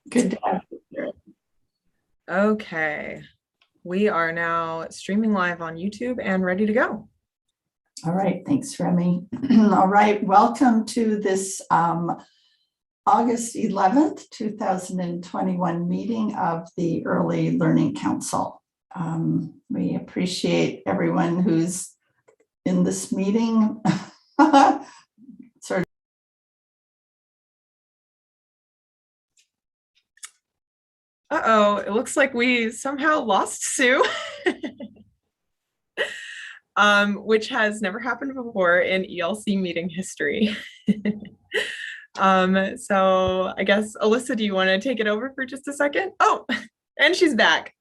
Good to have you here. Okay, we are now streaming live on YouTube and ready to go. All right, thanks, Remy. All right, welcome to this August 11th, 2021 meeting of the Early Learning Council. We appreciate everyone who's in this meeting. Uh-oh, it looks like we somehow lost Sue, which has never happened before in ELC meeting history. So I guess, Alyssa, do you want to take it over for just a second? Oh, and she's back.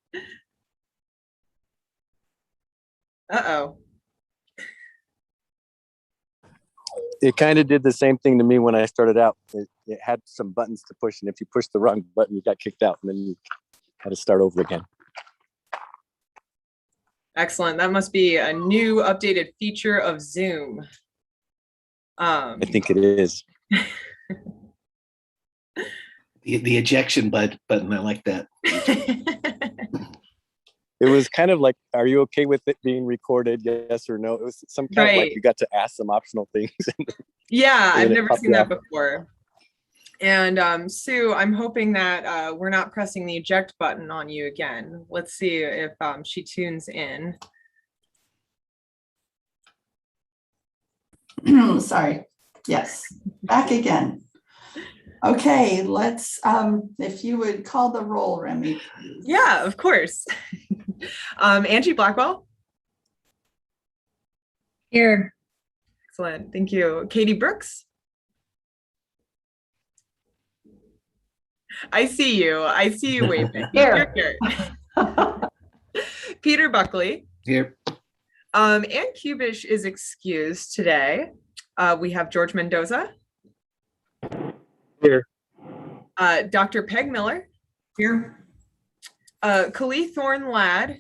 Uh-oh. It kind of did the same thing to me when I started out. It had some buttons to push, and if you pushed the wrong button, you got kicked out, and then you had to start over again. Excellent. That must be a new updated feature of Zoom. I think it is. The ejection button, I like that. It was kind of like, are you okay with it being recorded? Yes or no? It was some kind of like you got to ask some optional things. Yeah, I've never seen that before. And Sue, I'm hoping that we're not pressing the eject button on you again. Let's see if she tunes in. Sorry. Yes, back again. Okay, let's, if you would call the roll, Remy. Yeah, of course. Angie Blackwell. Here. Excellent, thank you. Katie Brooks. I see you waving. Here. You're here. Peter Buckley. Here. Ann Kubish is excused today. We have George Mendoza. Here. Dr. Peg Miller. Here. Kali Thorne Ladd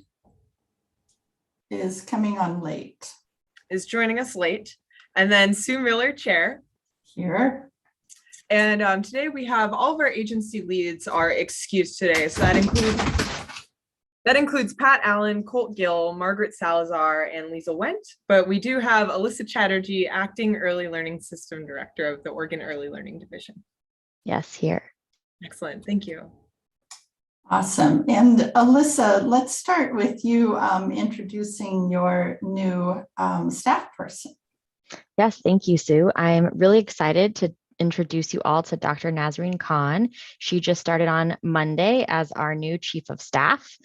Is coming on late. is joining us late. And then Sue Miller, chair. Here. And today we have all of our agency leads are excused today. So that includes Pat Allen, Colt Gill, Margaret Salazar, and Lisa Wendt. But we do have Alyssa Chatterjee, acting Early Learning System Director of the Oregon Early Learning Division. Yes, here. Excellent, thank you. Awesome. And Alyssa, let's start with you introducing your new staff person. Yes, thank you, Sue. I'm really excited to introduce you all to Dr. Nazreen Khan. She just started on Monday as our new chief of staff.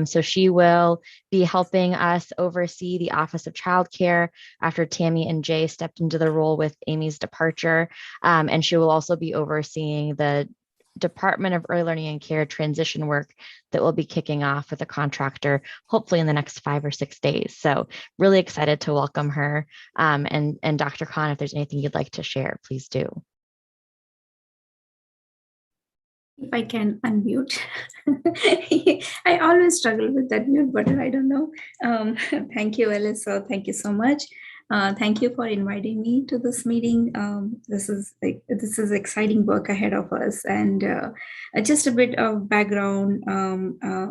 So she will be helping us oversee the Office of Childcare after Tammy and Jay stepped into the role with Amy's departure. And she will also be overseeing the Department of Early Learning and Care transition work that will be kicking off with a contractor, hopefully in the next 5 or 6 days. So really excited to welcome her. And Dr. Khan, if there's anything you'd like to share, please do. If I can unmute. I always struggle with that mute button. I don't know. Thank you, Alyssa. Thank you so much. Thank you for inviting me to this meeting. This is exciting work ahead of us. And just a bit of background.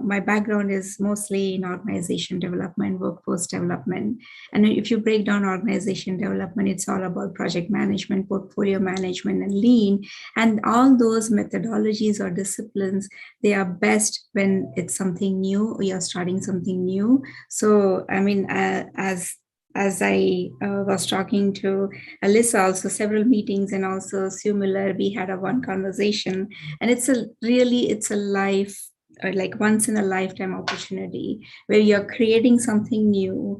My background is mostly in organization development, workforce development. And if you break down organization development, it's all about project management, portfolio management, and lean. And all those methodologies or disciplines, they are best when it's something new, or you're starting something new. So, I mean, as I was talking to Alyssa, also several meetings, and also Sue Miller, we had a one conversation, and it's a life, like once in a lifetime opportunity where you're creating something new,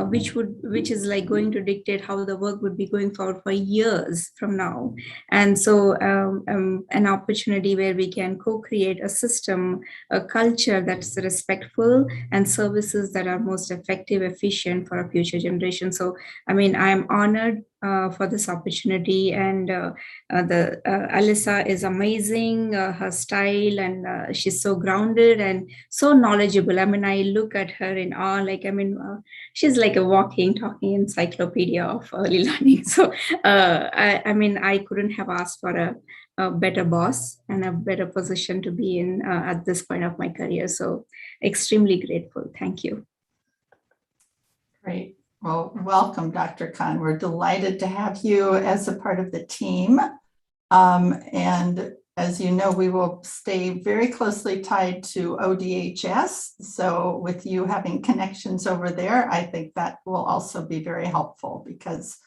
which is like going to dictate how the work would be going forward for years from now. And so an opportunity where we can co-create a system, a culture that's respectful, and services that are most effective, efficient for a future generation. So, I mean, I'm honored for this opportunity, and Alyssa is amazing, her style, and she's so grounded and so knowledgeable. I mean, I look at her in awe, like, I mean, she's like a walking, talking encyclopedia of early learning. So, I mean, I couldn't have asked for a better boss and a better position to be in at this point of my career. So extremely grateful. Thank you. Great. Well, welcome, Dr. Khan. We're delighted to have you as a part of the team. And as you know, we will stay very closely tied to ODHS. So with you having connections over there, I think that will also be very helpful because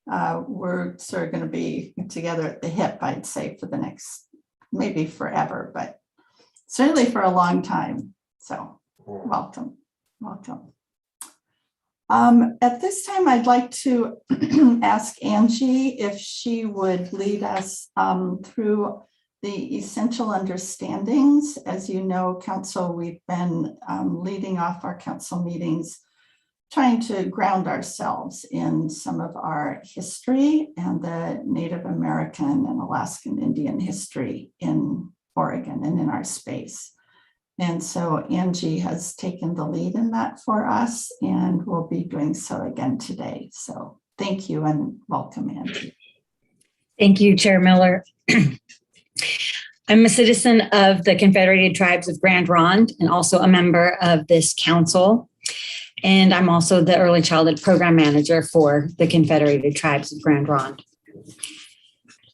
we're sort of going to be together at the hip, I'd say, for the next, maybe forever, but certainly for a long time. So welcome, welcome. At this time, I'd like to ask Angie if she would lead us through the essential understandings. As you know, Council, we've been leading off our Council meetings, trying to ground ourselves in some of our history and the Native American and Alaskan Indian history in Oregon and in our space. And so Angie has taken the lead in that for us and will be doing so again today. So thank you and welcome, Angie. Thank you, Chair Miller. I'm a citizen of the Confederated Tribes of Grand Ronde and also a member of this council. And I'm also the Early Childhood Program Manager for the Confederated Tribes of Grand Ronde.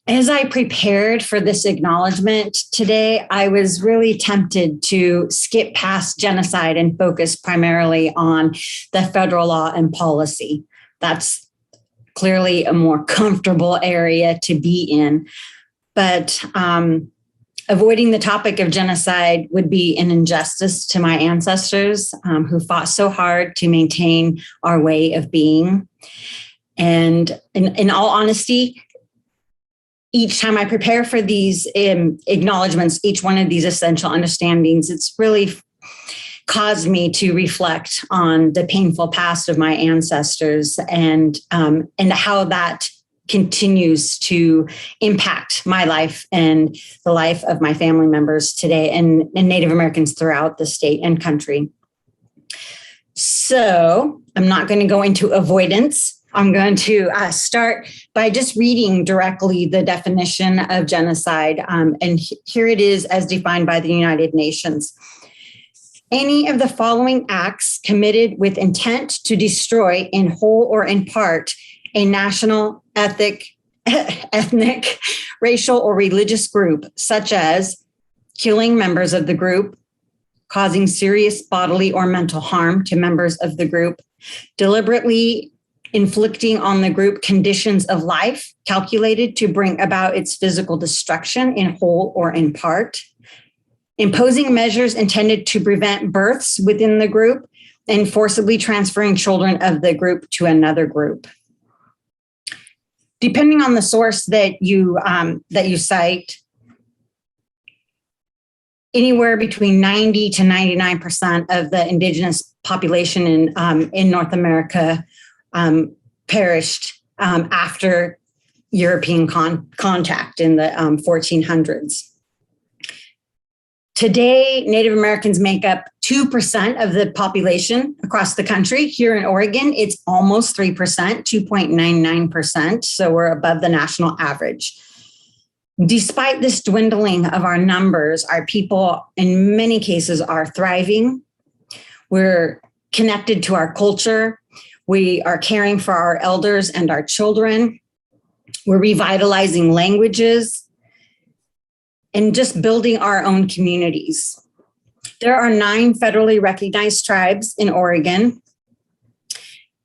As I prepared for this acknowledgement today, I was really tempted to skip past genocide and focus primarily on the federal law and policy. That's clearly a more comfortable area to be in. But avoiding the topic of genocide would be an injustice to my ancestors who fought so hard to maintain our way of being. And in all honesty, each time I prepare for these acknowledgements, each one of these essential understandings, it's really caused me to reflect on the painful past of my ancestors and how that continues to impact my life and the life of my family members today and Native Americans throughout the state and country. So I'm not going to go into avoidance. I'm going to start by just reading directly the definition of genocide. And here it is as defined by the United Nations. Any of the following acts committed with intent to destroy in whole or in part a national, ethnic, racial, or religious group, such as killing members of the group, causing serious bodily or mental harm to members of the group, deliberately inflicting on the group conditions of life calculated to bring about its physical destruction in whole or in part, imposing measures intended to prevent births within the group, and forcibly transferring children of the group to another group. Depending on the source that you cite, anywhere between 90 to 99% of the indigenous population in North America perished after European contact in the 1400s. Today, Native Americans make up 2% of the population across the country. Here in Oregon, it's almost 3%, 2.99%. So we're above the national average. Despite this dwindling of our numbers, our people in many cases are thriving. We're connected to our culture. We are caring for our elders and our children. We're revitalizing languages and just building our own communities. There are 9 federally recognized tribes in Oregon.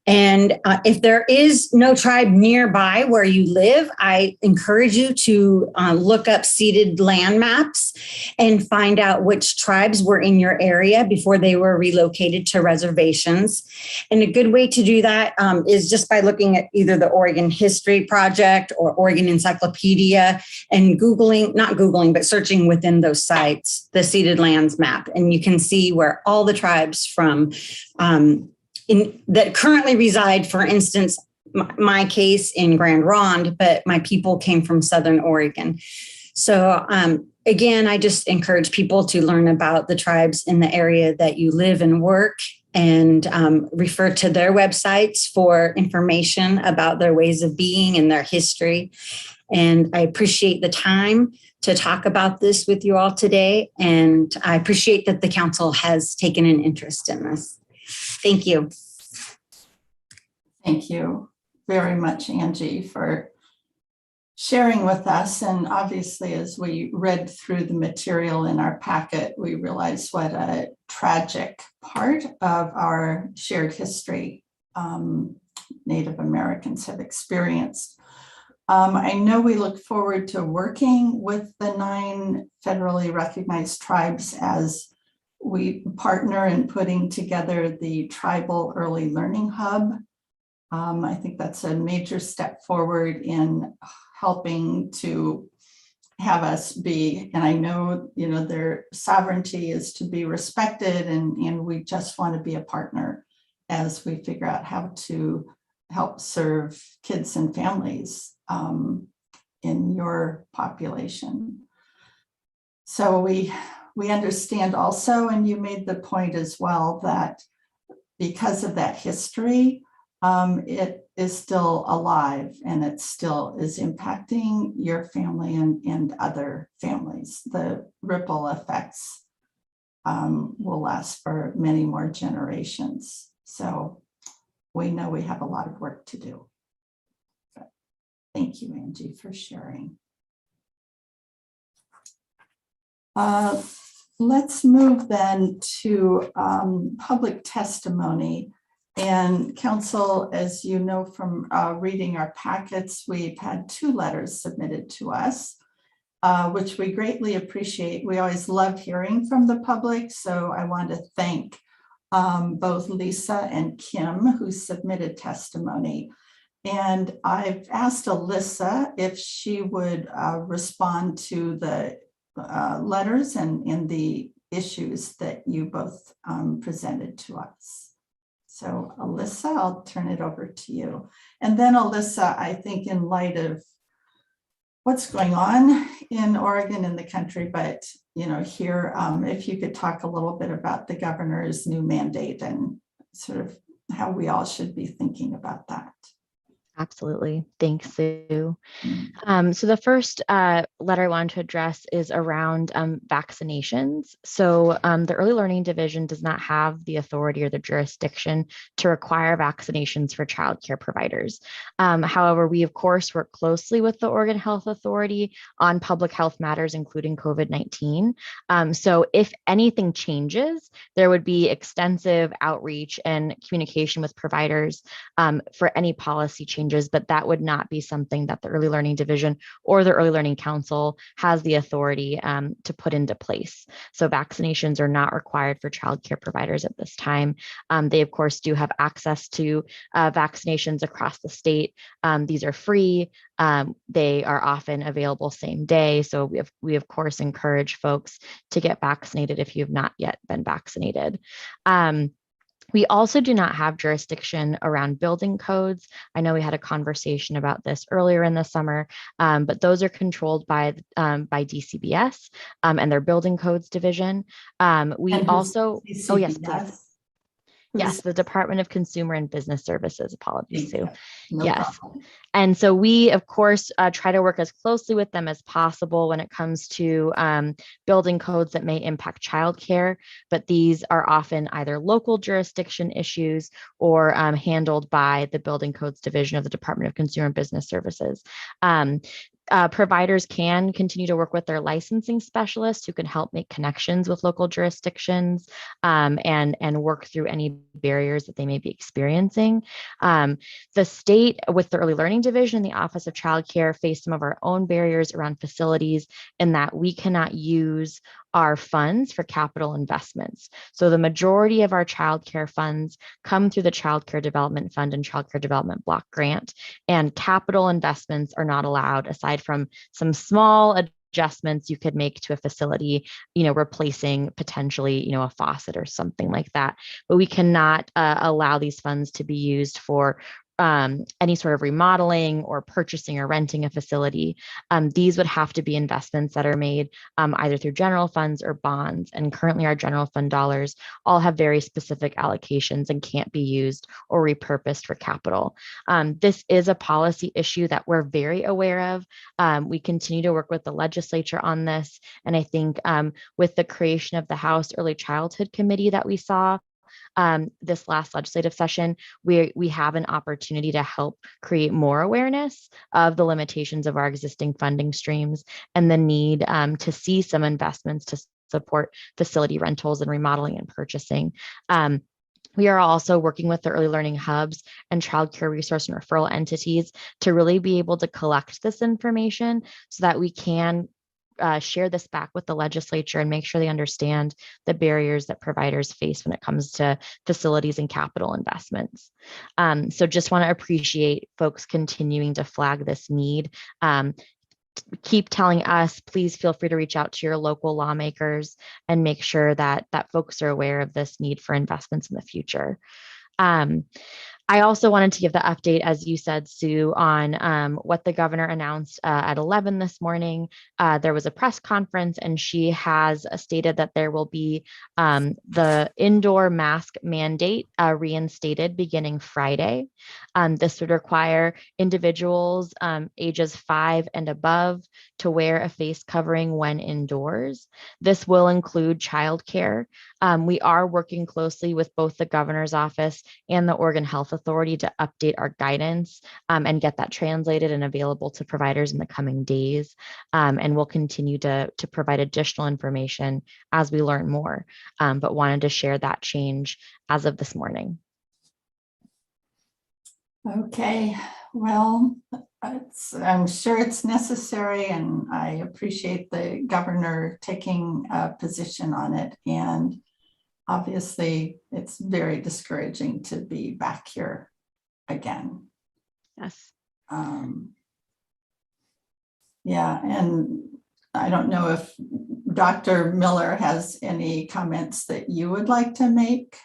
And if there is no tribe nearby where you live, I encourage you to look up ceded land maps and find out which tribes were in your area before they were relocated to reservations. And a good way to do that is just by looking at either the Oregon History Project or Oregon Encyclopedia and searching within those sites, the ceded lands map. And you can see where all the tribes from that currently reside, for instance, my case in Grand Ronde, but my people came from Southern Oregon. So again, I just encourage people to learn about the tribes in the area that you live and work and refer to their websites for information about their ways of being and their history. And I appreciate the time to talk about this with you all today. And I appreciate that the council has taken an interest in this. Thank you. Thank you very much, Angie, for sharing with us. And obviously, as we read through the material in our packet, we realized what a tragic part of our shared history Native Americans have experienced. I know we look forward to working with the 9 federally recognized tribes as we partner in putting together the Tribal Early Learning Hub. I think that's a major step forward in helping to have us be, and I know, their sovereignty is to be respected, and we just want to be a partner as we figure out how to help serve kids and families in your population. So we understand also, and you made the point as well, that because of that history, it is still alive and it still is impacting your family and other families. The ripple effects will last for many more generations. So we know we have a lot of work to do. But thank you, Angie, for sharing. Let's move then to public testimony. And council, as you know from reading our packets, we've had 2 letters submitted to us, which we greatly appreciate. We always love hearing from the public. So I want to thank both Lisa and Kim, who submitted testimony. And I've asked Alyssa if she would respond to the letters and the issues that you both presented to us. So Alyssa, I'll turn it over to you. And then Alyssa, I think in light of what's going on in Oregon and the country, but here, if you could talk a little bit about the governor's new mandate and sort of how we all should be thinking about that. Absolutely. Thanks, Sue. So the first letter I wanted to address is around vaccinations. So the Early Learning Division does not have the authority or the jurisdiction to require vaccinations for childcare providers. However, we of course work closely with the Oregon Health Authority on public health matters, including COVID-19. So if anything changes, there would be extensive outreach and communication with providers for any policy changes, but that would not be something that the Early Learning Division or the Early Learning Council has the authority to put into place. So vaccinations are not required for childcare providers at this time. They, of course, do have access to vaccinations across the state. These are free. They are often available same day. So we of course encourage folks to get vaccinated if you've not yet been vaccinated. We also do not have jurisdiction around building codes. I know we had a conversation about this earlier in the summer, but those are controlled by DCBS and their building codes division. We also, DCBS? oh yes, please. Yes, the Department of Consumer and Business Services. Apologies, Sue. No yes. problem. And so we, of course, try to work as closely with them as possible when it comes to building codes that may impact childcare, but these are often either local jurisdiction issues or handled by the Building Codes Division of the Department of Consumer and Business Services. Providers can continue to work with their licensing specialists who can help make connections with local jurisdictions and work through any barriers that they may be experiencing. The state, with the Early Learning Division and the Office of Child Care, face some of our own barriers around facilities in that we cannot use our funds for capital investments. So the majority of our child care funds come through the Child Care Development Fund and Child Care Development Block Grant, and capital investments are not allowed aside from some small adjustments you could make to a facility, replacing potentially, a faucet or something like that. But we cannot allow these funds to be used for any sort of remodeling or purchasing or renting a facility, these would have to be investments that are made either through general funds or bonds. And currently our general fund dollars all have very specific allocations and can't be used or repurposed for capital. This is a policy issue that we're very aware of. We continue to work with the legislature on this. And I think with the creation of the House Early Childhood Committee that we saw this last legislative session, we have an opportunity to help create more awareness of the limitations of our existing funding streams and the need to see some investments to support facility rentals and remodeling and purchasing. We are also working with the early learning hubs and childcare resource and referral entities to really be able to collect this information so that we can share this back with the legislature and make sure they understand the barriers that providers face when it comes to facilities and capital investments. So just want to appreciate folks continuing to flag this need. Keep telling us, please feel free to reach out to your local lawmakers and make sure that folks are aware of this need for investments in the future. I also wanted to give the update, as you said, Sue, on what the governor announced at 11 this morning. There was a press conference, and she has stated that there will be the indoor mask mandate reinstated beginning Friday. This would require individuals ages 5 and above to wear a face covering when indoors. This will include childcare. We are working closely with both the governor's office and the Oregon Health Authority to update our guidance and get that translated and available to providers in the coming days. And we'll continue to provide additional information as we learn more, but wanted to share that change as of this morning. Okay, well, I'm sure it's necessary, and I appreciate the governor taking a position on it. And obviously, it's very discouraging to be back here again. Yes. Yeah, and I don't know if Dr. Miller has any comments that you would like to make,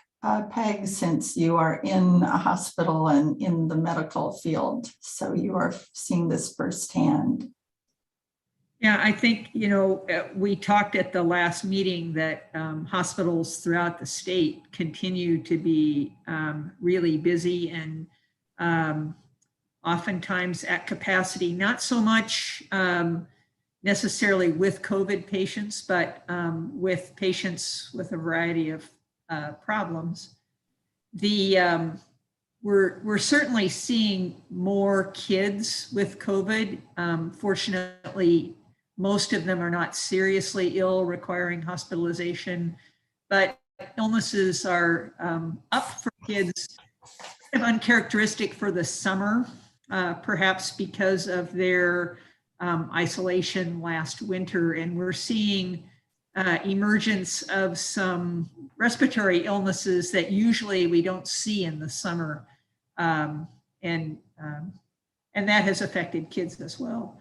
Peg, since you are in a hospital and in the medical field, so you are seeing this firsthand. Yeah, I think, we talked at the last meeting that hospitals throughout the state continue to be really busy and oftentimes at capacity, not so much necessarily with COVID patients, but with patients with a variety of problems. We're certainly seeing more kids with COVID. Fortunately, most of them are not seriously ill, requiring hospitalization, but illnesses are up for kids, kind of uncharacteristic for the summer, perhaps because of their isolation last winter. And we're seeing emergence of some respiratory illnesses that usually we don't see in the summer. And that has affected kids as well.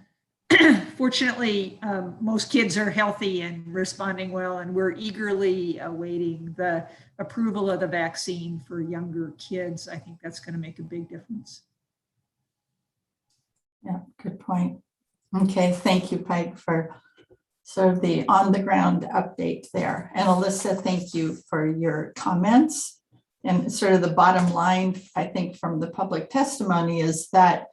Fortunately, most kids are healthy and responding well, and we're eagerly awaiting the approval of the vaccine for younger kids. I think that's going to make a big difference. Yeah, good point. Okay, thank you, Peg, for sort of the on-the-ground update there. And Alyssa, thank you for your comments. And sort of the bottom line, I think, from the public testimony is that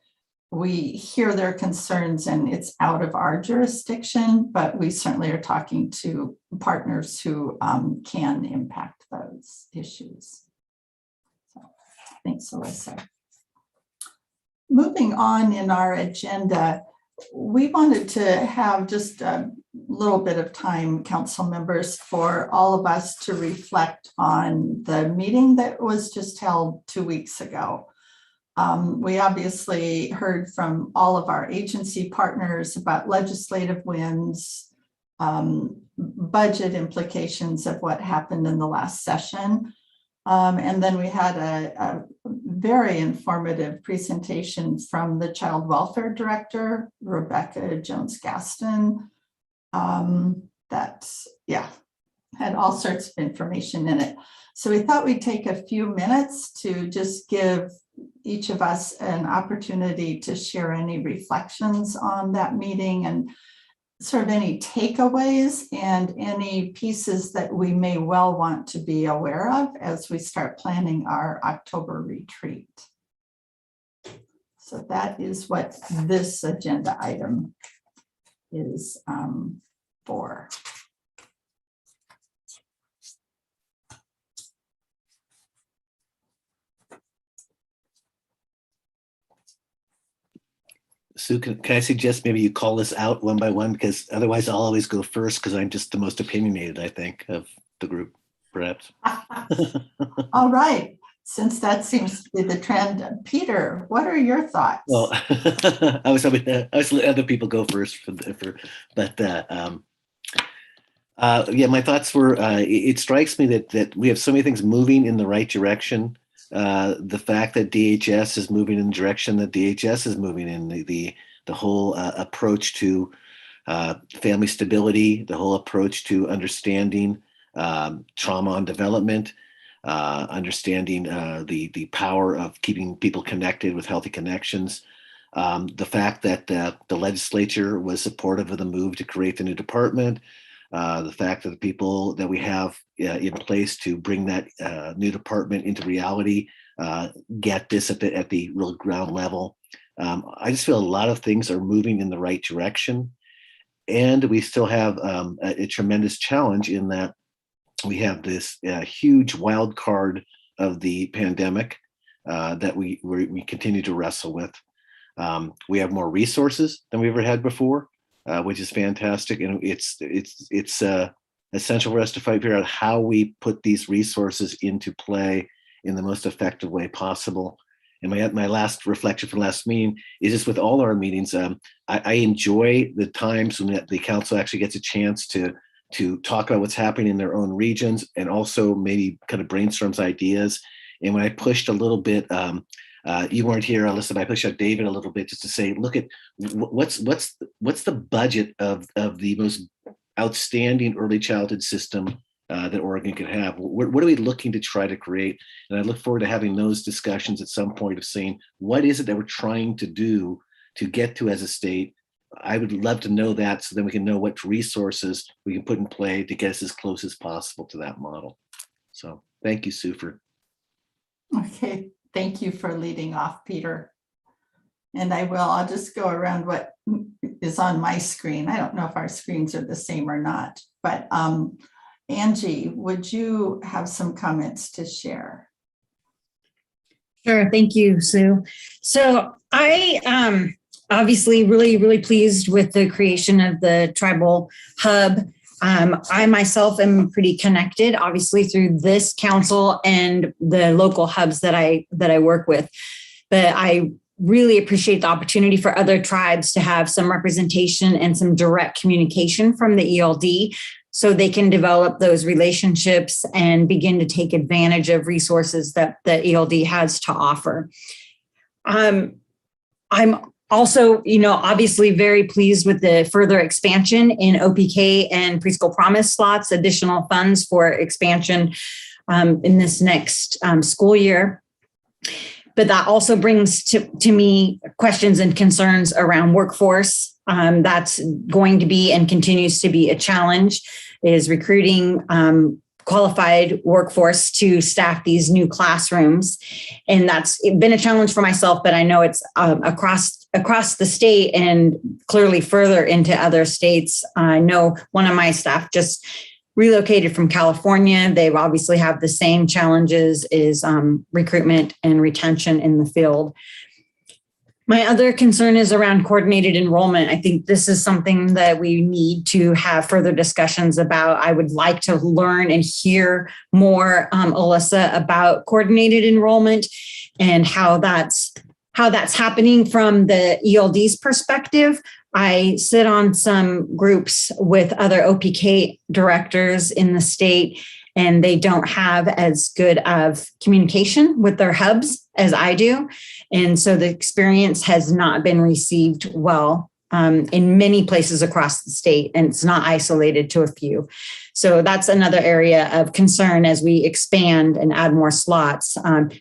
we hear their concerns and it's out of our jurisdiction, but we certainly are talking to partners who can impact those issues. So, thanks, Alyssa. Moving on in our agenda, we wanted to have just a little bit of time, council members, for all of us to reflect on the meeting that was just held 2 weeks ago. We obviously heard from all of our agency partners about legislative wins, budget implications of what happened in the last session. And then we had a very informative presentation from the Child Welfare Director, Rebecca Jones-Gaston, that, had all sorts of information in it. So we thought we'd take a few minutes to just give each of us an opportunity to share any reflections on that meeting and sort of any takeaways and any pieces that we may well want to be aware of as we start planning our October retreat. So that is what this agenda item is for. Sue, can I suggest maybe you call this out one by one, because otherwise I'll always go first because I'm just the most opinionated, I think, of the group, perhaps. All right. Since that seems to be the trend, Peter, what are your thoughts? Well, I was letting other people go first, yeah, my thoughts were, it strikes me that we have so many things moving in the right direction. The fact that DHS is moving in the direction that DHS is moving in, the whole approach to family stability, the whole approach to understanding trauma on development, understanding the power of keeping people connected with healthy connections. The fact that the legislature was supportive of the move to create the new department, the fact that the people that we have in place to bring that new department into reality get this at the real ground level. I just feel a lot of things are moving in the right direction, and we still have a tremendous challenge in that we have this huge wild card of the pandemic that we continue to wrestle with. We have more resources than we ever had before, which is fantastic, and it's essential for us to figure out how we put these resources into play in the most effective way possible. And my last reflection from last meeting is just with all our meetings, I enjoy the times when the council actually gets a chance to talk about what's happening in their own regions and also maybe kind of brainstorms ideas. And when I pushed a little bit, you weren't here, Alyssa, but I pushed out David a little bit just to say, look at what's the budget of the most outstanding early childhood system that Oregon could have. What are we looking to try to create? And I look forward to having those discussions at some point of saying, what is it that we're trying to do to get to as a state? I would love to know that, so then we can know what resources we can put in play to get us as close as possible to that model. So thank you, Sue, for. Okay, thank you for leading off, Peter. And I'll just go around what is on my screen. I don't know if our screens are the same or not, but Angie, would you have some comments to share? Sure. Thank you, Sue. So I obviously really pleased with the creation of the tribal hub. I myself am pretty connected, obviously, through this council and the local hubs that I work with. But I really appreciate the opportunity for other tribes to have some representation and some direct communication from the ELD, so they can develop those relationships and begin to take advantage of resources that the ELD has to offer. I'm also, obviously very pleased with the further expansion in OPK and preschool promise slots, additional funds for expansion in this next school year. But that also brings to me questions and concerns around workforce. That's going to be and continues to be a challenge, is recruiting qualified workforce to staff these new classrooms. And that's been a challenge for myself, but I know it's across the state and clearly further into other states. I know one of my staff just relocated from California. They obviously have the same challenges as recruitment and retention in the field. My other concern is around coordinated enrollment. I think this is something that we need to have further discussions about. I would like to learn and hear more, Alyssa, about coordinated enrollment and how that's happening from the ELD's perspective. I sit on some groups with other OPK directors in the state, and they don't have as good of communication with their hubs as I do. And so the experience has not been received well in many places across the state, and it's not isolated to a few. So that's another area of concern as we expand and add more slots.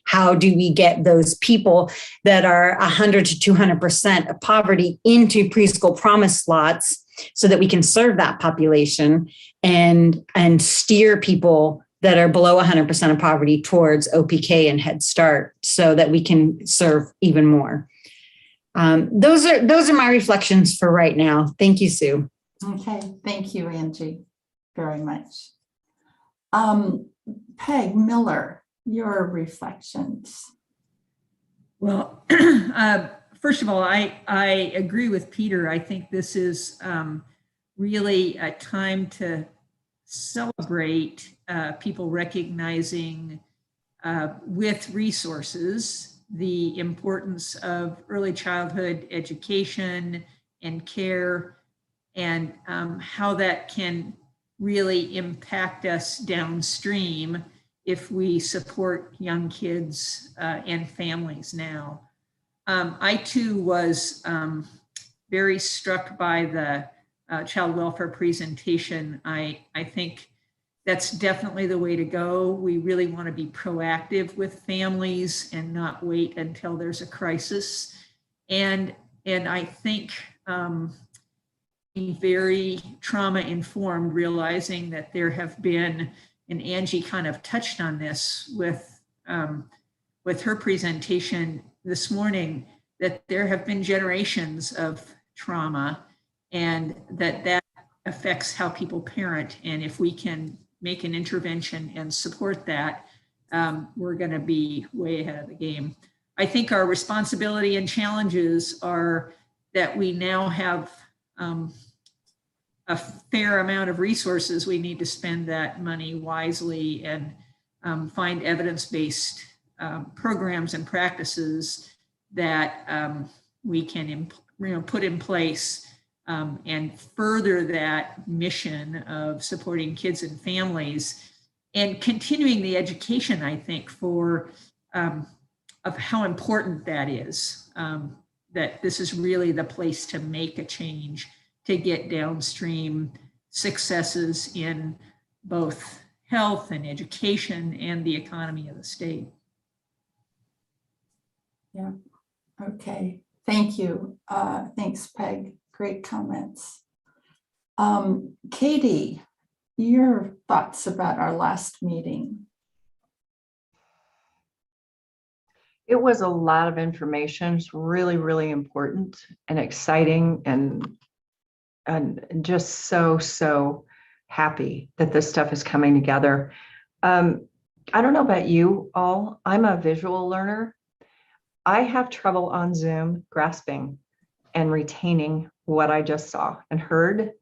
How do we get those people that are 100 to 200% of poverty into preschool promise slots so that we can serve that population and steer people that are below 100% of poverty towards OPK and Head Start so that we can serve even more. Those are my reflections for right now. Thank you, Sue. Okay, thank you, Angie, very much. Peg Miller, your reflections. Well, first of all, I agree with Peter. I think this is really a time to celebrate people recognizing with resources the importance of early childhood education and care, and how that can really impact us downstream if we support young kids and families now. I too was very struck by the child welfare presentation. I think that's definitely the way to go. We really want to be proactive with families and not wait until there's a crisis. And I think being very trauma informed, realizing that there have been, and Angie kind of touched on this with her presentation this morning, that there have been generations of trauma and that affects how people parent. And if we can make an intervention and support that, we're going to be way ahead of the game. I think our responsibility and challenges are that we now have a fair amount of resources. We need to spend that money wisely and find evidence-based programs and practices that we can put in place and further that mission of supporting kids and families, and continuing the education, I think, for of how important that is, that this is really the place to make a change, to get downstream successes in both health and education and the economy of the state. Yeah, okay, thank you. Thanks, Peg, great comments. Katie, your thoughts about our last meeting? It was a lot of information. It's really, really important and exciting, and just so happy that this stuff is coming together. I don't know about you all. I'm a visual learner. I have trouble on Zoom grasping and retaining what I just saw and heard.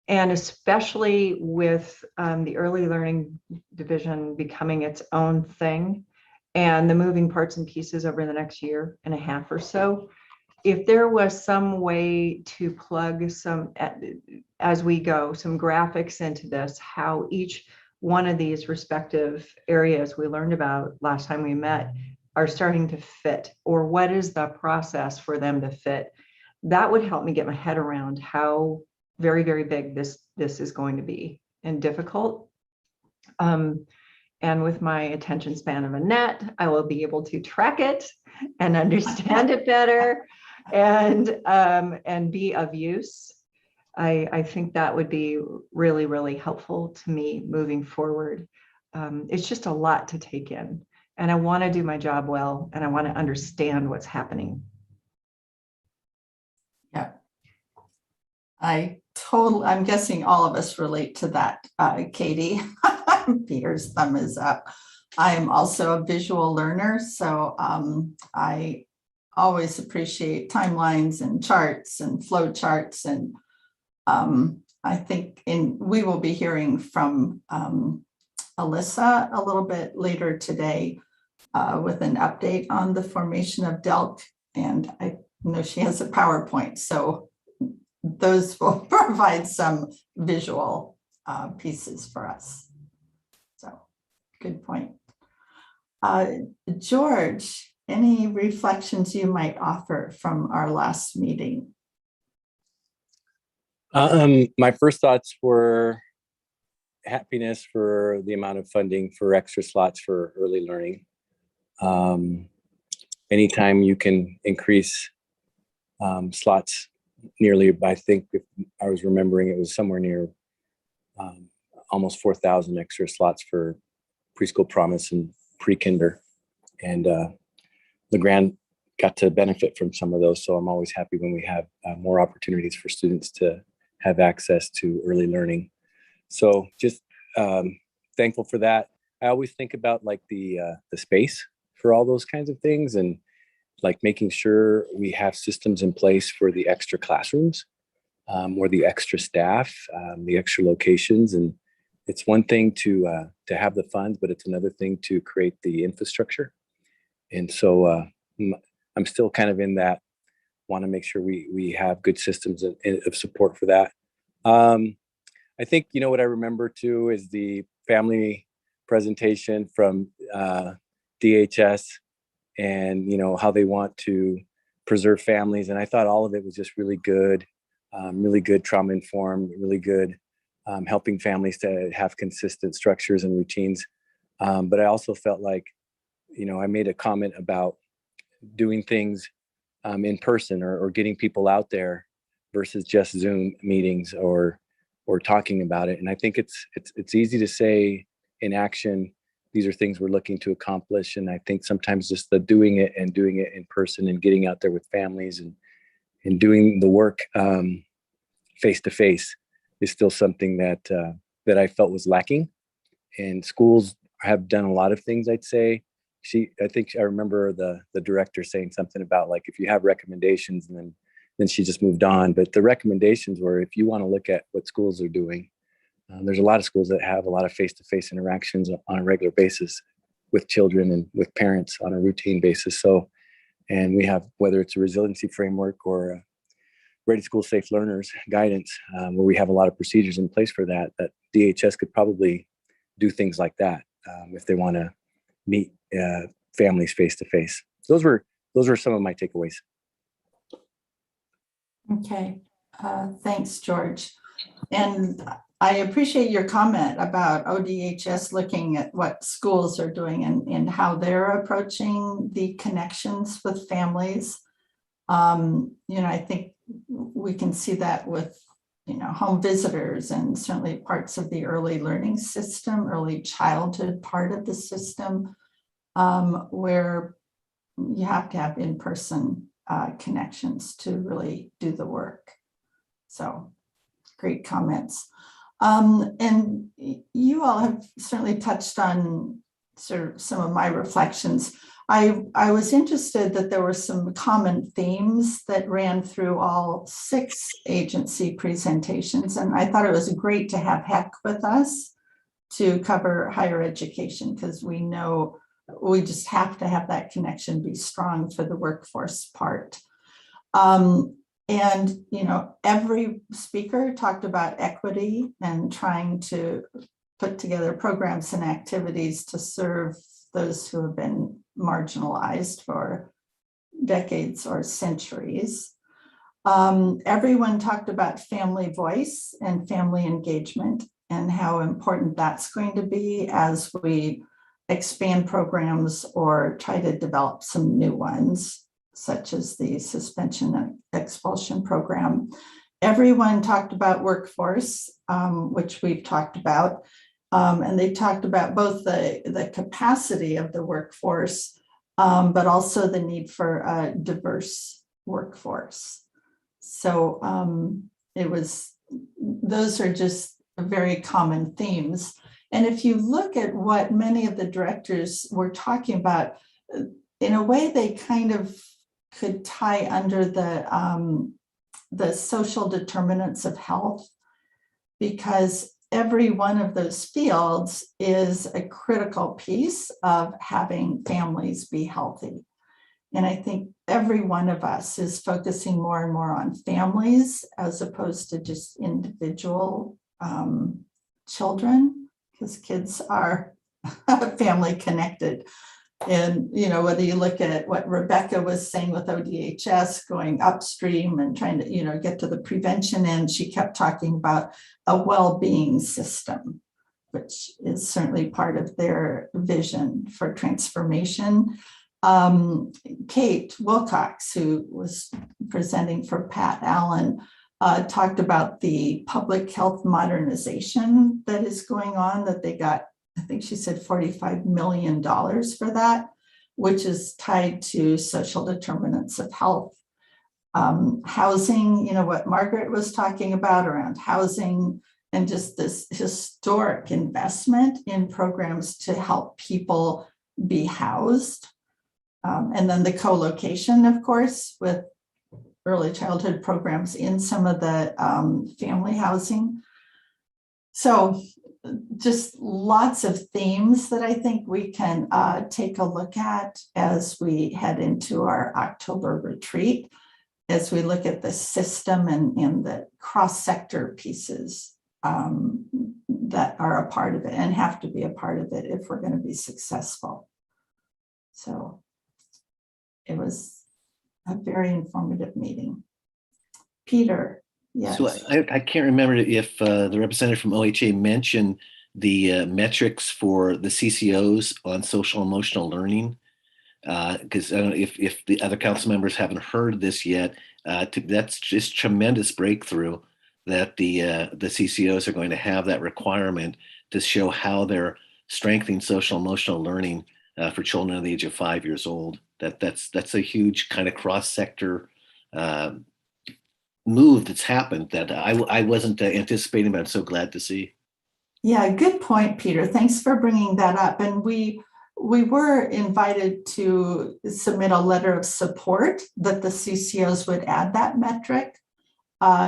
And especially with the early learning division becoming its own thing and the moving parts and pieces over the next year and a half or so, if there was some way to plug some, as we go, some graphics into this, how each one of these respective areas we learned about last time we met are starting to fit, or what is the process for them to fit, that would help me get my head around how very, very big this is going to be and difficult. And with my attention span of a net, I will be able to track it and understand it better and be of use. I think that would be really, really helpful to me moving forward. It's just a lot to take in, and I want to do my job well, and I want to understand what's happening. Yeah, I'm guessing all of us relate to that, Katie. Peter's thumb is up. I am also a visual learner, so I always appreciate timelines and charts and flow charts, and I think we will be hearing from Alyssa a little bit later today with an update on the formation of DELC, and I know she has a PowerPoint, so those will provide some visual pieces for us. So, good point. George, any reflections you might offer from our last meeting? My first thoughts were happiness for the amount of funding for extra slots for early learning. Anytime you can increase slots nearly, I think if I was remembering, it was somewhere near almost 4,000 extra slots for preschool promise and pre-kinder. And LeGrand got to benefit from some of those. So I'm always happy when we have more opportunities for students to have access to early learning. So just thankful for that. I always think about like the space for all those kinds of things, and like making sure we have systems in place for the extra classrooms or the extra staff, the extra locations. And it's one thing to have the funds, but it's another thing to create the infrastructure. And so I'm still kind of in that, want to make sure we have good systems of support for that. I think, you know, what I remember too is the family presentation from DHS, and, you know, how they want to preserve families. And I thought all of it was just really good trauma informed, really good, helping families to have consistent structures and routines. But I also felt like, you know, I made a comment about doing things in person, or getting people out there versus just Zoom meetings or talking about it. And I think it's easy to say in action, these are things we're looking to accomplish. And I think sometimes just the doing it in person and getting out there with families and doing the work face to face is still something that I felt was lacking. And schools have done a lot of things, I'd say. I think I remember the director saying something about, like, if you have recommendations, and then she just moved on. But the recommendations were, if you want to look at what schools are doing, there's a lot of schools that have a lot of face-to-face interactions on a regular basis with children and with parents on a routine basis. So, and we have, whether it's a resiliency framework or Ready School Safe Learners guidance, where we have a lot of procedures in place for that DHS could probably do things like that if they want to meet families face-to-face. Those were some of my takeaways. Okay, thanks, George. And I appreciate your comment about ODHS looking at what schools are doing and how they're approaching the connections with families. You know, I think we can see that with, you know, home visitors, and certainly parts of the early learning system, early childhood part of the system, where you have to have in-person connections to really do the work. So great comments. And you all have certainly touched on sort of some of my reflections. I was interested that there were some common themes that ran through all 6 agency presentations. And I thought it was great to have Heck with us to cover higher education, because we know we just have to have that connection be strong for the workforce part. And, you know, every speaker talked about equity and trying to put together programs and activities to serve those who have been marginalized for decades or centuries. Everyone talked about family voice and family engagement, and how important that's going to be as we expand programs or try to develop some new ones, such as the suspension and expulsion program. Everyone talked about workforce, which we've talked about, and they talked about both the capacity of the workforce, but also the need for a diverse workforce. So those are just very common themes. And if you look at what many of the directors were talking about, in a way, they kind of could tie under the social determinants of health, because every one of those fields is a critical piece of having families be healthy. And I think every one of us is focusing more and more on families as opposed to just individual children, because kids are family connected. And, whether you look at what Rebecca was saying with ODHS going upstream and trying to, get to the prevention end, she kept talking about a well-being system, which is certainly part of their vision for transformation. Kate Wilcox, who was presenting for Pat Allen, talked about the public health modernization that is going on, that they got, I think she said $45 million for that, which is tied to social determinants of health. Housing, what Margaret was talking about around housing, and just this historic investment in programs to help people be housed. And then the co-location, of course, with early childhood programs in some of the family housing. So just lots of themes that I think we can take a look at as we head into our October retreat, as we look at the system and the cross-sector pieces that are a part of it and have to be a part of it if we're going to be successful. So it was a very informative meeting. Peter, yes. So I can't remember if the representative from OHA mentioned the metrics for the CCOs on social emotional learning, because I don't know if the other council members haven't heard this yet. That's just tremendous breakthrough that the CCOs are going to have that requirement to show how they're strengthening social emotional learning for children under the age of 5 years old. That's a huge kind of cross-sector move that's happened that I wasn't anticipating, but I'm so glad to see. Yeah, good point, Peter. Thanks for bringing that up. And we were invited to submit a letter of support that the CCOs would add that metric.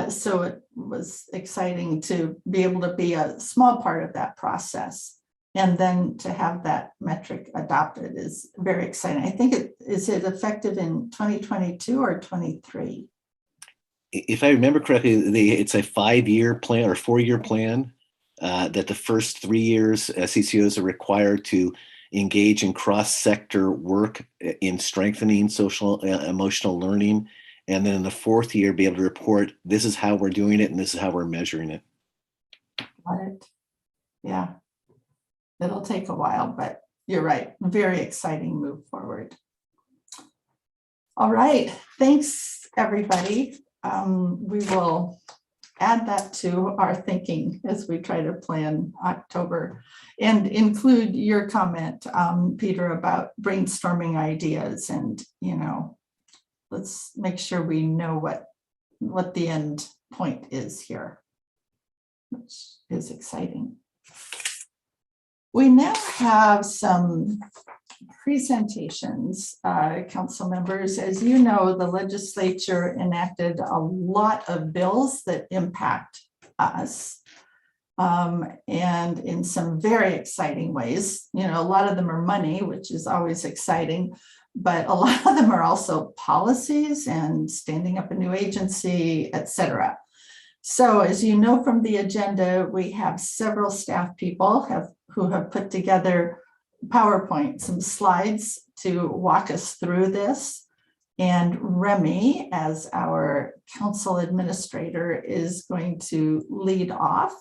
So it was exciting to be able to be a small part of that process. And then to have that metric adopted is very exciting. I think is it effective in 2022 or 23? If I remember correctly, it's a 5-year plan or 4-year plan that the first 3 years CCOs are required to engage in cross-sector work in strengthening social emotional learning. And then in the 4th year, be able to report, this is how we're doing it and this is how we're measuring it. Got it. Yeah. It'll take a while, but you're right. Very exciting move forward. All right. Thanks, everybody. We will add that to our thinking as we try to plan October and include your comment, Peter, about brainstorming ideas. And, let's make sure we know what the end point is here, which is exciting. We now have some presentations, council members. As you know, the legislature enacted a lot of bills that impact us, and in some very exciting ways. A lot of them are money, which is always exciting, but a lot of them are also policies and standing up a new agency, et cetera. So as you know from the agenda, we have several staff people who have put together PowerPoint, some slides to walk us through this. And Remy, as our council administrator, is going to lead off.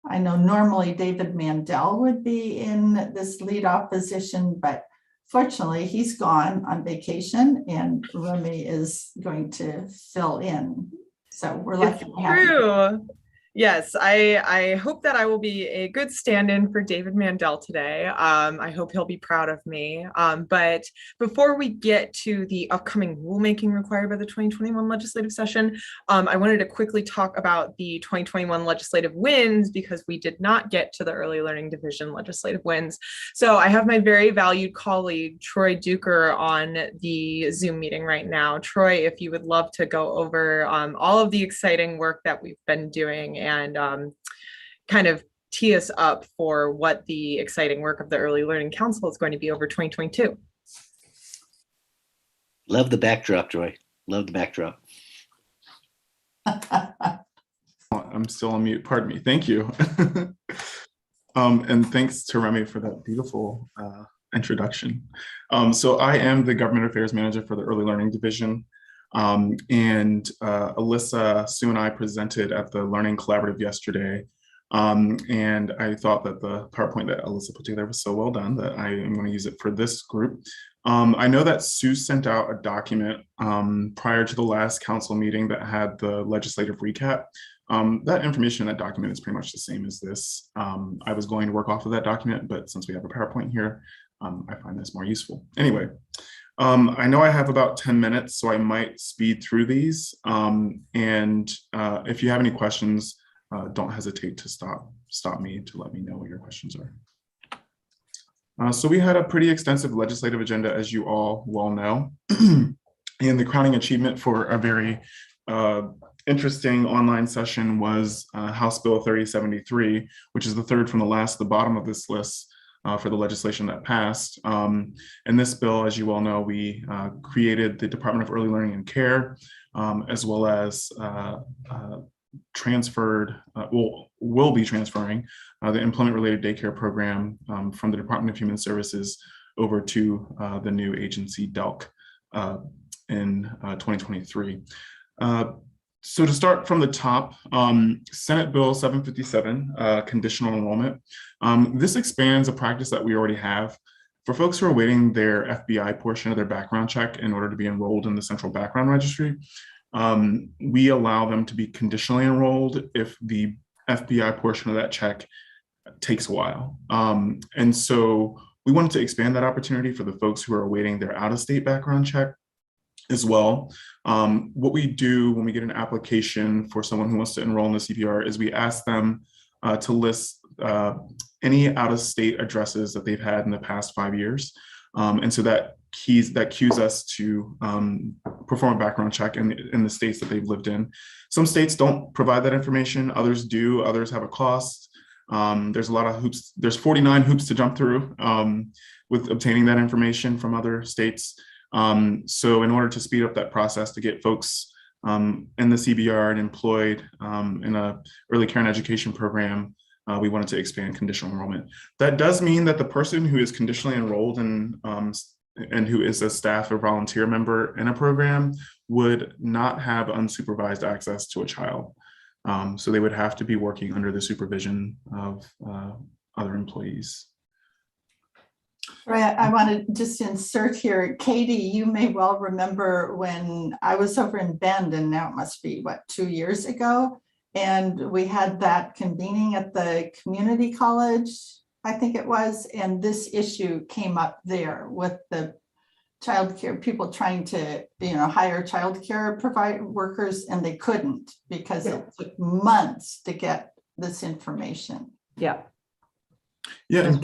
I know normally David Mandel would be in this lead off position, but fortunately he's gone on vacation and Remy is going to fill in. So we're lucky to have you. Yes, I hope that I will be a good stand-in for David Mandel today. I hope he'll be proud of me. But before we get to the upcoming rulemaking required by the 2021 legislative session, I wanted to quickly talk about the 2021 legislative wins because we did not get to the Early Learning Division legislative wins. So I have my very valued colleague, Troy Duker, on the Zoom meeting right now. Troy, if you would love to go over all of the exciting work that we've been doing and kind of tee us up for what the exciting work of the Early Learning Council is going to be over 2022. Love the backdrop, Joy. Love the backdrop. I'm still on mute. Pardon me. Thank you. And thanks to Remy for that beautiful introduction. So I am the Government Affairs Manager for the Early Learning Division. And Alyssa, Sue, and I presented at the Learning Collaborative yesterday. And I thought that the PowerPoint that Alyssa put together was so well done that I am going to use it for this group. I know that Sue sent out a document prior to the last council meeting that had the legislative recap. That information in that document is pretty much the same as this. I was going to work off of that document, but since we have a PowerPoint here, I find this more useful. Anyway, I know I have about 10 minutes, so I might speed through these. If you have any questions, don't hesitate to stop me to let me know what your questions are. So we had a pretty extensive legislative agenda, as you all well know. And the crowning achievement for a very interesting online session was House Bill 3073, which is the third from the last, the bottom of this list for the legislation that passed. In this bill, as you all know, we created the Department of Early Learning and Care, as well as will be transferring the employment-related daycare program from the Department of Human Services over to the new agency, DELC, in 2023. So to start from the top, Senate Bill 757, conditional enrollment. This expands a practice that we already have. For folks who are awaiting their FBI portion of their background check in order to be enrolled in the Central Background Registry, we allow them to be conditionally enrolled if the FBI portion of that check takes a while. And so we wanted to expand that opportunity for the folks who are awaiting their out-of-state background check as well. What we do when we get an application for someone who wants to enroll in the CPR is we ask them to list any out-of-state addresses that they've had in the past 5 years. And so that cues us to perform a background check in the states that they've lived in. Some states don't provide that information, others do, others have a cost. There's a lot of hoops, there's 49 hoops to jump through with obtaining that information from other states. So in order to speed up that process to get folks in the CBR and employed in a early care and education program, we wanted to expand conditional enrollment. That does mean that the person who is conditionally enrolled and who is a staff or volunteer member in a program would not have unsupervised access to a child. So they would have to be working under the supervision of other employees. Right, I want to just insert here, Katie, you may well remember when I was over in Bend, and now it must be, what, 2 years ago? And we had that convening at the community college, I think it was, and this issue came up there with the childcare people trying to, hire childcare workers, and they couldn't because it took months to get this information. Yeah. Yeah, and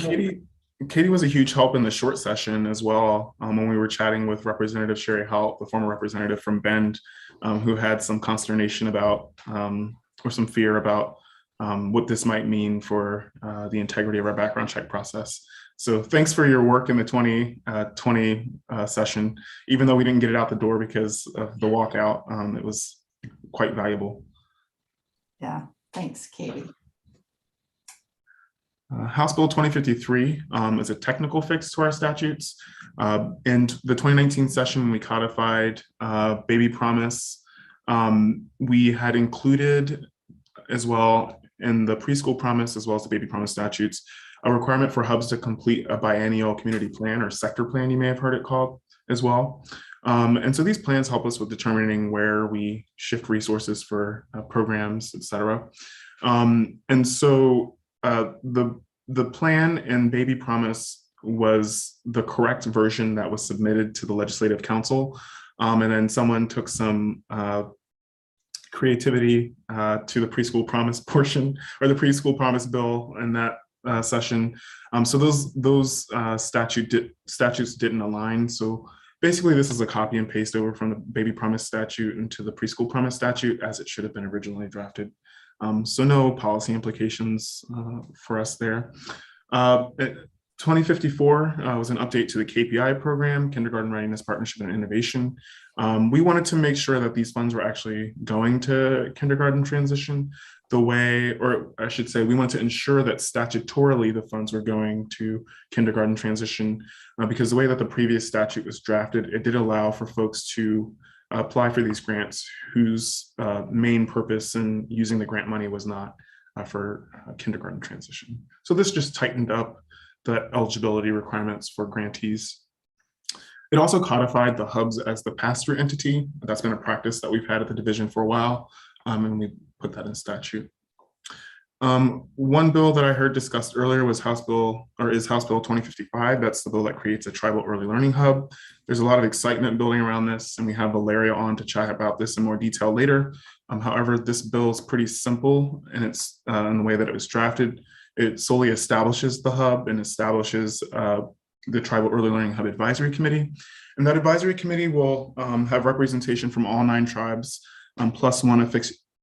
Katie was a huge help in the short session as well when we were chatting with Representative Sherry Hout, the former representative from Bend, who had some consternation about or some fear about what this might mean for the integrity of our background check process. So thanks for your work in the 2020 session. Even though we didn't get it out the door because of the walkout, it was quite valuable. Yeah, thanks, Katie. House Bill 2053 is a technical fix to our statutes. In the 2019 session, we codified baby promise. We had included as well in the preschool promise, as well as the baby promise statutes, a requirement for hubs to complete a biennial community plan or sector plan, you may have heard it called as well. And so these plans help us with determining where we shift resources for programs, et cetera. And so the plan in baby promise was the correct version that was submitted to the Legislative Council. And then someone took some creativity to the preschool promise portion, or the preschool promise bill in that session. So those statutes didn't align. So basically this is a copy and paste over from the baby promise statute into the preschool promise statute as it should have been originally drafted. So no policy implications for us there. 2054 was an update to the KPI program, Kindergarten Readiness Partnership and Innovation. We wanted to make sure that these funds were actually going to kindergarten transition. the way, or I should say, we wanted to ensure that statutorily the funds were going to kindergarten transition, because the way that the previous statute was drafted, it did allow for folks to apply for these grants whose main purpose in using the grant money was not for kindergarten transition. So this just tightened up the eligibility requirements for grantees. It also codified the hubs as the pass-through entity. That's been a practice that we've had at the division for a while, and we put that in statute. One bill that I heard discussed earlier was House Bill 2055. That's the bill that creates a tribal early learning hub. There's a lot of excitement building around this, and we have Valeria on to chat about this in more detail later. However, this bill is pretty simple, and it's in the way that it was drafted. It solely establishes the hub and establishes the Tribal Early Learning Hub Advisory Committee. And that advisory committee will have representation from all 9 tribes, plus one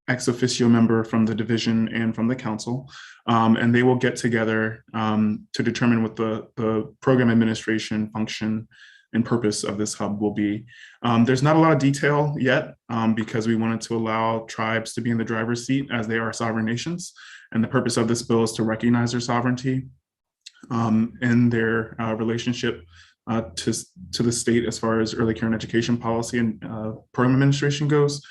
ex officio member from the division and from the council. And they will get together to determine what the program administration function and purpose of this hub will be. There's not a lot of detail yet because we wanted to allow tribes to be in the driver's seat as they are sovereign nations. And the purpose of this bill is to recognize their sovereignty and their relationship to the state as far as early care and education policy and program administration goes.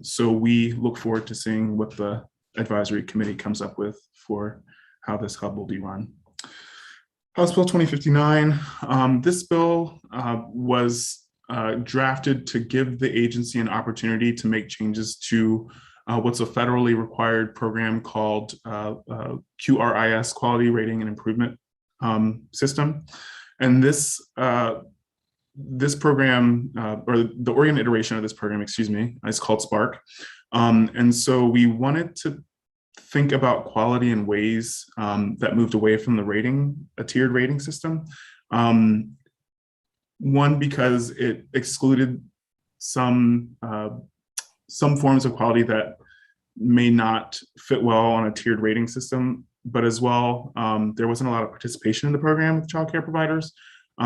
So we look forward to seeing what the advisory committee comes up with for how this hub will be run. House Bill 2059, this bill was drafted to give the agency an opportunity to make changes to what's a federally required program called QRIS, Quality Rating and Improvement System. And this program, or the Oregon iteration of this program, excuse me, is called SPARK. And so we wanted to think about quality in ways that moved away from a tiered rating system. One, because it excluded some forms of quality that may not fit well on a tiered rating system, but as well, there wasn't a lot of participation in the program with childcare providers.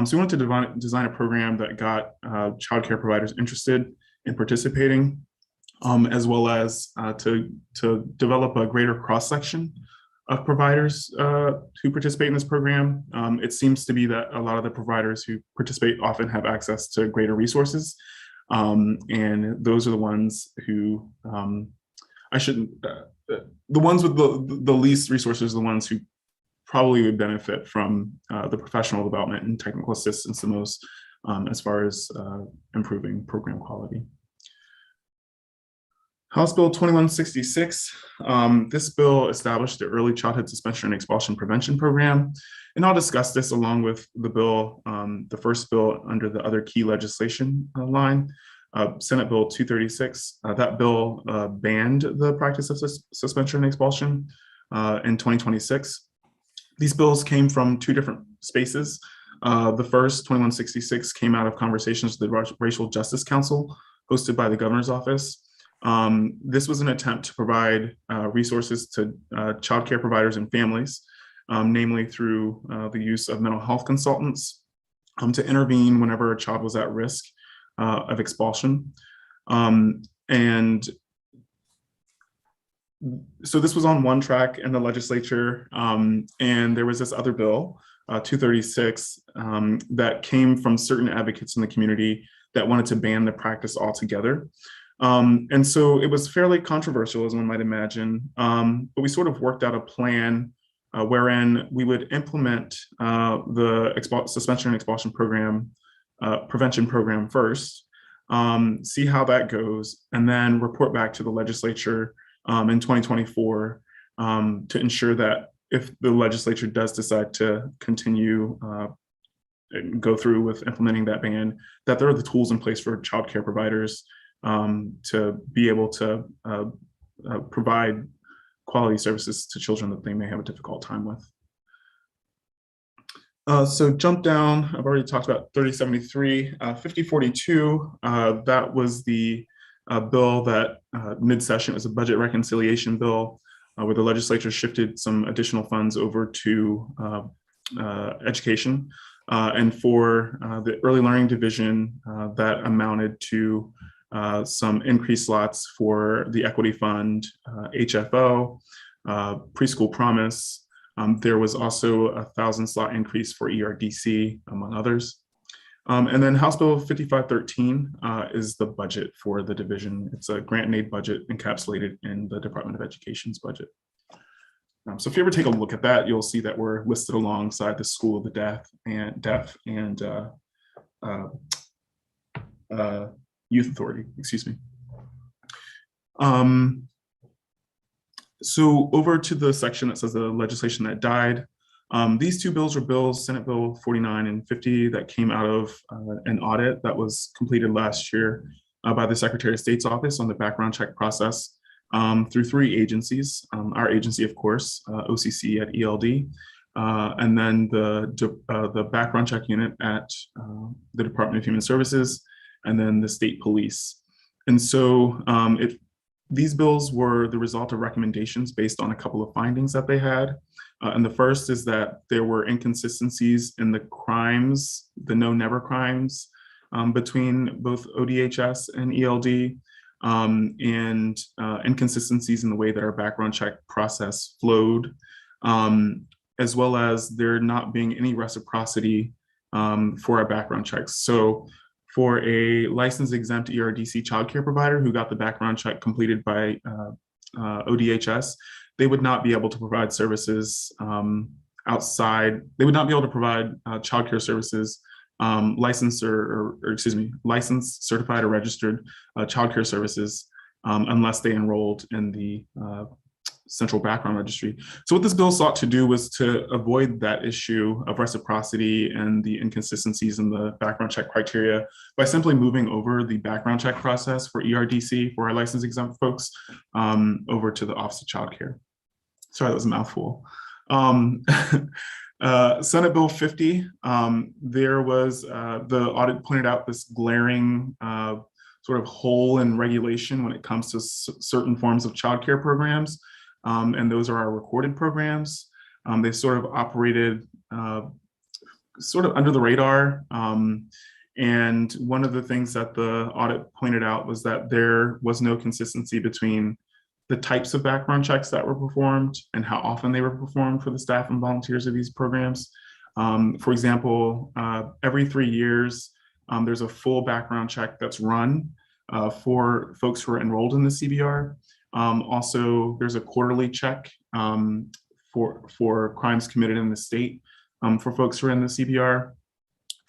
So we wanted to design a program that got childcare providers interested in participating, as well as to develop a greater cross-section of providers who participate in this program. It seems to be that a lot of the providers who participate often have access to greater resources. And those are the ones who, the ones with the least resources are the ones who probably would benefit from the professional development and technical assistance the most as far as improving program quality. House Bill 2166, this bill established the Early Childhood Suspension and Expulsion Prevention Program. And I'll discuss this along with the bill, the first bill under the other key legislation line, Senate Bill 236. That bill banned the practice of suspension and expulsion in 2026. These bills came from 2 different spaces. The first, 2166, came out of conversations with the Racial Justice Council hosted by the governor's office. This was an attempt to provide resources to childcare providers and families, namely through the use of mental health consultants to intervene whenever a child was at risk of expulsion. And so this was on one track in the legislature, and there was this other bill, 236, that came from certain advocates in the community that wanted to ban the practice altogether. And so it was fairly controversial, as one might imagine, but we sort of worked out a plan wherein we would implement the suspension and expulsion program, prevention program first, see how that goes, and then report back to the legislature in 2024 to ensure that if the legislature does decide to continue and go through with implementing that ban, that there are the tools in place for childcare providers to be able to provide quality services to children that they may have a difficult time with. So jump down, I've already talked about 3073, 5042, that was the bill that mid-session was a budget reconciliation bill where the legislature shifted some additional funds over to education. And for the early learning division, that amounted to some increased slots for the Equity Fund, HFO, Preschool Promise. There was also a 1,000 slot increase for ERDC, among others. And then House Bill 5513 is the budget for the division. It's a grant and aid budget encapsulated in the Department of Education's budget. So if you ever take a look at that, you'll see that we're listed alongside the School of the Deaf and Youth Authority, excuse me. So over to the section that says the legislation that died. These two bills were bills, Senate Bill 49 and 50, that came out of an audit that was completed last year by the Secretary of State's office on the background check process through 3 agencies. Our agency, of course, OCC at ELD, and then the background check unit at the Department of Human Services, and then the state police. And so these bills were the result of recommendations based on a couple of findings that they had. And the first is that there were inconsistencies in the crimes, the no-never crimes, between both ODHS and ELD, and inconsistencies in the way that our background check process flowed, as well as there not being any reciprocity for our background checks. So for a licensed exempt ERDC childcare provider who got the background check completed by ODHS, they would not be able to provide services outside. They would not be able to provide childcare services, licensed licensed, certified, or registered childcare services unless they enrolled in the Central Background Registry. So what this bill sought to do was to avoid that issue of reciprocity and the inconsistencies in the background check criteria by simply moving over the background check process for ERDC, for our license exempt folks, over to the Office of Child Care. Sorry, that was a mouthful. Senate Bill 50, there was, the audit pointed out this glaring sort of hole in regulation when it comes to certain forms of childcare programs. And those are our recorded programs. They sort of operated sort of under the radar. And one of the things that the audit pointed out was that there was no consistency between the types of background checks that were performed and how often they were performed for the staff and volunteers of these programs. For example, every 3 years, there's a full background check that's run for folks who are enrolled in the CBR. Also, there's a quarterly check for crimes committed in the state for folks who are in the CBR.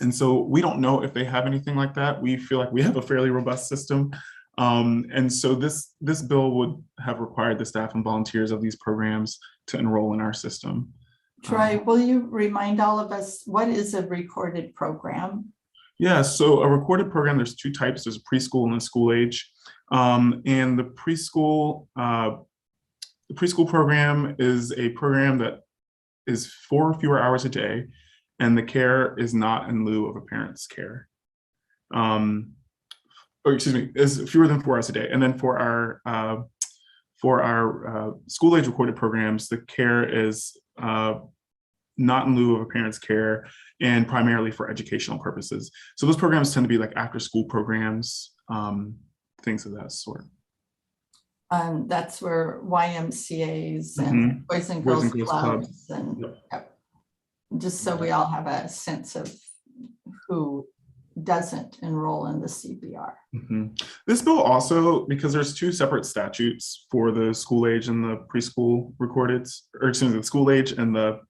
And so we don't know if they have anything like that. We feel like we have a fairly robust system. And so this bill would have required the staff and volunteers of these programs to enroll in our system. Troy, will you remind all of us, what is a recorded program? Yeah, so a recorded program, there's 2 types. There's a preschool and a school age. And the preschool program is a program that is 4 or fewer hours a day, and the care is not in lieu of a parent's care. Or excuse me, is fewer than 4 hours a day. And then for our school age recorded programs, the care is not in lieu of a parent's care and primarily for educational purposes. So those programs tend to be like after school programs, things of that sort. That's where YMCAs and Boys and Girls Clubs and yep. Just so we all have a sense of who doesn't enroll in the CBR. This bill also, because there's 2 separate statutes for the school age and the preschool recordeds, or excuse me, the school age and the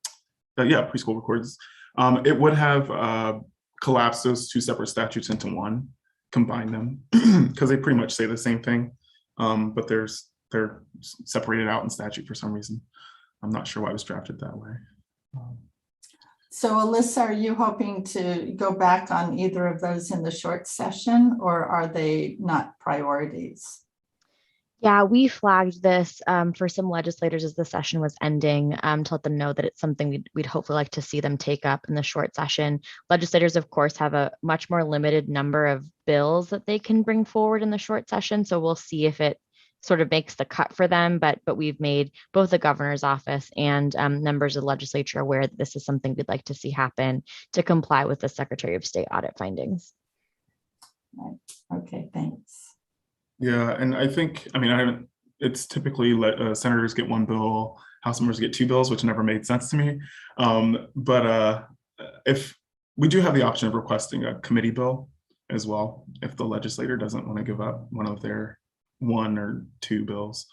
preschool recordeds, it would have collapsed those 2 separate statutes into one, combined them, because they pretty much say the same thing, but they're separated out in statute for some reason. I'm not sure why it was drafted that way. So Alyssa, are you hoping to go back on either of those in the short session, or are they not priorities? Yeah, we flagged this for some legislators as the session was ending to let them know that it's something we'd hopefully like to see them take up in the short session. Legislators, of course, have a much more limited number of bills that they can bring forward in the short session. So we'll see if it sort of makes the cut for them, but we've made both the governor's office and members of the legislature aware that this is something we'd like to see happen to comply with the Secretary of State audit findings. Right. Okay, thanks. Yeah, and I think, I haven't, it's typically senators get one bill, House members get two bills, which never made sense to me. But if we do have the option of requesting a committee bill as well, if the legislator doesn't want to give up one of their one or two bills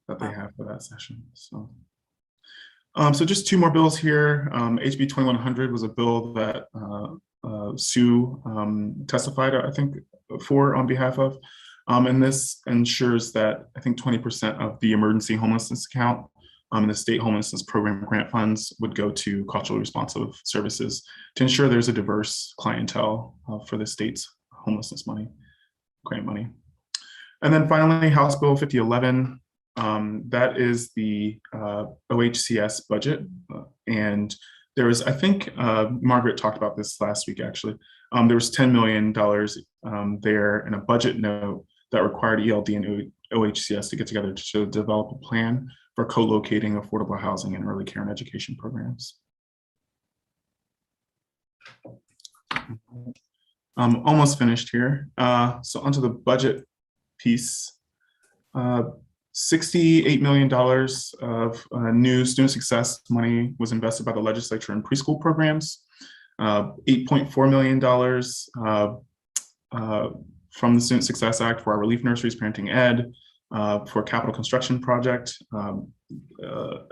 that they have for that session. So, so just two more bills here. HB 2100 was a bill that Sue testified, I think, for on behalf of. And this ensures that I think 20% of the emergency homelessness account and the state homelessness program grant funds would go to culturally responsive services to ensure there's a diverse clientele for the state's homelessness money, grant money. And then finally, House Bill 5011, that is the OHCS budget. And there was, I think Margaret talked about this last week actually, there was $10 million there in a budget note that required ELD and OHCS to get together to develop a plan for co-locating affordable housing and early care and education programs. Almost finished here. So onto the budget piece. $68 million of new student success money was invested by the legislature in preschool programs. $8.4 million from the Student Success Act for our Relief Nurseries, Parenting Ed, for a capital construction project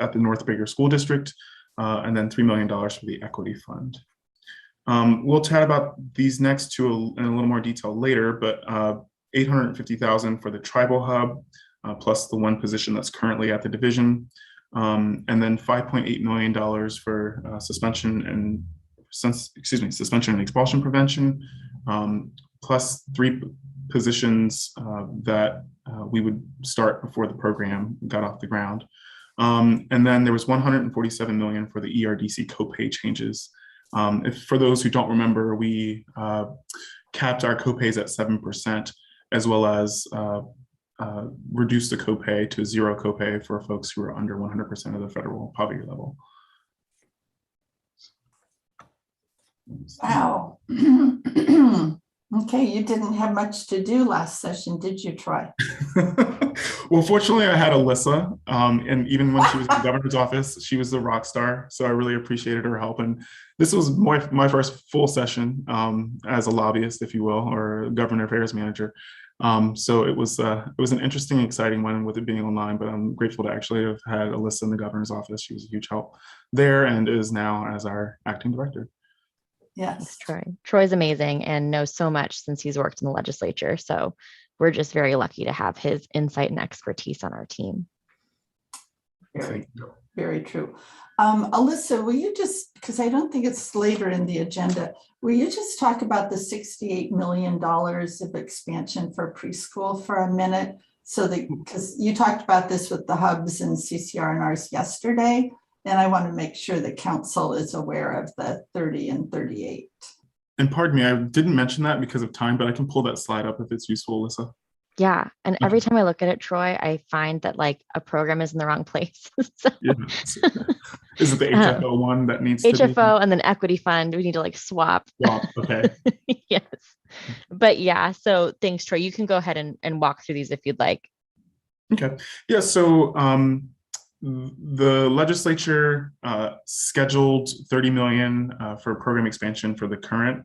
at the North Baker School District, and then $3 million for the Equity Fund. We'll chat about these next two in a little more detail later, but $850,000 for the Tribal Hub, plus the one position that's currently at the division, and then $5.8 million for suspension and expulsion prevention, plus 3 positions that we would start before the program got off the ground. And then there was $147 million for the Erdc copay changes. For those who don't remember, we capped our copays at 7%, as well as reduced the copay to 0 copay for folks who are under 100% of the federal poverty level. Wow. Okay, you didn't have much to do last session, did you, Troy? Well, fortunately, I had Alyssa, and even when she was in the governor's office, she was the rock star. So I really appreciated her help. And this was my first full session as a lobbyist, if you will, or government affairs manager. So it was an interesting, exciting one with it being online, but I'm grateful to actually have had Alyssa in the governor's office. She was a huge help there and is now as our acting director. Yes. Troy's amazing and knows so much since he's worked in the legislature. So we're just very lucky to have his insight and expertise on our team. Very, very true. Alyssa, will you just, because I don't think it's later in the agenda, will you just talk about the $68 million of expansion for preschool for a minute? So that, because you talked about this with the hubs and CCR&Rs yesterday, and I want to make sure the council is aware of the 30 and 38. And pardon me, I didn't mention that because of time, but I can pull that slide up if it's useful, Alyssa. Yeah. And every time I look at it, Troy, I find that like a program is in the wrong place. So, yeah. Is it the HFO one that needs HFO to be? and then Equity Fund? We need to like swap. Okay. Yes. But yeah, so thanks, Troy. You can go ahead and walk through these if you'd like. Okay. Yeah. So the legislature scheduled $30 million for program expansion for the current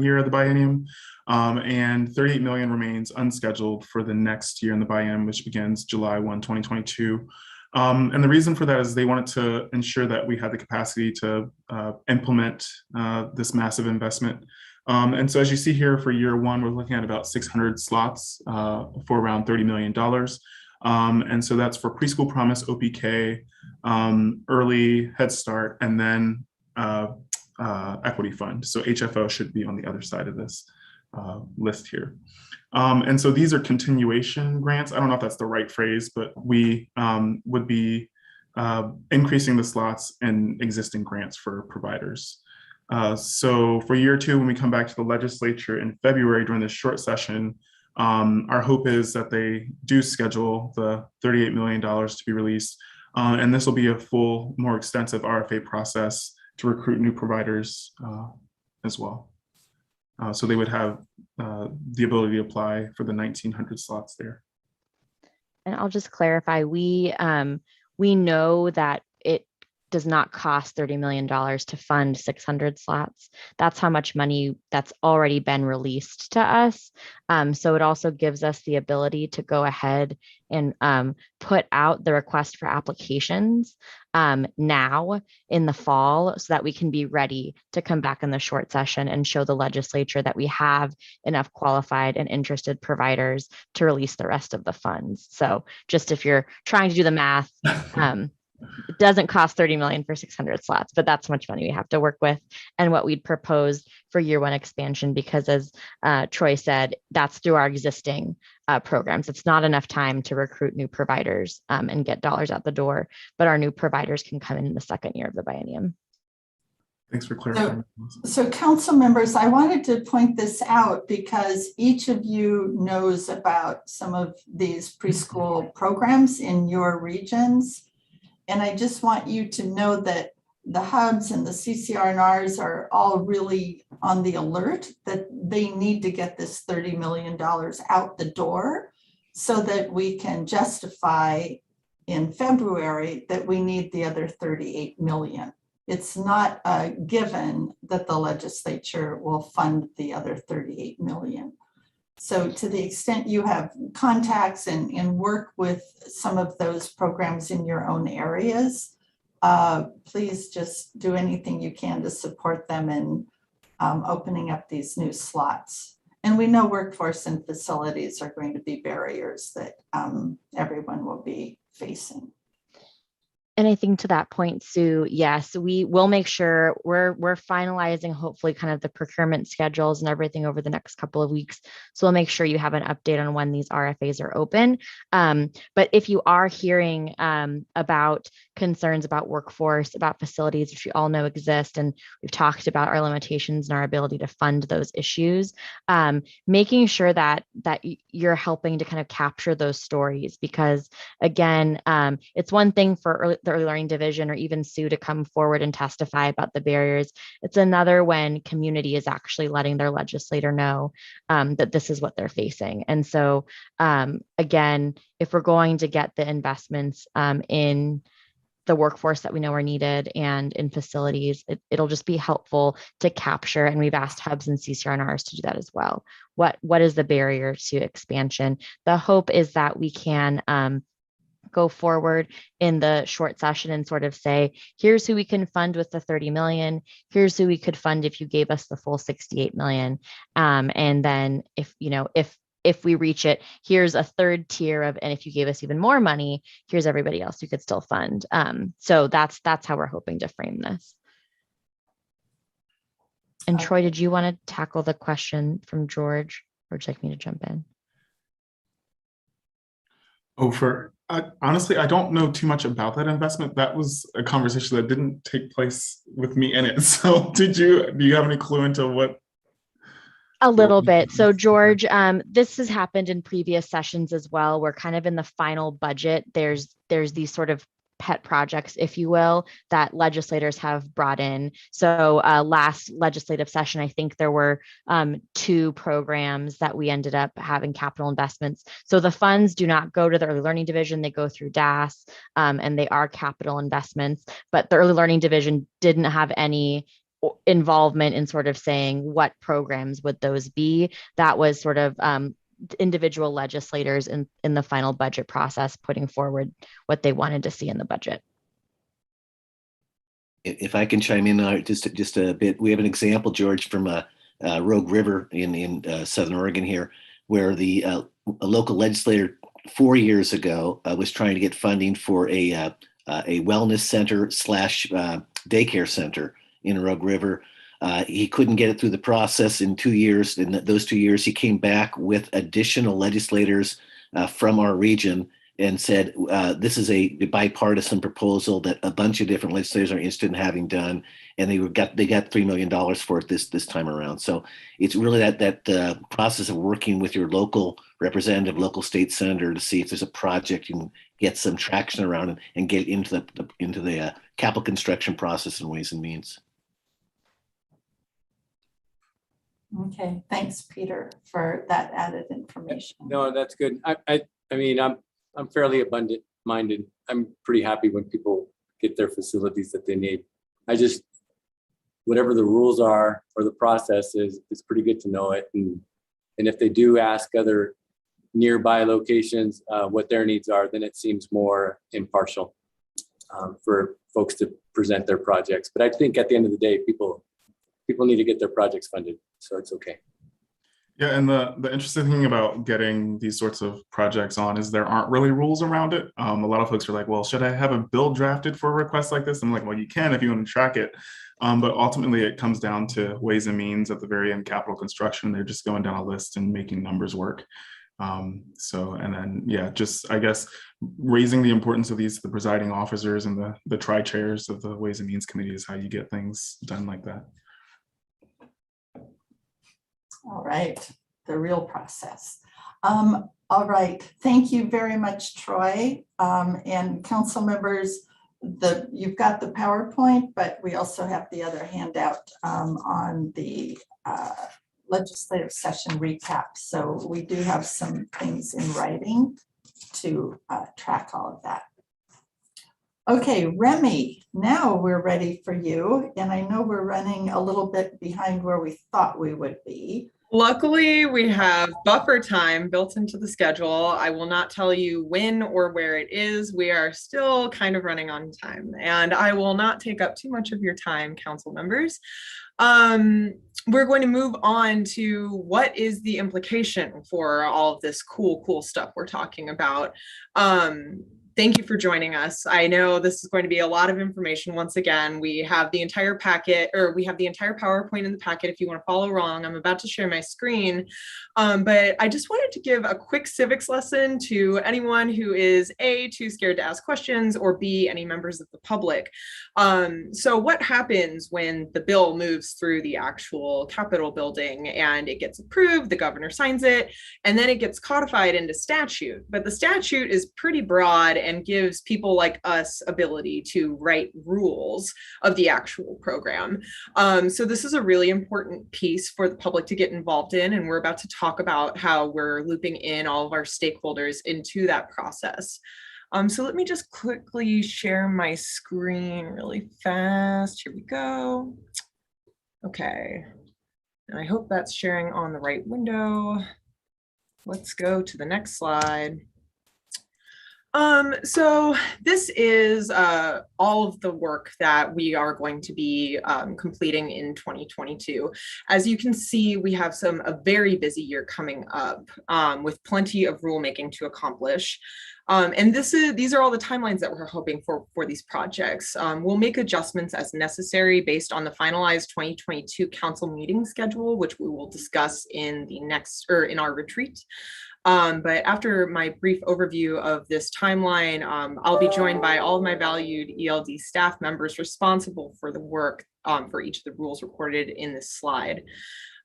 year of the biennium, and $38 million remains unscheduled for the next year in the biennium, which begins July 1, 2022. And the reason for that is they wanted to ensure that we had the capacity to implement this massive investment. And so as you see here for year one, we're looking at about 600 slots for around $30 million. And so that's for Preschool Promise, OPK, Early Head Start, and then Equity Fund. So HFO should be on the other side of this list here. And so these are continuation grants. I don't know if that's the right phrase, but we would be increasing the slots in existing grants for providers. So for year two, when we come back to the legislature in February during this short session, our hope is that they do schedule the $38 million to be released. And this will be a full, more extensive RFA process to recruit new providers as well. So they would have the ability to apply for the 1,900 slots there. And I'll just clarify, we know that it does not cost $30 million to fund 600 slots. That's how much money that's already been released to us. So it also gives us the ability to go ahead and put out the request for applications now in the fall so that we can be ready to come back in the short session and show the legislature that we have enough qualified and interested providers to release the rest of the funds. So just if you're trying to do the math, it doesn't cost 30 million for 600 slots, but that's how much money we have to work with and what we'd propose for year one expansion, because as Troy said, that's through our existing programs. It's not enough time to recruit new providers and get dollars out the door, but our new providers can come in the second year of the biennium. Thanks for clarifying. So council members, I wanted to point this out because each of you knows about some of these preschool programs in your regions. And I just want you to know that the hubs and the CCR&Rs are all really on the alert that they need to get this $30 million out the door so that we can justify in February that we need the other 38 million. It's not a given that the legislature will fund the other 38 million. So to the extent you have contacts and work with some of those programs in your own areas, please just do anything you can to support them in opening up these new slots. And we know workforce and facilities are going to be barriers that everyone will be facing. And I think to that point, Sue, yes, we will make sure we're finalizing hopefully kind of the procurement schedules and everything over the next couple of weeks. So we'll make sure you have an update on when these RFAs are open. But if you are hearing about concerns about workforce, about facilities, which we all know exist, and we've talked about our limitations and our ability to fund those issues, making sure that you're helping to kind of capture those stories, because again, it's one thing for the early learning division or even Sue to come forward and testify about the barriers. It's another when community is actually letting their legislator know that this is what they're facing. And so again, if we're going to get the investments in the workforce that we know are needed and in facilities, it'll just be helpful to capture. And we've asked hubs and CCR&Rs to do that as well. What is the barrier to expansion? The hope is that we can go forward in the short session and sort of say, here's who we can fund with the 30 million. Here's who we could fund if you gave us the full 68 million. And then if we reach it, here's a third tier of, and if you gave us even more money, here's everybody else you could still fund. So that's how we're hoping to frame this. And Troy, did you want to tackle the question from George, or would you like me to jump in? Honestly, I don't know too much about that investment. That was a conversation that didn't take place with me in it. So do you have any clue into what? A little bit. So George, this has happened in previous sessions as well. We're kind of in the final budget. There's these sort of pet projects, if you will, that legislators have brought in. So last legislative session, I think there were 2 programs that we ended up having capital investments. So the funds do not go to the early learning division, they go through DAS, and they are capital investments, but the early learning division didn't have any involvement in sort of saying what programs would those be. That was sort of individual legislators in the final budget process putting forward what they wanted to see in the budget. If I can chime in just a bit, we have an example, George, from Rogue River in Southern Oregon here, where a local legislator 4 years ago was trying to get funding for a wellness center / daycare center in Rogue River. He couldn't get it through the process in 2 years. In those 2 years, he came back with additional legislators from our region and said, this is a bipartisan proposal that a bunch of different legislators are interested in having done. And they got $3 million for it this time around. So it's really that process of working with your local representative, local state senator to see if there's a project you can get some traction around and get into the capital construction process and Ways and Means. Okay, thanks, Peter, for that added information. No, that's good. I mean, I'm fairly abundant minded. I'm pretty happy when people get their facilities that they need. Whatever the rules are or the process is, it's pretty good to know it. And if they do ask other nearby locations what their needs are, then it seems more impartial for folks to present their projects. But I think at the end of the day, people need to get their projects funded, so it's okay. Yeah, and the interesting thing about getting these sorts of projects on is there aren't really rules around it. A lot of folks are like, well, should I have a bill drafted for a request like this? I'm like, well, you can if you want to track it. But ultimately, it comes down to ways and means at the very end, capital construction. They're just going down a list and making numbers work. And then, yeah, just, I guess, raising the importance of these to the presiding officers and the tri-chairs of the Ways and Means Committee is how you get things done like that. All right, the real process. All right, thank you very much, Troy. And council members, you've got the PowerPoint, but we also have the other handout on the legislative session recap. So we do have some things in writing to track all of that. Okay, Remy, now we're ready for you. And I know we're running a little bit behind where we thought we would be. Luckily, we have buffer time built into the schedule. I will not tell you when or where it is. We are still kind of running on time, and I will not take up too much of your time, council members. We're going to move on to what is the implication for all of this cool stuff we're talking about. Thank you for joining us. I know this is going to be a lot of information. Once again, we have the entire packet, or we have the entire PowerPoint in the packet if you want to follow along. I'm about to share my screen, but I just wanted to give a quick civics lesson to anyone who is A, too scared to ask questions, or B, any members of the public. So what happens when the bill moves through the actual Capitol building and it gets approved, the governor signs it, and then it gets codified into statute. But the statute is pretty broad and gives people like us ability to write rules of the actual program. So this is a really important piece for the public to get involved in, and we're about to talk about how we're looping in all of our stakeholders into that process. So let me just quickly share my screen really fast. Here we go. Okay, and I hope that's sharing on the right window. Let's go to the next slide. So this is all of the work that we are going to be completing in 2022. As you can see, we have a very busy year coming up with plenty of rulemaking to accomplish. And these are all the timelines that we're hoping for these projects. We'll make adjustments as necessary based on the finalized 2022 council meeting schedule, which we will discuss in in our retreat. But after my brief overview of this timeline, I'll be joined by all of my valued ELD staff members responsible for the work for each of the rules recorded in this slide.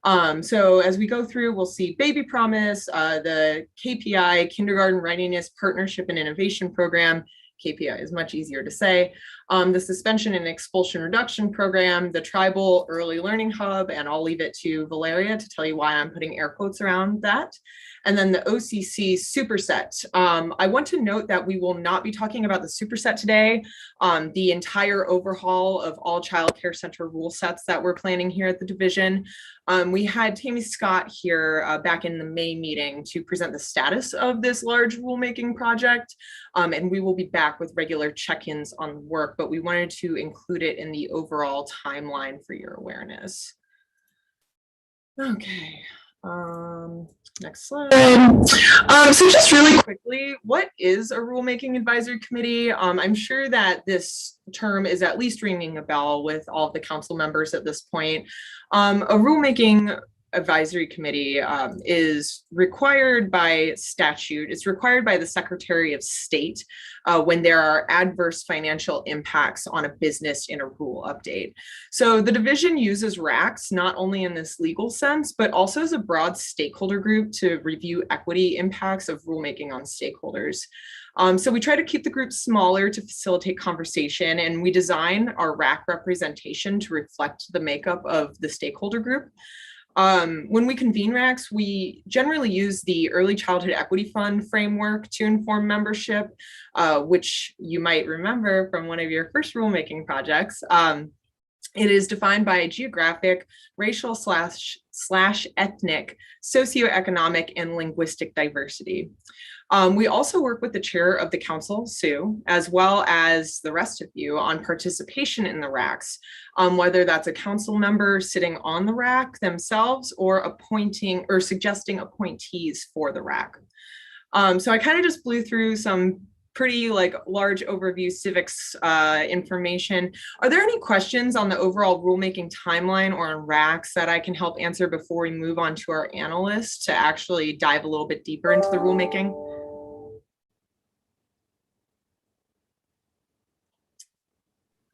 So as we go through, we'll see Baby Promise, the KPI, Kindergarten Readiness Partnership and Innovation Program. KPI is much easier to say. The Suspension and Expulsion Reduction Program, the Tribal Early Learning Hub, and I'll leave it to Valeria to tell you why I'm putting air quotes around that. And then the OCC Superset. I want to note that we will not be talking about the Superset today. The entire overhaul of all child care center rule sets that we're planning here at the division. We had Tammy Scott here back in the May meeting to present the status of this large rulemaking project. And we will be back with regular check-ins on the work, but we wanted to include it in the overall timeline for your awareness. Okay. Next slide. So just really quickly, what is a rulemaking advisory committee? I'm sure that this term is at least ringing a bell with all of the council members at this point. A rulemaking advisory committee is required by statute. It's required by the Secretary of State when there are adverse financial impacts on a business in a rule update. So the division uses RACs not only in this legal sense, but also as a broad stakeholder group to review equity impacts of rulemaking on stakeholders. So we try to keep the group smaller to facilitate conversation, and we design our RAC representation to reflect the makeup of the stakeholder group. When we convene RACs, we generally use the Early Childhood Equity Fund framework to inform membership, which you might remember from one of your first rulemaking projects. It is defined by geographic, racial slash ethnic, socioeconomic, and linguistic diversity. We also work with the chair of the council, Sue, as well as the rest of you on participation in the RACs, whether that's a council member sitting on the RAC themselves or appointing or suggesting appointees for the RAC. So I kind of just blew through some pretty large overview civics information. Are there any questions on the overall rulemaking timeline or on RACs that I can help answer before we move on to our analysts to actually dive a little bit deeper into the rulemaking?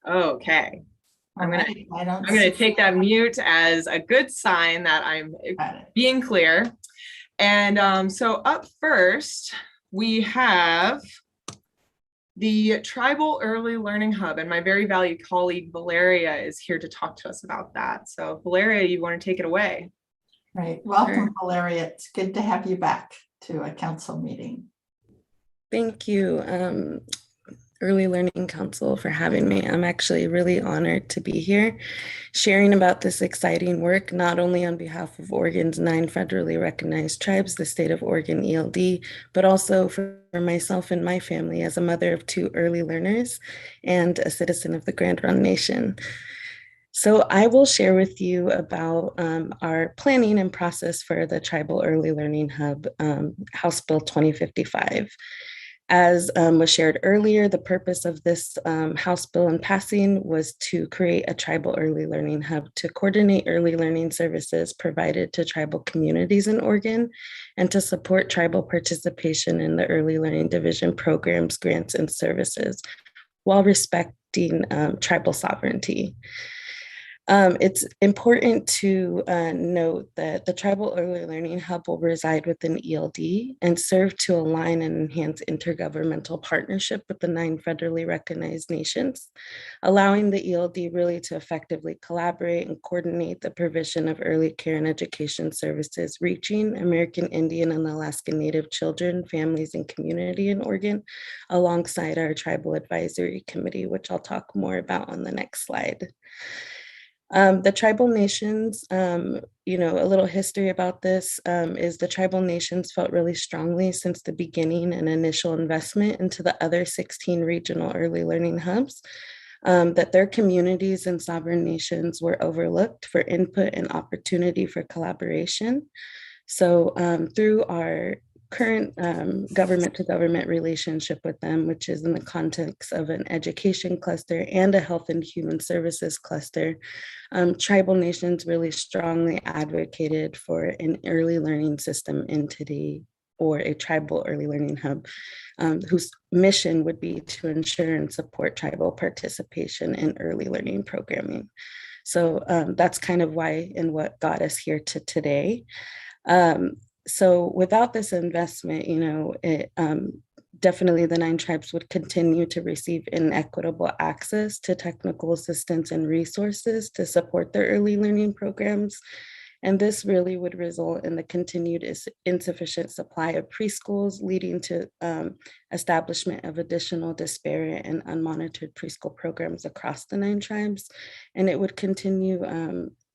Okay. I'm gonna take that mute as a good sign that I'm being clear. And so up first, we have the Tribal Early Learning Hub, and my very valued colleague Valeria is here to talk to us about that. So Valeria, you want to take it away? Right. Welcome, Valeria. It's good to have you back to a council meeting. Thank you, Early Learning Council, for having me. I'm actually really honored to be here, sharing about this exciting work, not only on behalf of Oregon's 9 federally recognized tribes, the state of Oregon ELD, but also for myself and my family as a mother of 2 early learners and a citizen of the Grand Ronde Nation. So I will share with you about our planning and process for the Tribal Early Learning Hub, House Bill 2055. As was shared earlier, the purpose of this House bill in passing was to create a tribal early learning hub to coordinate early learning services provided to tribal communities in Oregon and to support tribal participation in the early learning division programs, grants, and services while respecting tribal sovereignty. It's important to note that the Tribal Early Learning Hub will reside within ELD and serve to align and enhance intergovernmental partnership with the 9 federally recognized nations, allowing the ELD really to effectively collaborate and coordinate the provision of early care and education services reaching American Indian and Alaska Native children, families, and community in Oregon, alongside our Tribal Advisory Committee, which I'll talk more about on the next slide. The tribal nations, a little history about this is the tribal nations felt really strongly since the beginning and initial investment into the other 16 regional early learning hubs, that their communities and sovereign nations were overlooked for input and opportunity for collaboration. So through our current government to government relationship with them, which is in the context of an education cluster and a health and human services cluster, tribal nations really strongly advocated for an early learning system entity or a tribal early learning hub whose mission would be to ensure and support tribal participation in early learning programming. So that's kind of why and what got us here to today. So without this investment, definitely the 9 tribes would continue to receive inequitable access to technical assistance and resources to support their early learning programs. And this really would result in the continued insufficient supply of preschools, leading to establishment of additional disparate and unmonitored preschool programs across the 9 tribes. And it would continue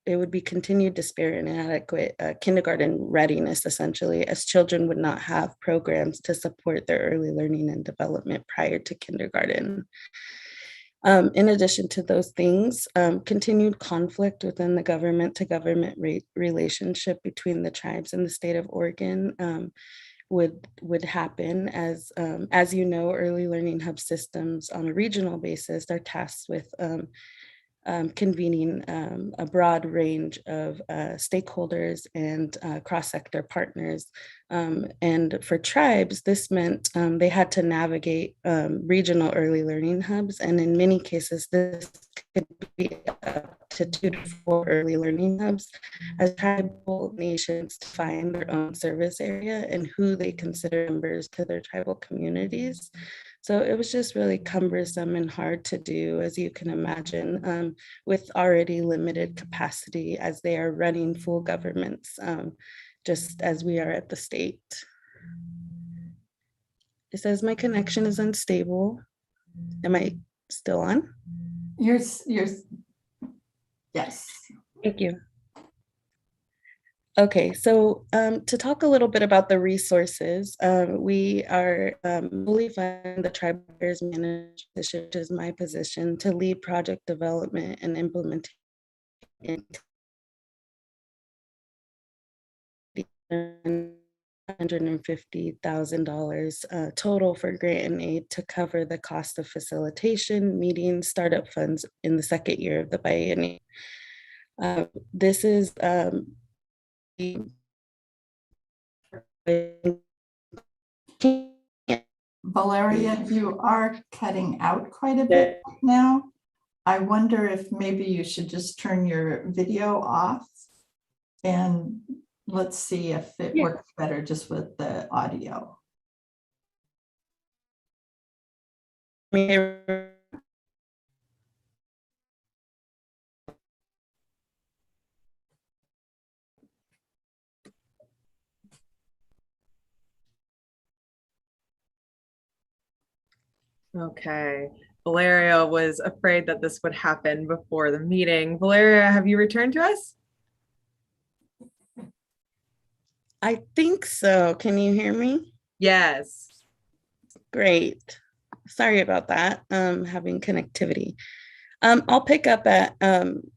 it would be continued disparate and inadequate kindergarten readiness, essentially, as children would not have programs to support their early learning and development prior to kindergarten. In addition to those things, continued conflict within the government to government relationship between the tribes and the state of Oregon would happen as early learning hub systems on a regional basis are tasked with convening a broad range of stakeholders and cross-sector partners. And for tribes, this meant they had to navigate regional early learning hubs. And in many cases, this could be up to 2 to 4 early learning hubs as tribal nations define their own service area and who they consider members to their tribal communities. So it was just really cumbersome and hard to do, as you can imagine, with already limited capacity as they are running full governments, just as we are at the state. It says my connection is unstable. Am I still on? Yes. Thank you. Okay, so to talk a little bit about the resources, we are fully funding the Tribal Affairs Manager, which is my position, to lead project development and implementation. $150,000 total for grant and aid to cover the cost of facilitation, meetings, startup funds in the second year of the biennium. This is Valeria, you are cutting out quite a bit now. I wonder if maybe you should just turn your video off and let's see if it works better just with the audio. Okay. Valeria was afraid that this would happen before the meeting. Valeria, have you returned to us? I think so. Can you hear me? Yes. Great. Sorry about that. Having connectivity. I'll pick up at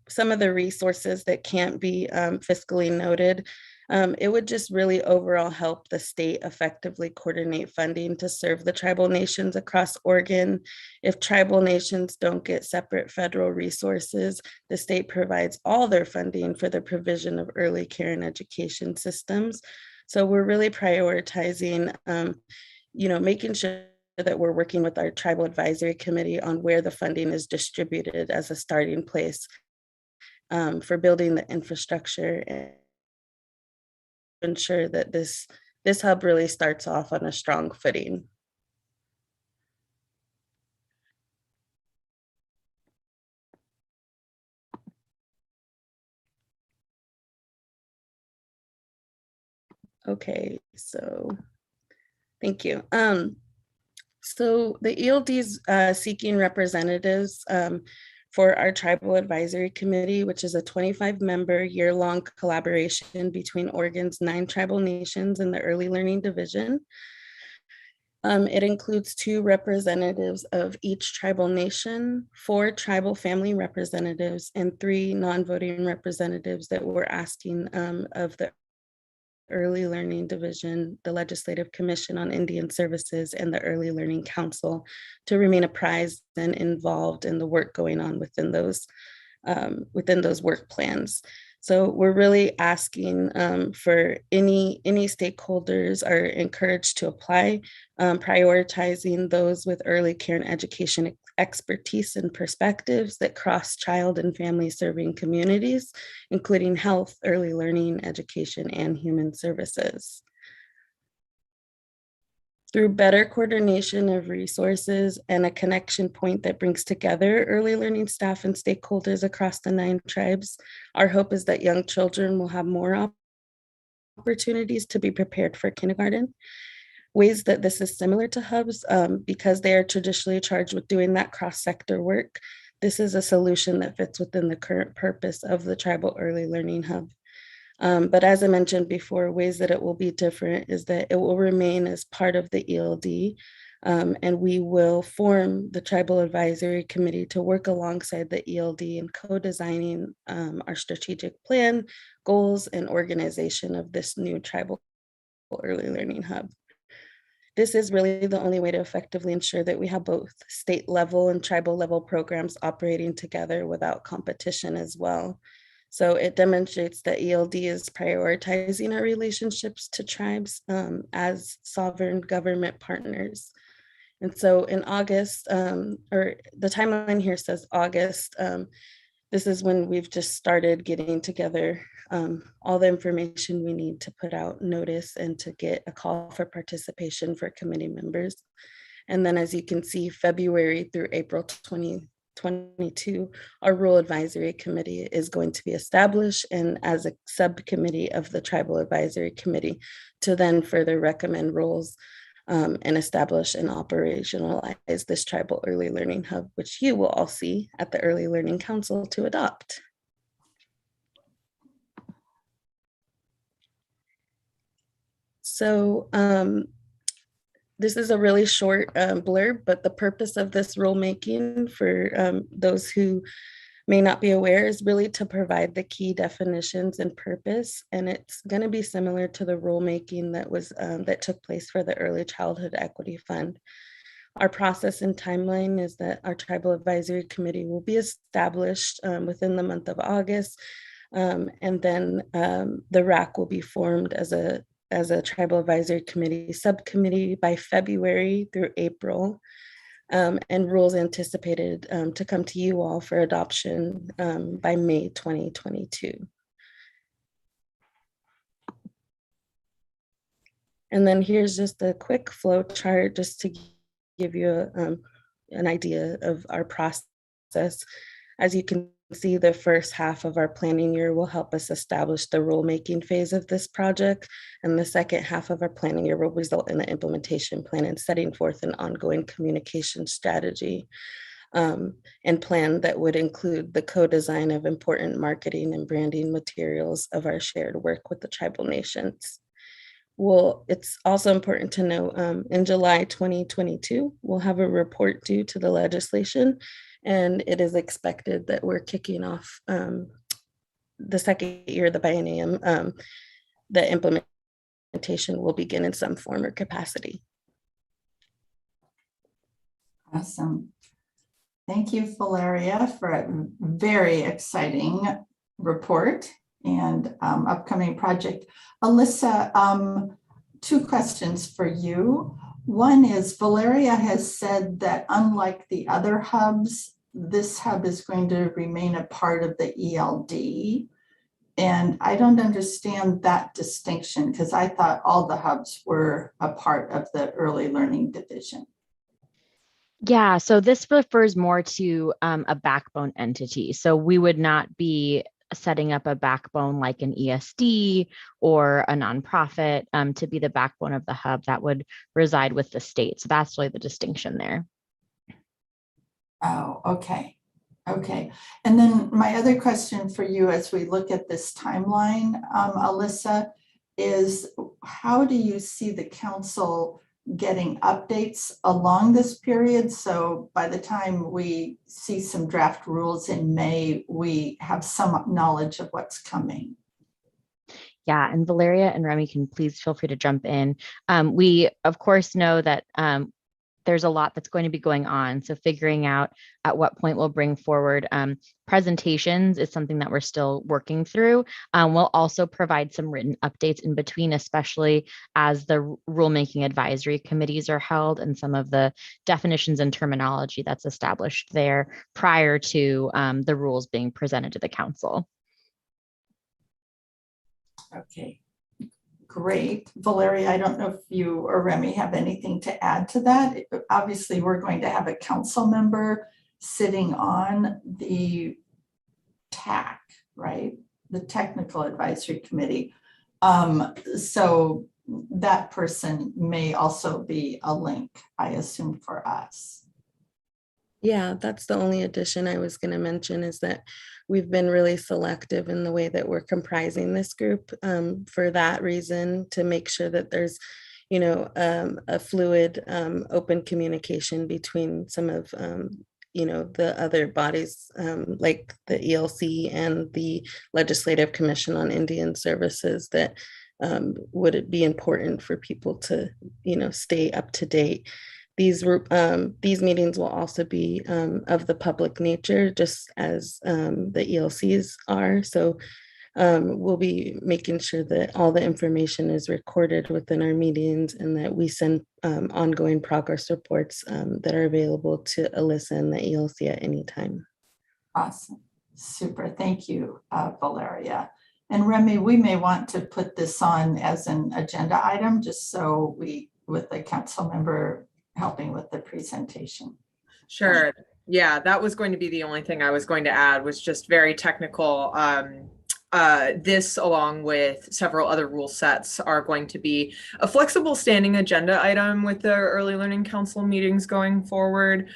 some of the resources that can't be fiscally noted. It would just really overall help the state effectively coordinate funding to serve the tribal nations across Oregon. If tribal nations don't get separate federal resources, the state provides all their funding for the provision of early care and education systems. So we're really prioritizing, making sure that we're working with our tribal advisory committee on where the funding is distributed as a starting place for building the infrastructure and ensure that this hub really starts off on a strong footing. Okay, so thank you. So the ELD is seeking representatives for our Tribal Advisory Committee, which is a 25-member year-long collaboration between Oregon's 9 tribal nations and the Early Learning Division. It includes 2 representatives of each tribal nation, 4 tribal family representatives, and 3 non-voting representatives that we're asking of the Early Learning Division, the Legislative Commission on Indian Services, and the Early Learning Council to remain apprised and involved in the work going on within those work plans. So we're really asking for any stakeholders are encouraged to apply, prioritizing those with early care and education expertise and perspectives that cross child and family serving communities, including health, early learning, education, and human services. Through better coordination of resources and a connection point that brings together early learning staff and stakeholders across the 9 tribes, our hope is that young children will have more opportunities to be prepared for kindergarten. Ways that this is similar to hubs, because they are traditionally charged with doing that cross-sector work. This is a solution that fits within the current purpose of the Tribal Early Learning Hub. But as I mentioned before, ways that it will be different is that it will remain as part of the ELD, and we will form the Tribal Advisory Committee to work alongside the ELD in co-designing our strategic plan, goals, and organization of this new Tribal Early Learning Hub. This is really the only way to effectively ensure that we have both state level and tribal level programs operating together without competition as well. So it demonstrates that ELD is prioritizing our relationships to tribes as sovereign government partners. And so in August, or the timeline here says August, this is when we've just started getting together all the information we need to put out notice and to get a call for participation for committee members. And then as you can see, February through April 2022, our Rural Advisory Committee is going to be established and as a subcommittee of the Tribal Advisory Committee to then further recommend rules and establish and operationalize this tribal early learning hub, which you will all see at the Early Learning Council to adopt. So this is a really short blurb, but the purpose of this rulemaking for those who may not be aware is really to provide the key definitions and purpose. And it's going to be similar to the rulemaking that took place for the Early Childhood Equity Fund. Our process and timeline is that our Tribal Advisory Committee will be established within the month of August. And then the RAC will be formed as a Tribal Advisory Committee subcommittee by February through April. And rules anticipated to come to you all for adoption by May 2022. And then here's just a quick flow chart just to give you an idea of our process. As you can see, the first half of our planning year will help us establish the rulemaking phase of this project. And the second half of our planning year will result in the implementation plan and setting forth an ongoing communication strategy and plan that would include the co-design of important marketing and branding materials of our shared work with the tribal nations. Well, it's also important to know in July 2022, we'll have a report due to the legislation, and it is expected that we're kicking off the second year of the biennium. The implementation will begin in some form or capacity. Awesome. Thank you, Valeria, for a very exciting report and upcoming project. Alyssa, two questions for you. One is, Valeria has said that unlike the other hubs, this hub is going to remain a part of the ELD. And I don't understand that distinction because I thought all the hubs were a part of the early learning division. Yeah, so this refers more to a backbone entity. So we would not be setting up a backbone like an ESD or a nonprofit to be the backbone of the hub that would reside with the state. So that's really the distinction there. Oh, okay. Okay. And then my other question for you as we look at this timeline, Alyssa, is how do you see the council getting updates along this period? So by the time we see some draft rules in May, we have some knowledge of what's coming. Yeah, and Valeria and Remy can please feel free to jump in. We, of course, know that there's a lot that's going to be going on. So figuring out at what point we'll bring forward presentations is something that we're still working through. We'll also provide some written updates in between, especially as the rulemaking advisory committees are held and some of the definitions and terminology that's established there prior to the rules being presented to the council. Okay. Great. Valeria, I don't know if you or Remy have anything to add to that. Obviously, we're going to have a council member sitting on the TAC, right? The Technical Advisory Committee. So that person may also be a link, I assume, for us. Yeah, that's the only addition I was going to mention is that we've been really selective in the way that we're comprising this group for that reason, to make sure that there's, you know, a fluid, open communication between some of, you know, the other bodies like the ELC and the Legislative Commission on Indian Services that would it be important for people to, you know, stay up to date. These meetings will also be of the public nature, just as the ELCs are. So we'll be making sure that all the information is recorded within our meetings and that we send ongoing progress reports that are available to Alyssa and the ELC at any time. Awesome. Super. Thank you, Valeria. And Remy, we may want to put this on as an agenda item, just so we, with the council member helping with the presentation. Sure. Yeah, that was going to be the only thing I was going to add, was just very technical. This, along with several other rule sets, are going to be a flexible standing agenda item with the Early Learning Council meetings going forward.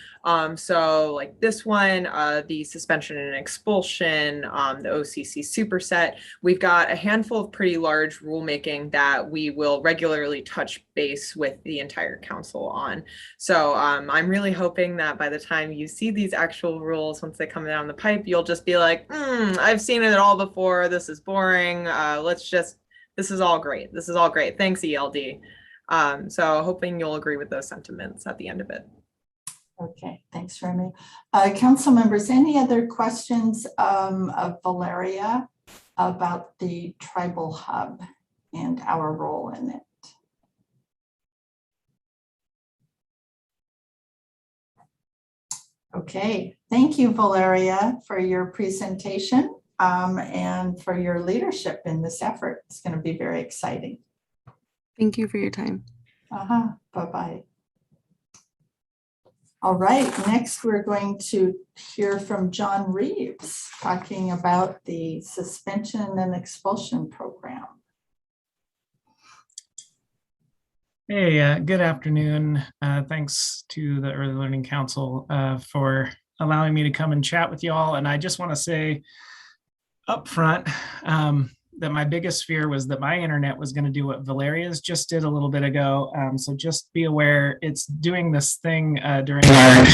So like this one, the suspension and expulsion, the OCC superset, we've got a handful of pretty large rulemaking that we will regularly touch base with the entire council on. So I'm really hoping that by the time you see these actual rules, once they come down the pipe, you'll just be like, I've seen it all before. This is boring. This is all great. This is all great. Thanks, ELD. So hoping you'll agree with those sentiments at the end of it. Okay, thanks, Remy. Council members, any other questions of Valeria about the tribal hub and our role in it? Okay, thank you, Valeria, for your presentation and for your leadership in this effort. It's going to be very exciting. Thank you for your time. Bye-bye. All right, next we're going to hear from John Reeves talking about the suspension and expulsion program. Hey, good afternoon. Thanks to the Early Learning Council for allowing me to come and chat with you all. And I just want to say up front that my biggest fear was that my internet was going to do what Valeria's just did a little bit ago. So just be aware, it's doing this thing during our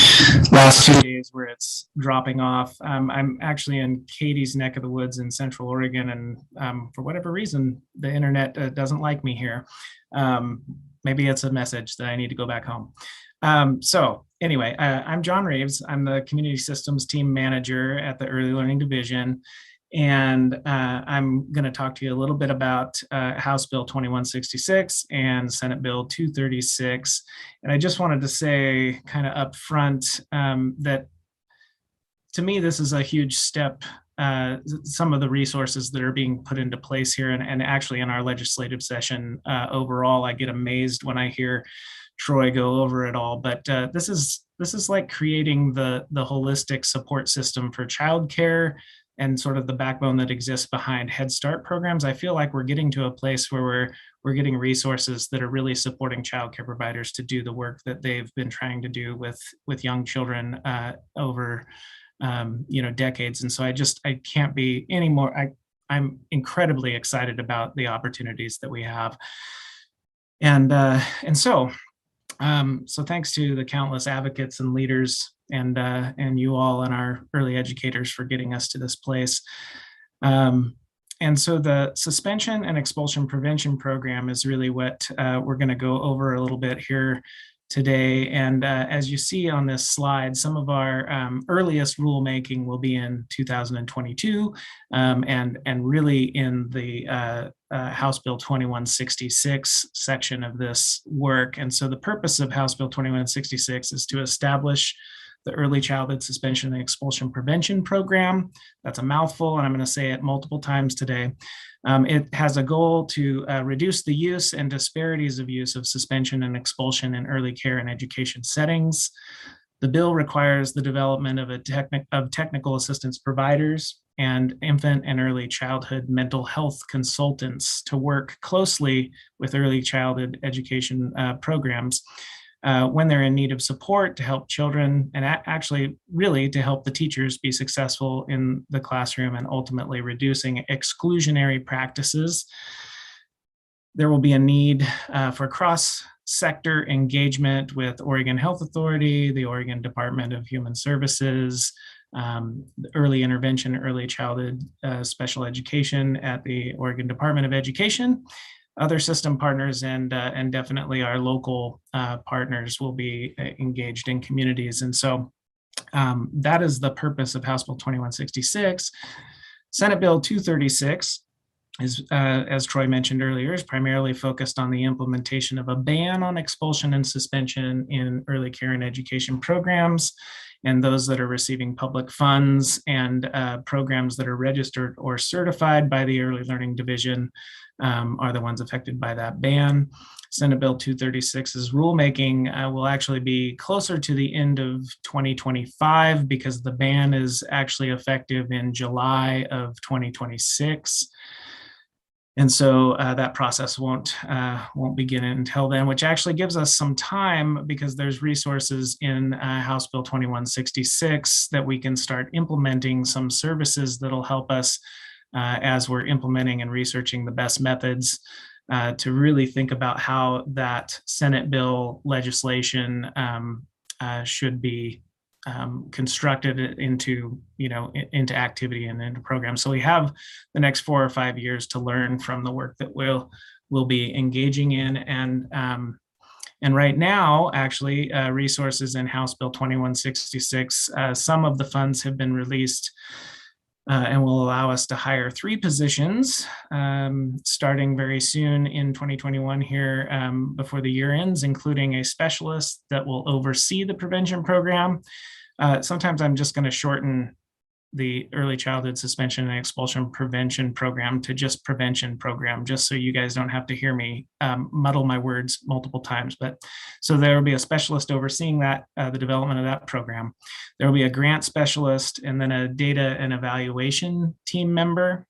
last 2 days where it's dropping off. I'm actually in Katie's neck of the woods in Central Oregon, and for whatever reason, the internet doesn't like me here. Maybe it's a message that I need to go back home. So anyway, I'm John Reeves. I'm the Community Systems Team Manager at the Early Learning Division. And I'm going to talk to you a little bit about House Bill 2166 and Senate Bill 236. And I just wanted to say kind of up front that to me, this is a huge step. Some of the resources that are being put into place here and actually in our legislative session overall, I get amazed when I hear Troy go over it all. But this is like creating the holistic support system for childcare and sort of the backbone that exists behind Head Start programs. I feel like we're getting to a place where we're getting resources that are really supporting childcare providers to do the work that they've been trying to do with young children over decades. And so I can't be any more. I'm incredibly excited about the opportunities that we have. And so thanks to the countless advocates and leaders and you all and our early educators for getting us to this place. And so the suspension and expulsion prevention program is really what we're going to go over a little bit here today. And as you see on this slide, some of our earliest rulemaking will be in 2022 and really in the House Bill 2166 section of this work. And so the purpose of House Bill 2166 is to establish the Early Childhood Suspension and Expulsion Prevention Program. That's a mouthful, and I'm going to say it multiple times today. It has a goal to reduce the use and disparities of use of suspension and expulsion in early care and education settings. The bill requires the development of technical assistance providers and infant and early childhood mental health consultants to work closely with early childhood education programs when they're in need of support to help children and actually really to help the teachers be successful in the classroom and ultimately reducing exclusionary practices. There will be a need for cross-sector engagement with Oregon Health Authority, the Oregon Department of Human Services, early intervention, early childhood special education at the Oregon Department of Education. Other system partners and definitely our local partners will be engaged in communities. And so that is the purpose of House Bill 2166. Senate Bill 236 is, as Troy mentioned earlier, is primarily focused on the implementation of a ban on expulsion and suspension in early care and education programs. and those that are receiving public funds and programs that are registered or certified by the Early Learning Division are the ones affected by that ban. Senate Bill 236's rulemaking will actually be closer to the end of 2025 because the ban is actually effective in July of 2026. And so that process won't begin until then, which actually gives us some time because there's resources in House Bill 2166 that we can start implementing some services that'll help us as we're implementing and researching the best methods to really think about how that Senate bill legislation should be constructed into, into activity and into programs. So we have the next 4 or 5 years to learn from the work that we'll be engaging in. And right now, actually, resources in House Bill 2166, some of the funds have been released and will allow us to hire 3 positions starting very soon in 2021 here before the year ends, including a specialist that will oversee the prevention program. Sometimes I'm just going to shorten the early childhood suspension and expulsion prevention program to just prevention program, just so you guys don't have to hear me muddle my words multiple times. But so there will be a specialist overseeing that, the development of that program. There will be a grant specialist and then a data and evaluation team member.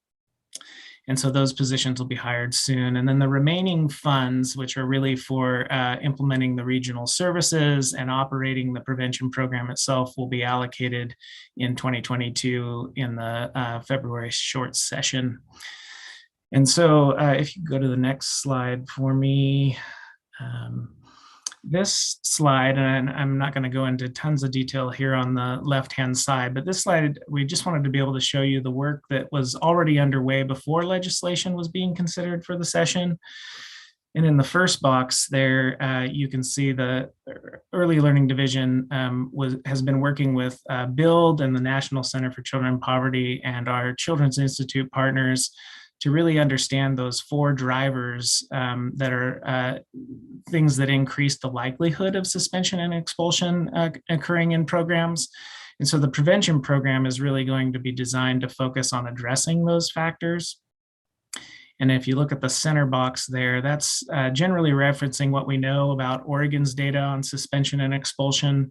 And so those positions will be hired soon. And then the remaining funds, which are really for implementing the regional services and operating the prevention program itself, will be allocated in 2022 in the February short session. And so if you go to the next slide for me. This slide, and I'm not going to go into tons of detail here on the left-hand side, but this slide, we just wanted to be able to show you the work that was already underway before legislation was being considered for the session. And in the first box there, you can see the Early Learning Division has been working with BUILD and the National Center for Children in Poverty and our Children's Institute partners to really understand those 4 drivers that are things that increase the likelihood of suspension and expulsion occurring in programs. And so the prevention program is really going to be designed to focus on addressing those factors. And if you look at the center box there, that's generally referencing what we know about Oregon's data on suspension and expulsion,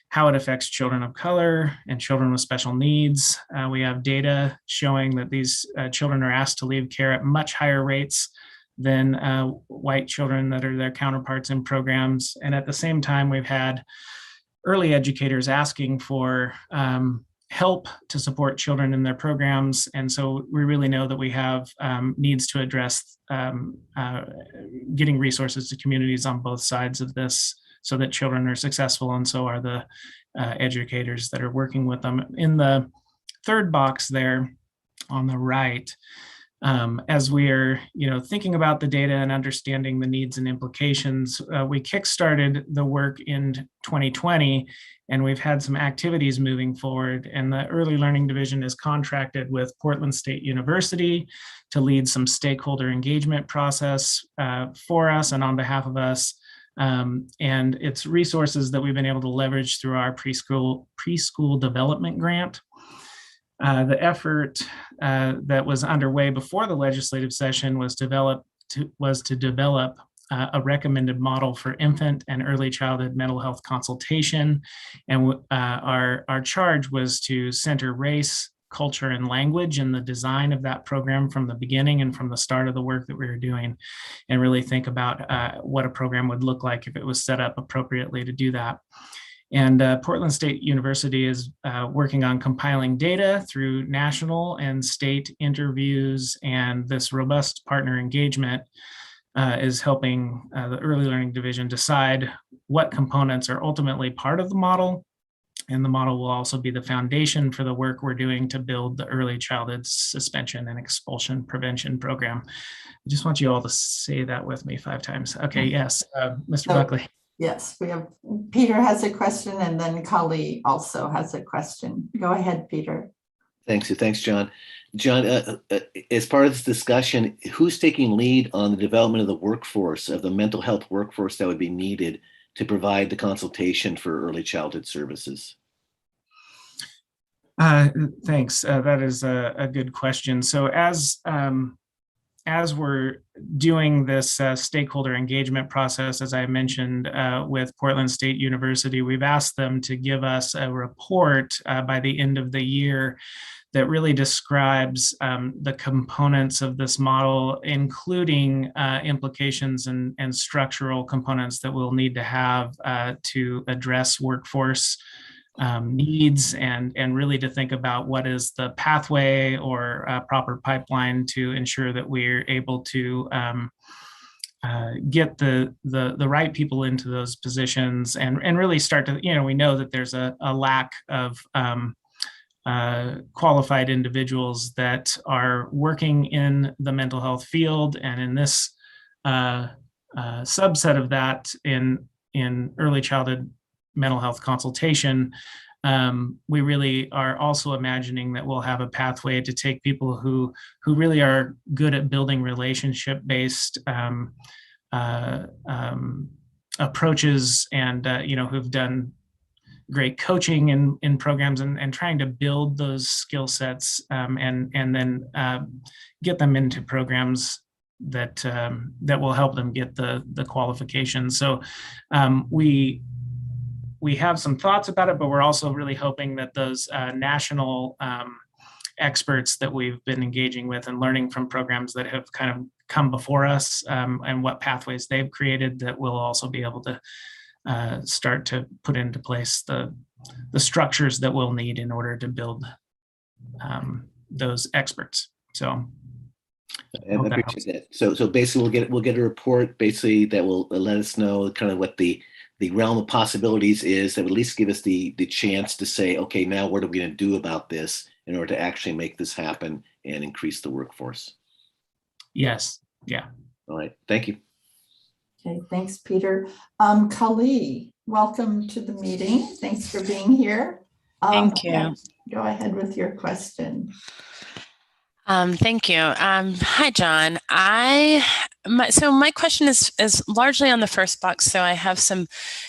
how it affects children of color and children with special needs. We have data showing that these children are asked to leave care at much higher rates than white children that are their counterparts in programs. And at the same time, we've had early educators asking for help to support children in their programs. And so we really know that we have needs to address getting resources to communities on both sides of this, so that children are successful, and so are the educators that are working with them. In the third box there on the right, as we are thinking about the data and understanding the needs and implications, we kickstarted the work in 2020, and we've had some activities moving forward. And the Early Learning Division is contracted with Portland State University to lead some stakeholder engagement process for us and on behalf of us. And it's resources that we've been able to leverage through our preschool development grant. The effort that was underway before the legislative session was to develop a recommended model for infant and early childhood mental health consultation. And our charge was to center race, culture, and language in the design of that program from the beginning and from the start of the work that we were doing, and really think about what a program would look like if it was set up appropriately to do that. And Portland State University is working on compiling data through national and state interviews, and this robust partner engagement is helping the Early Learning Division decide what components are ultimately part of the model. And the model will also be the foundation for the work we're doing to build the early childhood suspension and expulsion prevention program. I just want you all to say that with me 5 times. Okay, yes, Mr. Buckley. Yes, we have Peter has a question, and then Kali also has a question. Go ahead, Peter. Thanks, John. John, as part of this discussion, who's taking lead on the development of the workforce, of the mental health workforce that would be needed to provide the consultation for early childhood services? Thanks. That is a good question. So as we're doing this stakeholder engagement process, as I mentioned, with Portland State University, we've asked them to give us a report by the end of the year that really describes the components of this model, including implications and structural components that we'll need to have to address workforce needs, and really to think about what is the pathway or proper pipeline to ensure that we're able to get the right people into those positions, and really start to, we know that there's a lack of qualified individuals that are working in the mental health field, and in this subset of that in early childhood mental health consultation, we really are also imagining that we'll have a pathway to take people who really are good at building relationship-based approaches, and who've done great coaching in programs, and trying to build those skill sets, and then get them into programs that will help them get the qualifications. So we have some thoughts about it, but we're also really hoping that those national experts that we've been engaging with and learning from programs that have kind of come before us, and what pathways they've created, that we'll also be able to start to put into place the structures that we'll need in order to build those experts. So I appreciate that. So basically we'll get a report basically that will let us know kind of what the realm of possibilities is, that would at least give us the chance to say, okay, now what are we going to do about this in order to actually make this happen and increase the workforce? Yes. Yeah. All right. Thank you. Okay, thanks, Peter. Kali, welcome to the meeting. Thanks for being here. Thank you. Go ahead with your question. Thank you. Hi, John. So my question is largely on the first box, so I have some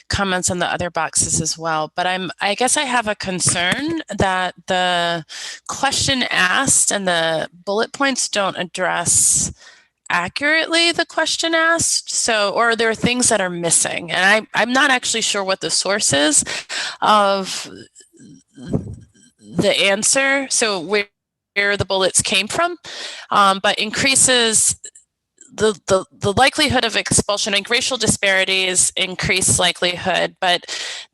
comments on the other boxes as well. But I guess I have a concern that the question asked and the bullet points don't address accurately the question asked. So, or there are things that are missing, and I'm not actually sure what the source is of the answer. So where the bullets came from, but increases the likelihood of expulsion, and racial disparities increase likelihood, but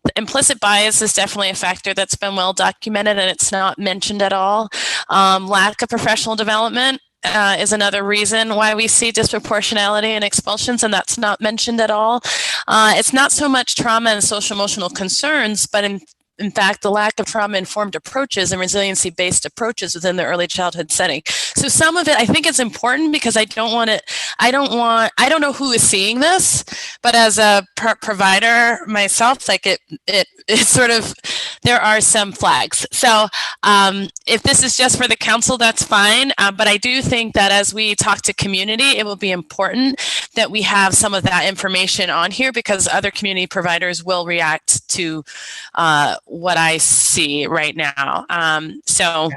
the implicit bias is definitely a factor that's been well documented, and it's not mentioned at all. Lack of professional development is another reason why we see disproportionality in expulsions, and that's not mentioned at all. It's not so much trauma and social emotional concerns, but in fact, the lack of trauma-informed approaches and resiliency-based approaches within the early childhood setting. So some of it, I think it's important, because I don't know who is seeing this, but as a provider myself, like it sort of, there are some flags. So if this is just for the council, that's fine. But I do think that as we talk to community, it will be important that we have some of that information on here, because other community providers will react to what I see right now. So.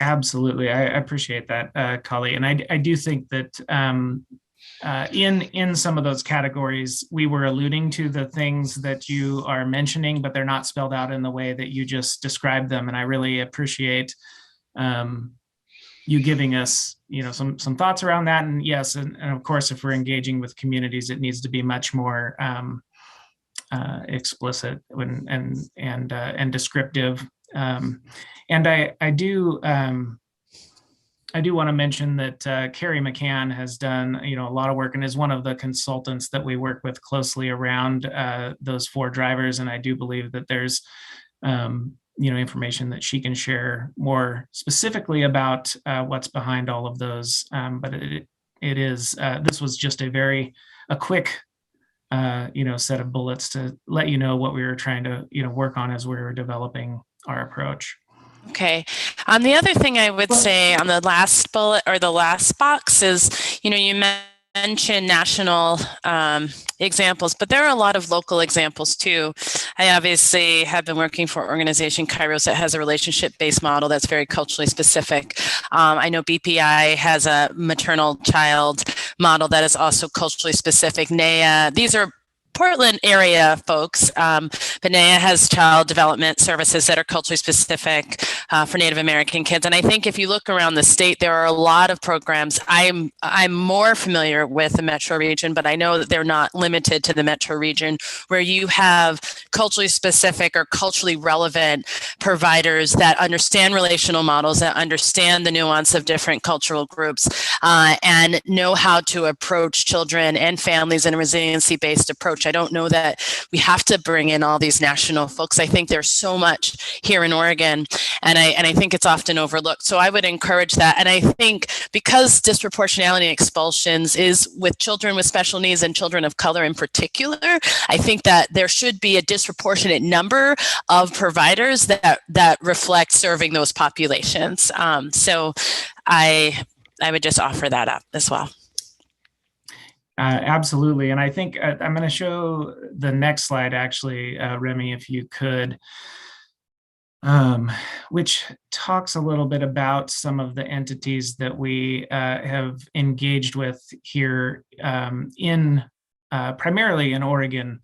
Absolutely. I appreciate that, Kali. And I do think that in some of those categories, we were alluding to the things that you are mentioning, but they're not spelled out in the way that you just described them. And I really appreciate you giving us, some thoughts around that. And yes, and of course, if we're engaging with communities, it needs to be much more explicit and descriptive. And I do want to mention that Carrie McCann has done a lot of work, and is one of the consultants that we work with closely around those 4 drivers. And I do believe that there's information that she can share more specifically about what's behind all of those. But it is this was just a quick set of bullets to let you know what we were trying to work on as we were developing our approach. Okay. The other thing I would say on the last bullet or the last box is, you mentioned national examples, but there are a lot of local examples too. I obviously have been working for an organization, Kairos, that has a relationship-based model that's very culturally specific. I know BPI has a maternal child model that is also culturally specific. NEA, these are Portland area folks, but NEA has child development services that are culturally specific for Native American kids. And I think if you look around the state, there are a lot of programs. I'm more familiar with the metro region, but I know that they're not limited to the metro region, where you have culturally specific or culturally relevant providers that understand relational models, that understand the nuance of different cultural groups, and know how to approach children and families in a resiliency-based approach. I don't know that we have to bring in all these national folks. I think there's so much here in Oregon, and I think it's often overlooked. So I would encourage that. And I think because disproportionality and expulsions is with children with special needs and children of color in particular, I think that there should be a disproportionate number of providers that reflect serving those populations. So I would just offer that up as well. Absolutely. And I think I'm going to show the next slide, actually, Remy, if you could, which talks a little bit about some of the entities that we have engaged with here primarily in Oregon.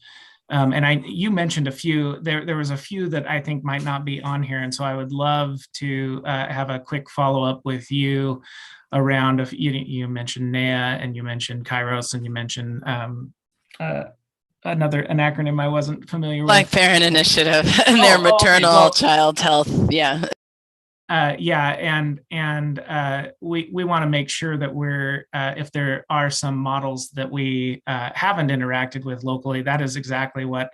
And you mentioned a few. There was a few that I think might not be on here. And so I would love to have a quick follow-up with you around, if you mentioned NEA, and you mentioned Kairos, and you mentioned an acronym I wasn't familiar with. Like Parent Initiative and their maternal child health. Yeah. And we want to make sure that we're, if there are some models that we haven't interacted with locally, that is exactly what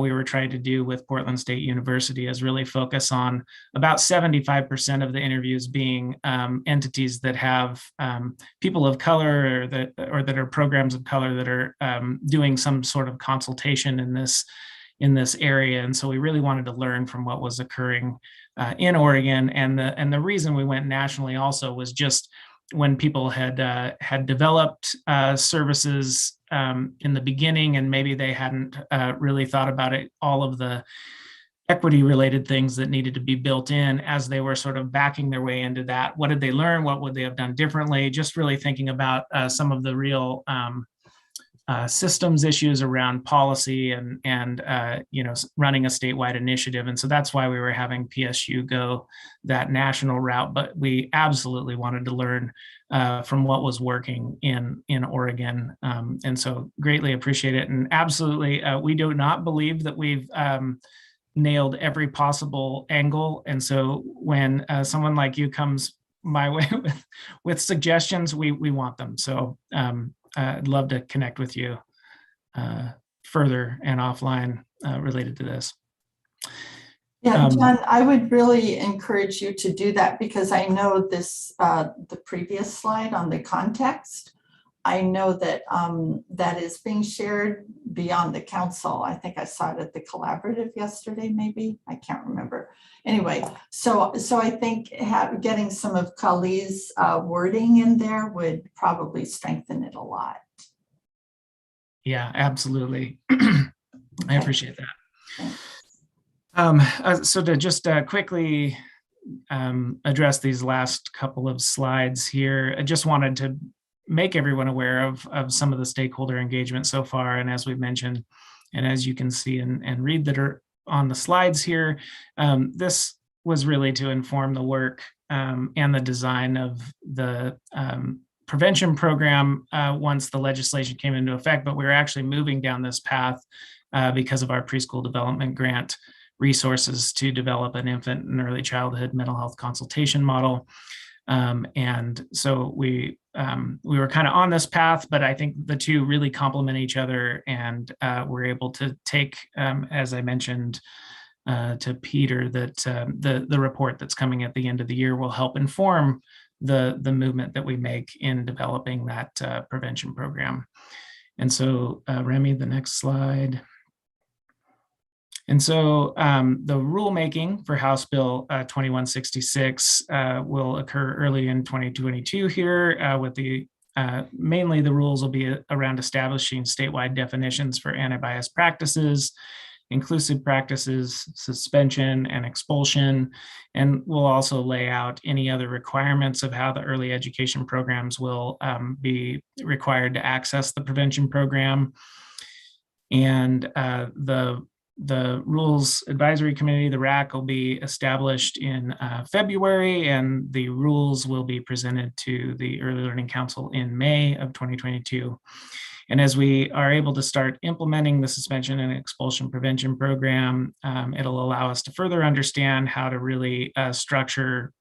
we were trying to do with Portland State University, is really focus on about 75% of the interviews being entities that have people of color or that are programs of color that are doing some sort of consultation in this area. And so we really wanted to learn from what was occurring in Oregon. And the reason we went nationally also was just when people had developed services in the beginning, and maybe they hadn't really thought about it, all of the equity related things that needed to be built in as they were sort of backing their way into that. What did they learn? What would they have done differently? Just really thinking about some of the real systems issues around policy and running a statewide initiative. And so that's why we were having PSU go that national route. But we absolutely wanted to learn from what was working in Oregon. And so greatly appreciate it. And absolutely, we do not believe that we've nailed every possible angle. And so when someone like you comes my way with suggestions, we want them. So I'd love to connect with you further and offline related to this. Yeah, John, I would really encourage you to do that, because I know this, the previous slide on the context, I know that that is being shared beyond the council. I think I saw it at the collaborative yesterday, maybe, I can't remember. Anyway, so I think getting some of Kali's wording in there would probably strengthen it a lot. Yeah, absolutely. I appreciate that. So to just quickly address these last couple of slides here, I just wanted to make everyone aware of some of the stakeholder engagement so far. And as we mentioned, and as you can see and read that are on the slides here, this was really to inform the work and the design of the prevention program once the legislation came into effect. But we're actually moving down this path because of our preschool development grant resources to develop an infant and early childhood mental health consultation model. And so we were kind of on this path, but I think the two really complement each other, and we're able to take, as I mentioned to Peter, that the report that's coming at the end of the year will help inform the movement that we make in developing that prevention program. And so Remy, the next slide. And so the rulemaking for House Bill 2166 will occur early in 2022 here with the mainly the rules will be around establishing statewide definitions for anti-bias practices, inclusive practices, suspension, and expulsion. And we'll also lay out any other requirements of how the early education programs will be required to access the prevention program. And the Rules Advisory Committee, the RAC, will be established in February, and the rules will be presented to the Early Learning Council in May of 2022. And as we are able to start implementing the suspension and expulsion prevention program, it'll allow us to further understand how to really structure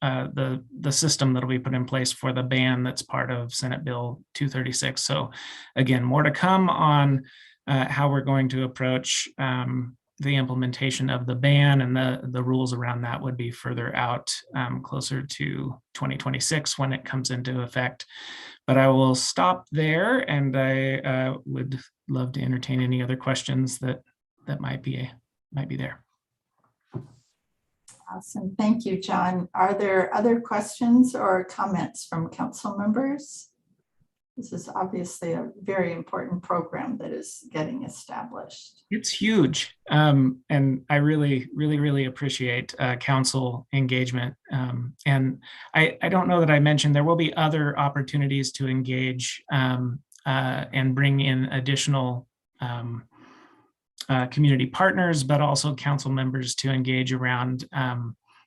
the system that'll be put in place for the ban that's part of Senate Bill 236. So again, more to come on how we're going to approach the implementation of the ban, and the rules around that would be further out, closer to 2026 when it comes into effect. But I will stop there, and I would love to entertain any other questions that might be there. Awesome. Thank you, John. Are there other questions or comments from council members? This is obviously a very important program that is getting established. It's huge. And I really appreciate council engagement. And I don't know that I mentioned there will be other opportunities to engage and bring in additional community partners, but also council members to engage around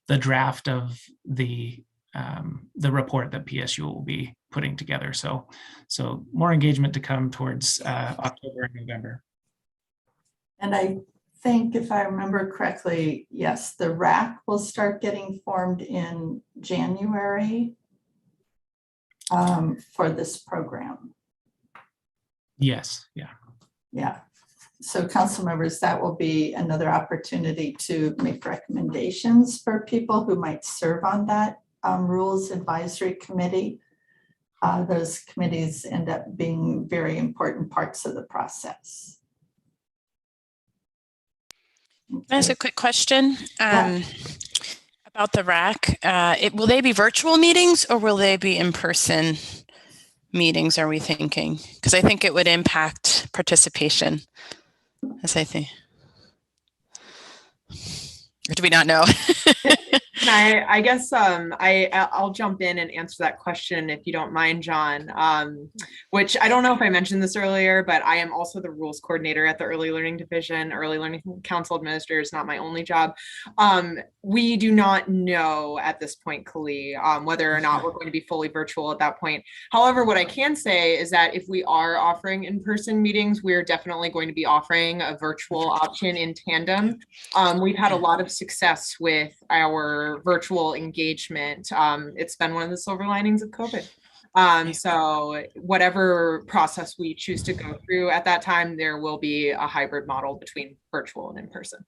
the draft of the report that PSU will be putting together. So more engagement to come towards October and November. And I think, if I remember correctly, yes, the RAC will start getting formed in January for this program. Yes, yeah. Yeah. So council members, that will be another opportunity to make recommendations for people who might serve on that Rules Advisory Committee. Those committees end up being very important parts of the process. Can I ask a quick question about the RAC? Will they be virtual meetings or will they be in-person meetings, are we thinking? Because I think it would impact participation, as I think. Or do we not know? I guess I'll jump in and answer that question if you don't mind, John, which I don't know if I mentioned this earlier, but I am also the rules coordinator at the Early Learning Division. Early Learning Council Administrator is not my only job. We do not know at this point, Kali, whether or not we're going to be fully virtual at that point. However, what I can say is that if we are offering in-person meetings, we're definitely going to be offering a virtual option in tandem. We've had a lot of success with our virtual engagement. It's been one of the silver linings of COVID. So whatever process we choose to go through at that time, there will be a hybrid model between virtual and in-person.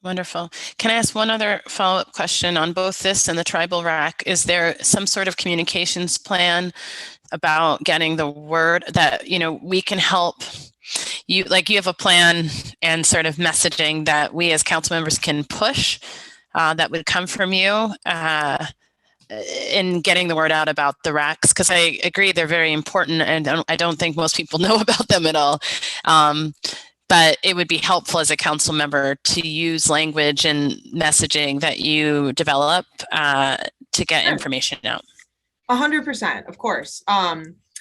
Wonderful. Can I ask one other follow-up question on both this and the tribal RAC? Is there some sort of communications plan about getting the word that, we can help you, like you have a plan and sort of messaging that we as council members can push that would come from you in getting the word out about the RACs? Because I agree they're very important, and I don't think most people know about them at all. But it would be helpful as a council member to use language and messaging that you develop to get information out. 100%, of course.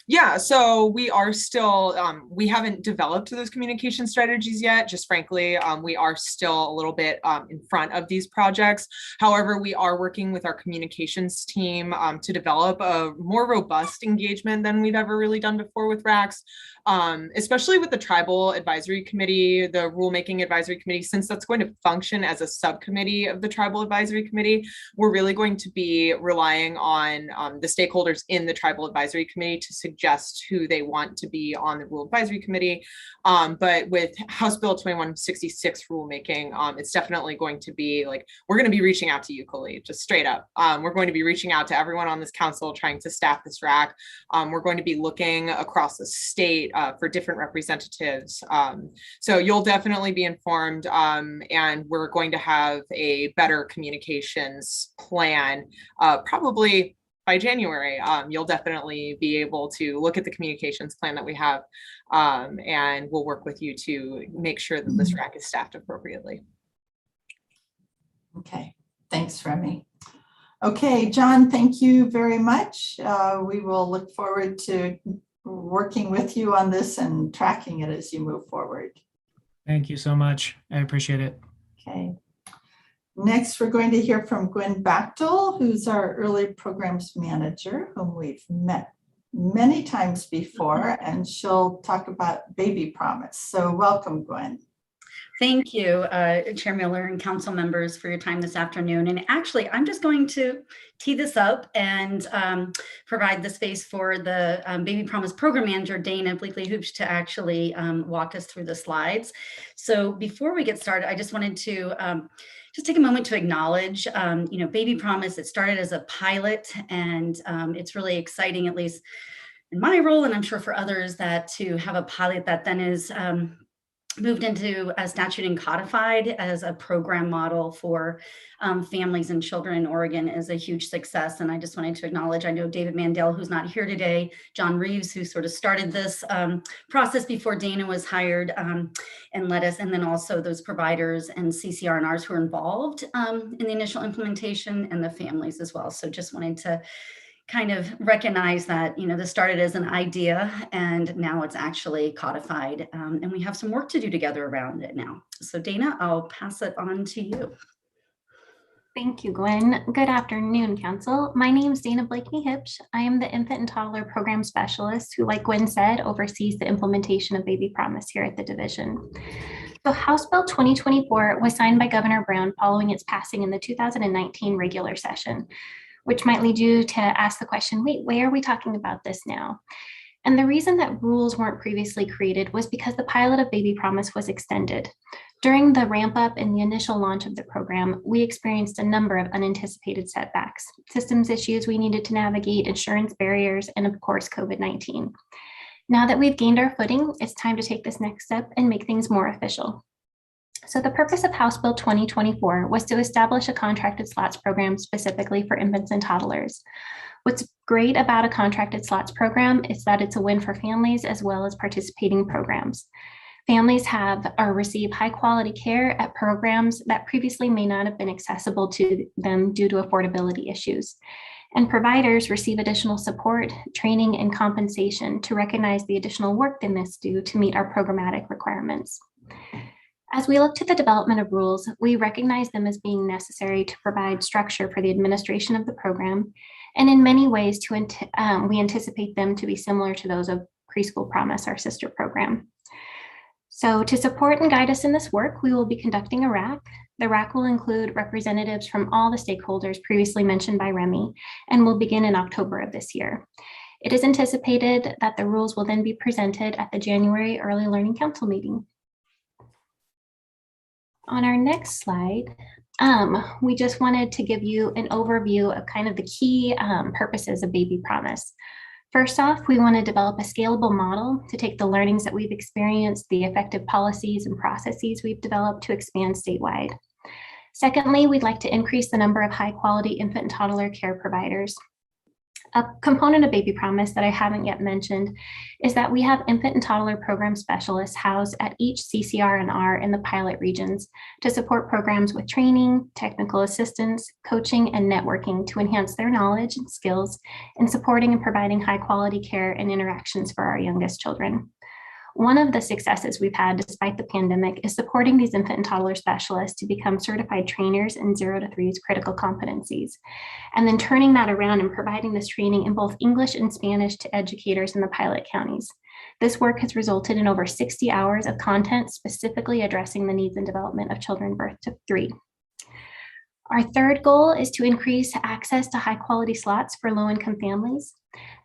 Yeah, so we are still, we haven't developed those communication strategies yet, just frankly, we are still a little bit in front of these projects. However, we are working with our communications team to develop a more robust engagement than we've ever really done before with RACs, especially with the Tribal Advisory Committee, the Rulemaking Advisory Committee, since that's going to function as a subcommittee of the Tribal Advisory Committee. We're really going to be relying on the stakeholders in the Tribal Advisory Committee to suggest who they want to be on the Rule Advisory Committee. But with House Bill 2166 rulemaking, it's definitely going to be like, we're going to be reaching out to you, Kali, just straight up. We're going to be reaching out to everyone on this council trying to staff this RAC. We're going to be looking across the state for different representatives. So you'll definitely be informed, and we're going to have a better communications plan, probably by January, you'll definitely be able to look at the communications plan that we have, and we'll work with you to make sure that this RAC is staffed appropriately. Okay, thanks, Remy. Okay, John, thank you very much. We will look forward to working with you on this and tracking it as you move forward. Thank you so much. I appreciate it. Okay. Next, we're going to hear from Gwen Bachtel, who's our early programs manager, whom we've met many times before, and she'll talk about Baby Promise. So welcome, Gwen. Thank you, Chair Miller and council members, for your time this afternoon. And actually, I'm just going to tee this up and provide the space for the Baby Promise Program Manager, Dana Bleakley-Hoops, to actually walk us through the slides. So before we get started, I just wanted to just take a moment to acknowledge, Baby Promise. It started as a pilot, and it's really exciting, at least in my role, and I'm sure for others, that to have a pilot that then is moved into a statute and codified as a program model for families and children in Oregon is a huge success. And I just wanted to acknowledge, I know David Mandel, who's not here today, John Reeves, who sort of started this process before Dana was hired and led us, and then also those providers and CCR&Rs who are involved in the initial implementation, and the families as well. So just wanted to kind of recognize that, this started as an idea and now it's actually codified, and we have some work to do together around it now. So Dana, I'll pass it on to you. Thank you, Gwen. Good afternoon, Council. My name is Dana Bleakley-Hoops. I am the Infant and Toddler Program Specialist who, like Gwen said, oversees the implementation of Baby Promise here at the division. So House Bill 2024 was signed by Governor Brown following its passing in the 2019 regular session, which might lead you to ask the question, wait, why are we talking about this now? And the reason that rules weren't previously created was because the pilot of Baby Promise was extended. During the ramp up and the initial launch of the program, we experienced a number of unanticipated setbacks, systems issues we needed to navigate, insurance barriers, and of course, COVID-19. Now that we've gained our footing, it's time to take this next step and make things more official. So the purpose of House Bill 2024 was to establish a contracted slots program specifically for infants and toddlers. What's great about a contracted slots program is that it's a win for families as well as participating programs. Families have or receive high quality care at programs that previously may not have been accessible to them due to affordability issues. And providers receive additional support, training, and compensation to recognize the additional work they must do to meet our programmatic requirements. As we look to the development of rules, we recognize them as being necessary to provide structure for the administration of the program, and in many ways we anticipate them to be similar to those of Preschool Promise, our sister program. So to support and guide us in this work, we will be conducting a RAC. The RAC will include representatives from all the stakeholders previously mentioned by Remy, and will begin in October of this year. It is anticipated that the rules will then be presented at the January Early Learning Council meeting. On our next slide, we just wanted to give you an overview of kind of the key purposes of Baby Promise. First off, we want to develop a scalable model to take the learnings that we've experienced, the effective policies and processes we've developed to expand statewide. Secondly, we'd like to increase the number of high quality infant and toddler care providers. A component of Baby Promise that I haven't yet mentioned is that we have infant and toddler program specialists housed at each CCR&R in the pilot regions to support programs with training, technical assistance, coaching, and networking to enhance their knowledge and skills in supporting and providing high quality care and interactions for our youngest children. One of the successes we've had despite the pandemic is supporting these infant and toddler specialists to become certified trainers in 0 to 3's critical competencies, and then turning that around and providing this training in both English and Spanish to educators in the pilot counties. This work has resulted in over 60 hours of content specifically addressing the needs and development of children birth to 3. Our third goal is to increase access to high quality slots for low-income families.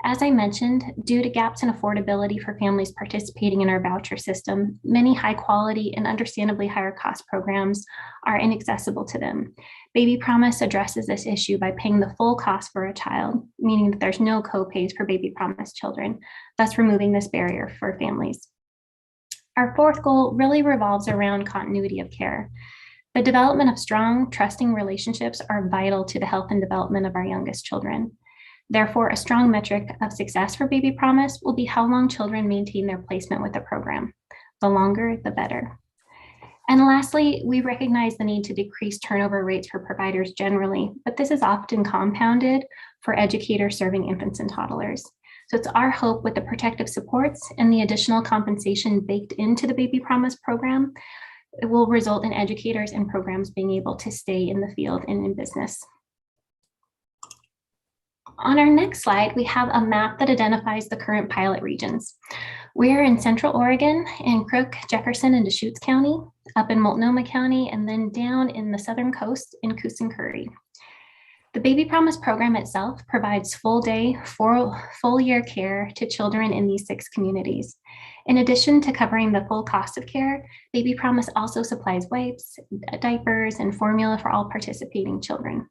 As I mentioned, due to gaps in affordability for families participating in our voucher system, many high quality and understandably higher cost programs are inaccessible to them. Baby Promise addresses this issue by paying the full cost for a child, meaning that there's no co-pays for Baby Promise children, thus removing this barrier for families. Our fourth goal really revolves around continuity of care. The development of strong, trusting relationships are vital to the health and development of our youngest children. Therefore, a strong metric of success for Baby Promise will be how long children maintain their placement with the program. The longer, the better. And lastly, we recognize the need to decrease turnover rates for providers generally, but this is often compounded for educators serving infants and toddlers. So it's our hope with the protective supports and the additional compensation baked into the Baby Promise program, it will result in educators and programs being able to stay in the field and in business. On our next slide, we have a map that identifies the current pilot regions. We're in Central Oregon, in Crook, Jefferson, and Deschutes County, up in Multnomah County, and then down in the southern coast in Coos and Curry. The Baby Promise program itself provides full-day, full-year care to children in these 6 communities. In addition to covering the full cost of care, Baby Promise also supplies wipes, diapers, and formula for all participating children.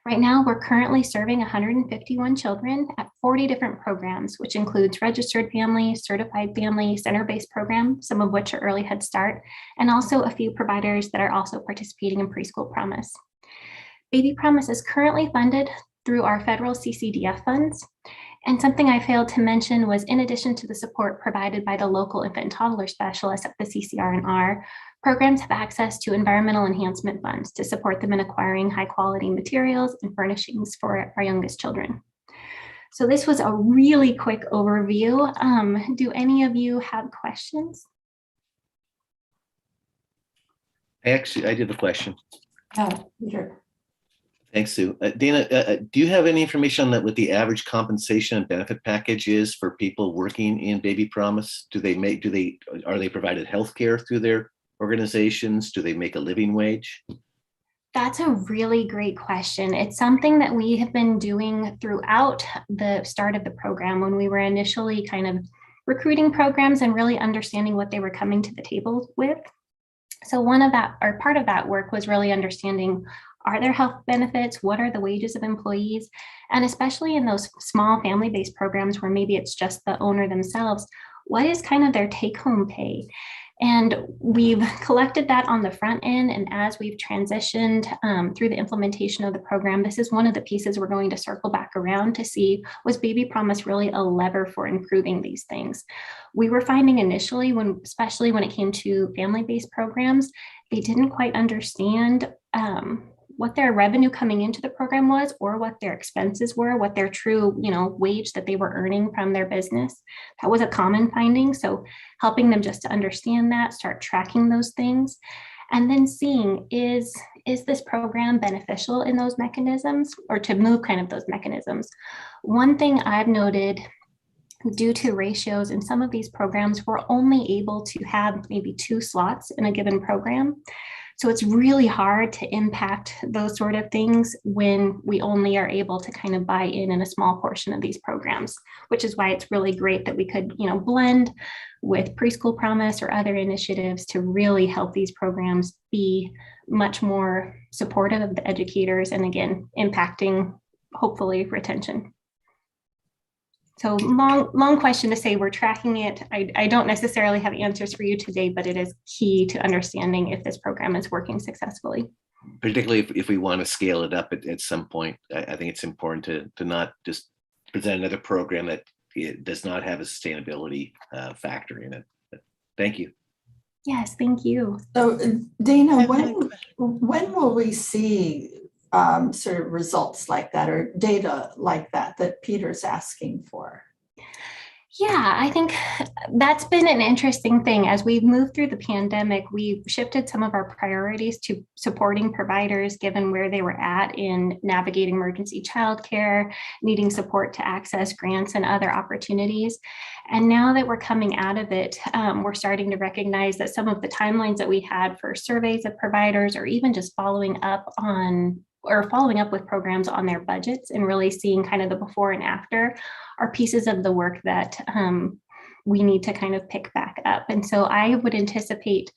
Right now, we're currently serving 151 children at 40 different programs, which includes registered family, certified family, center-based programs, some of which are early Head Start, and also a few providers that are also participating in Preschool Promise. Baby Promise is currently funded through our federal CCDF funds. And something I failed to mention was, in addition to the support provided by the local infant and toddler specialists at the CCR&R, programs have access to environmental enhancement funds to support them in acquiring high quality materials and furnishings for our youngest children. So this was a really quick overview. Do any of you have questions? I did the question. Oh, Peter. Thanks, Sue. Dana, do you have any information on that, what the average compensation and benefit package is for people working in Baby Promise? Are they provided health care through their organizations? Do they make a living wage? That's a really great question. It's something that we have been doing throughout the start of the program when we were initially kind of recruiting programs and really understanding what they were coming to the table with. So part of that work was really understanding, are there health benefits? What are the wages of employees? And especially in those small family-based programs where maybe it's just the owner themselves, what is kind of their take-home pay? And we've collected that on the front end. And as we've transitioned through the implementation of the program, this is one of the pieces we're going to circle back around to see, was Baby Promise really a lever for improving these things? We were finding initially, especially when it came to family-based programs, they didn't quite understand what their revenue coming into the program was, or what their expenses were, what their true, wage that they were earning from their business. That was a common finding. So helping them just to understand that, start tracking those things, and then seeing, is this program beneficial in those mechanisms, or to move kind of those mechanisms. One thing I've noted, due to ratios in some of these programs, we're only able to have maybe 2 slots in a given program. So it's really hard to impact those sort of things when we only are able to kind of buy in a small portion of these programs, which is why it's really great that we could, blend with Preschool Promise or other initiatives to really help these programs be much more supportive of the educators, and again, impacting hopefully retention. So long question to say we're tracking it. I don't necessarily have answers for you today, but it is key to understanding if this program is working successfully. Particularly if we want to scale it up at some point, I think it's important to not just present another program that it does not have a sustainability factor in it. But thank you. Yes, thank you. So Dana, when will we see sort of results like that, or data like that Peter's asking for? Yeah, I think that's been an interesting thing. As we've moved through the pandemic, we've shifted some of our priorities to supporting providers given where they were at in navigating emergency childcare, needing support to access grants and other opportunities. And now that we're coming out of it, we're starting to recognize that some of the timelines that we had for surveys of providers, or even just following up with programs on their budgets and really seeing kind of the before and after, are pieces of the work that we need to kind of pick back up. And so I would anticipate,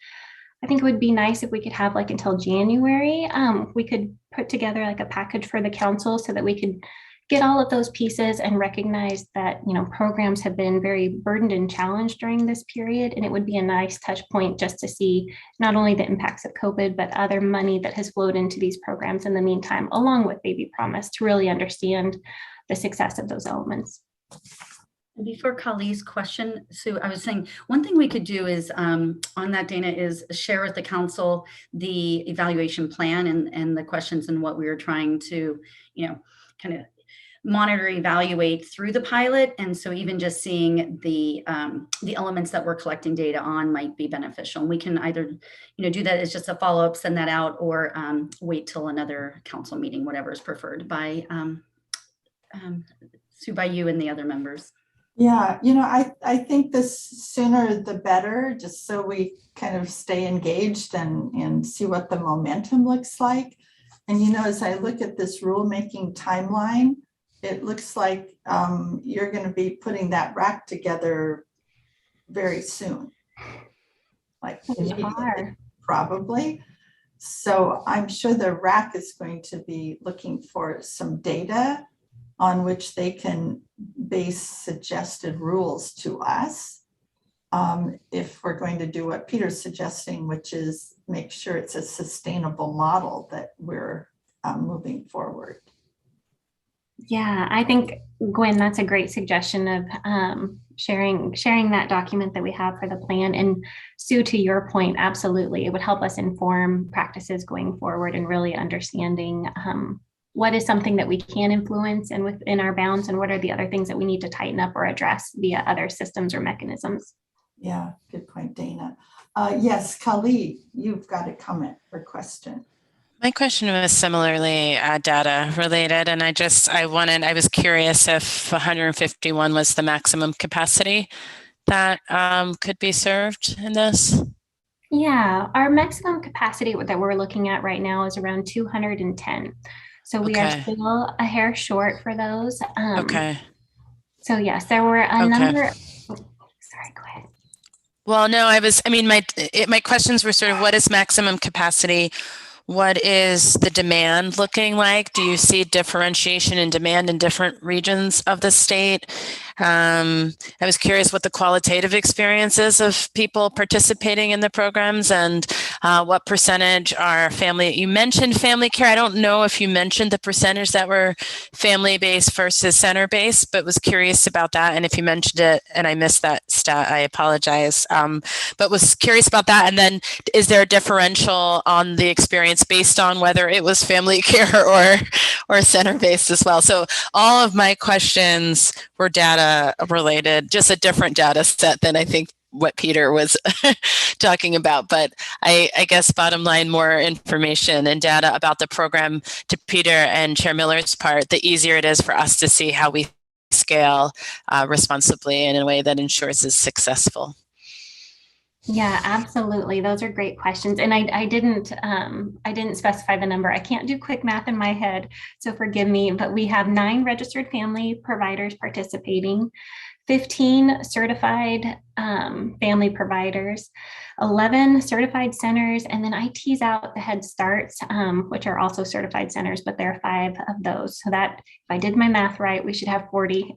I think it would be nice if we could have until January, we could put together a package for the council so that we could get all of those pieces and recognize that, programs have been very burdened and challenged during this period. And it would be a nice touch point just to see not only the impacts of COVID, but other money that has flowed into these programs in the meantime, along with Baby Promise, to really understand the success of those elements. Before Kali's question, Sue, I was saying one thing we could do is on that, Dana, is share with the council the evaluation plan and the questions and what we were trying to, kind of monitor, evaluate through the pilot. And so even just seeing the elements that we're collecting data on might be beneficial. And we can either, do that as just a follow-up, send that out, or wait till another council meeting, whatever is preferred by Sue, by you and the other members. Yeah, I think the sooner the better, just so we kind of stay engaged and see what the momentum looks like. And, as I look at this rulemaking timeline, it looks like you're going to be putting that RAC together very soon. Like probably. So I'm sure the RAC is going to be looking for some data on which they can base suggested rules to us. If we're going to do what Peter's suggesting, which is make sure it's a sustainable model that we're moving forward. Yeah, I think, Gwen, that's a great suggestion of sharing that document that we have for the plan. And Sue, to your point, absolutely, it would help us inform practices going forward and really understanding what is something that we can influence and within our bounds, and what are the other things that we need to tighten up or address via other systems or mechanisms. Yeah, good point, Dana. Yes, Kali, you've got a comment or question. My question was similarly data related, and I was curious if 151 was the maximum capacity that could be served in this. Yeah, our maximum capacity that we're looking at right now is around 210. So we are still a hair short for those. Okay. So yes, there were a number. Sorry, go ahead. Well, no, my questions were sort of, what is maximum capacity? What is the demand looking like? Do you see differentiation in demand in different regions of the state? I was curious what the qualitative experience is of people participating in the programs, and what percentage are family. You mentioned family care. I don't know if you mentioned the percentage that were family-based versus center-based, but was curious about that. And if you mentioned it and I missed that stat, I apologize. But was curious about that. And then is there a differential on the experience based on whether it was family care or center-based as well? So all of my questions were data related, just a different data set than I think what Peter was talking about. But I guess bottom line, more information and data about the program to Peter and Chair Miller's part, the easier it is for us to see how we scale responsibly and in a way that ensures it's successful. Yeah, absolutely. Those are great questions. And I didn't specify the number. I can't do quick math in my head, so forgive me, but we have 9 registered family providers participating, 15 certified family providers, 11 certified centers, and then I tease out the Head Starts, which are also certified centers, but there are 5 of those. So that, if I did my math right, we should have 40.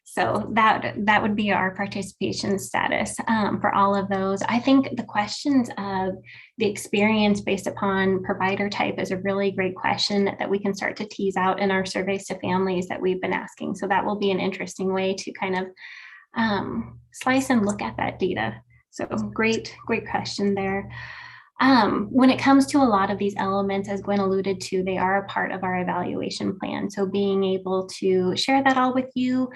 So that would be our participation status for all of those. I think the questions of the experience based upon provider type is a really great question that we can start to tease out in our surveys to families that we've been asking. So that will be an interesting way to kind of slice and look at that data. So great question there. When it comes to a lot of these elements, as Gwen alluded to, they are a part of our evaluation plan. So being able to share that all with you.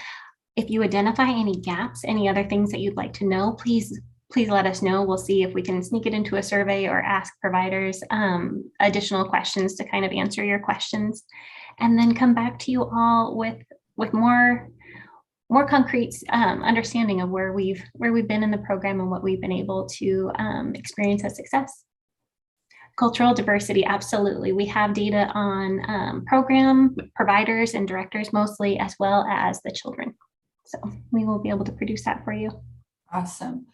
If you identify any gaps, any other things that you'd like to know, please let us know. We'll see if we can sneak it into a survey or ask providers additional questions to kind of answer your questions, and then come back to you all with more concrete understanding of where we've been in the program and what we've been able to experience as success. Cultural diversity, absolutely. We have data on program providers and directors mostly, as well as the children. So we will be able to produce that for you. Awesome.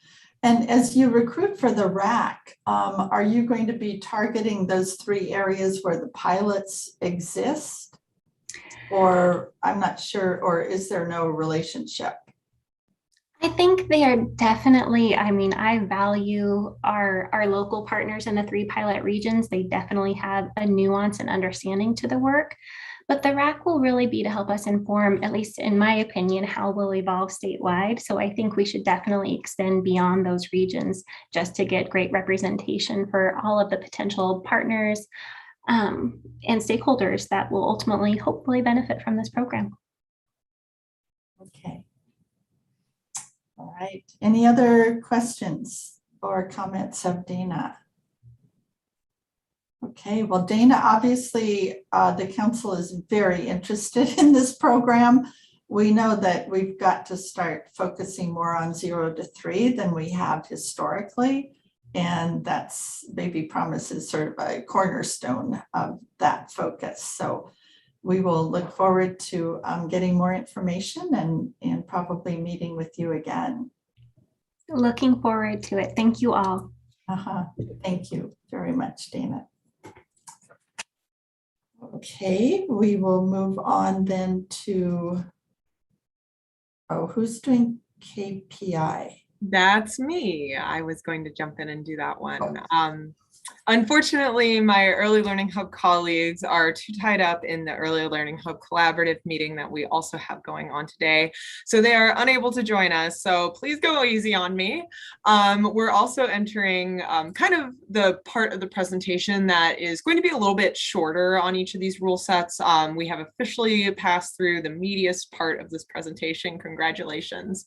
And as you recruit for the RAC, are you going to be targeting those 3 areas where the pilots exist? Or I'm not sure, or is there no relationship? I think they are definitely, I mean, I value our local partners in the 3 pilot regions. They definitely have a nuance and understanding to the work. But the RAC will really be to help us inform, at least in my opinion, how we'll evolve statewide. So I think we should definitely extend beyond those regions just to get great representation for all of the potential partners and stakeholders that will ultimately, hopefully, benefit from this program. Okay. All right. Any other questions or comments of Dana? Okay, well, Dana, obviously the council is very interested in this program. We know that we've got to start focusing more on 0 to 3 than we have historically. And that's Baby Promise is sort of a cornerstone of that focus. So we will look forward to getting more information and probably meeting with you again. Looking forward to it. Thank you all. Thank you very much, Dana. Okay, we will move on then to, who's doing KPI? That's me. I was going to jump in and do that one. Unfortunately, my Early Learning Hub colleagues are too tied up in the Early Learning Hub collaborative meeting that we also have going on today. So they are unable to join us. So please go easy on me. We're also entering kind of the part of the presentation that is going to be a little bit shorter on each of these rule sets. We have officially passed through the meatiest part of this presentation. Congratulations.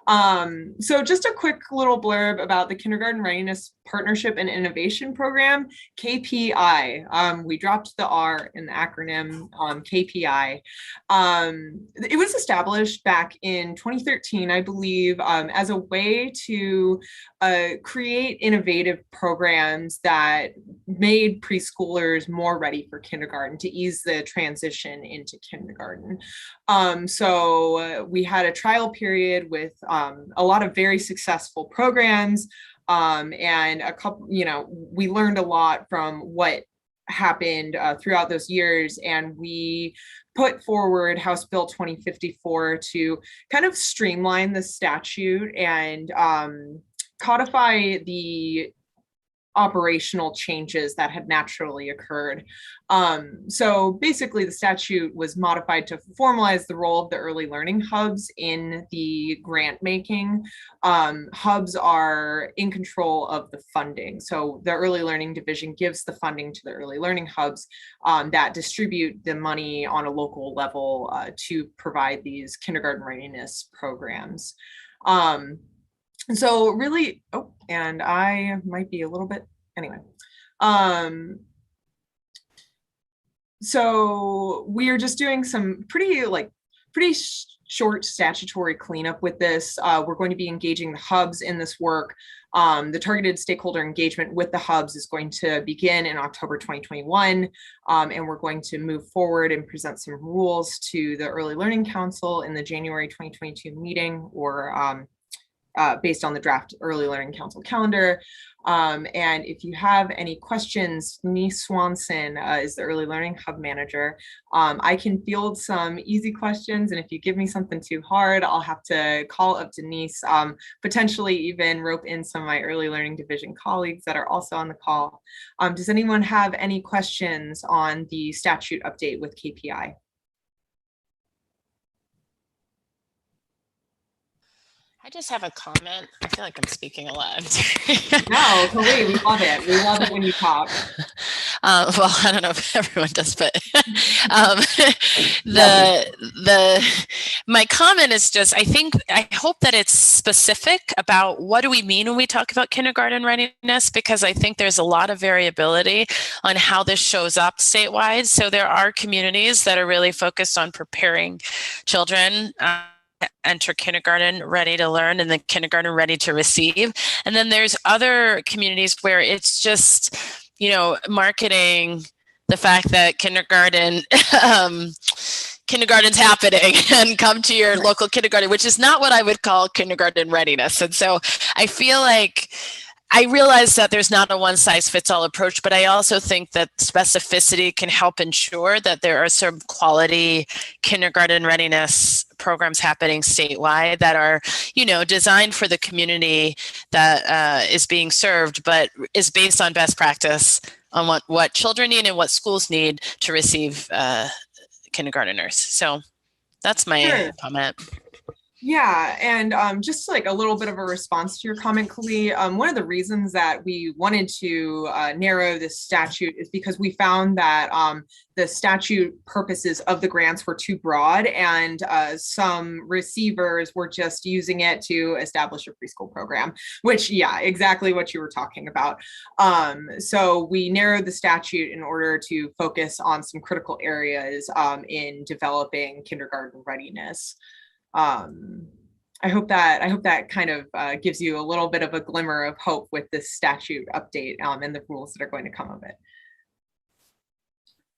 So just a quick little blurb about the Kindergarten Readiness Partnership and Innovation Program, KPI. We dropped the R in the acronym, KPI. It was established back in 2013, I believe, as a way to create innovative programs that made preschoolers more ready for kindergarten, to ease the transition into kindergarten. So we had a trial period with a lot of very successful programs, and a couple, we learned a lot from what happened throughout those years, and we put forward House Bill 2054 to kind of streamline the statute and codify the operational changes that had naturally occurred. So basically the statute was modified to formalize the role of the early learning hubs in the grant making. Hubs are in control of the funding. So the early learning division gives the funding to the early learning hubs that distribute the money on a local level to provide these kindergarten readiness programs. So really, and I might be a little bit, anyway. So we are just doing some pretty short statutory cleanup with this. We're going to be engaging the hubs in this work. The targeted stakeholder engagement with the hubs is going to begin in October 2021, and we're going to move forward and present some rules to the Early Learning Council in the January 2022 meeting, or based on the draft Early Learning Council calendar. And if you have any questions, Denise Swanson is the Early Learning Hub manager. I can field some easy questions, and if you give me something too hard, I'll have to call up Denise, potentially even rope in some of my Early Learning Division colleagues that are also on the call. Does anyone have any questions on the statute update with KPI? I just have a comment. I feel like I'm speaking a lot. No, we love it. We love it when you talk. Well, I don't know if everyone does, but my comment is just, I hope that it's specific about what do we mean when we talk about kindergarten readiness, because I think there's a lot of variability on how this shows up statewide. So there are communities that are really focused on preparing children enter kindergarten ready to learn and then kindergarten ready to receive. And then there's other communities where it's just, marketing the fact that kindergarten's happening and come to your local kindergarten, which is not what I would call kindergarten readiness. And so I feel like I realize that there's not a one size fits all approach, but I also think that specificity can help ensure that there are some quality kindergarten readiness programs happening statewide that are, designed for the community that is being served, but is based on best practice on what children need and what schools need to receive kindergarteners. So that's my comment. Yeah, and just like a little bit of a response to your comment, Kali, one of the reasons that we wanted to narrow this statute is because we found that the statute purposes of the grants were too broad, and some receivers were just using it to establish a preschool program, which, yeah, exactly what you were talking about. So we narrowed the statute in order to focus on some critical areas in developing kindergarten readiness. I hope that kind of gives you a little bit of a glimmer of hope with this statute update and the rules that are going to come of it.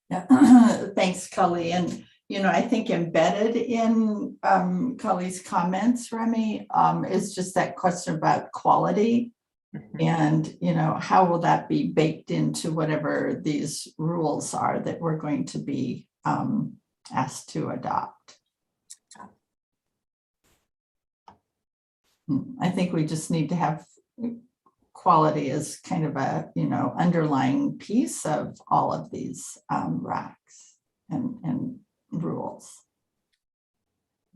Yeah. Thanks, Kali. And, I think embedded in Kali's comments, Remy, is just that question about quality. And, how will that be baked into whatever these rules are that we're going to be asked to adopt? I think we just need to have quality as kind of a, underlying piece of all of these RACs and rules.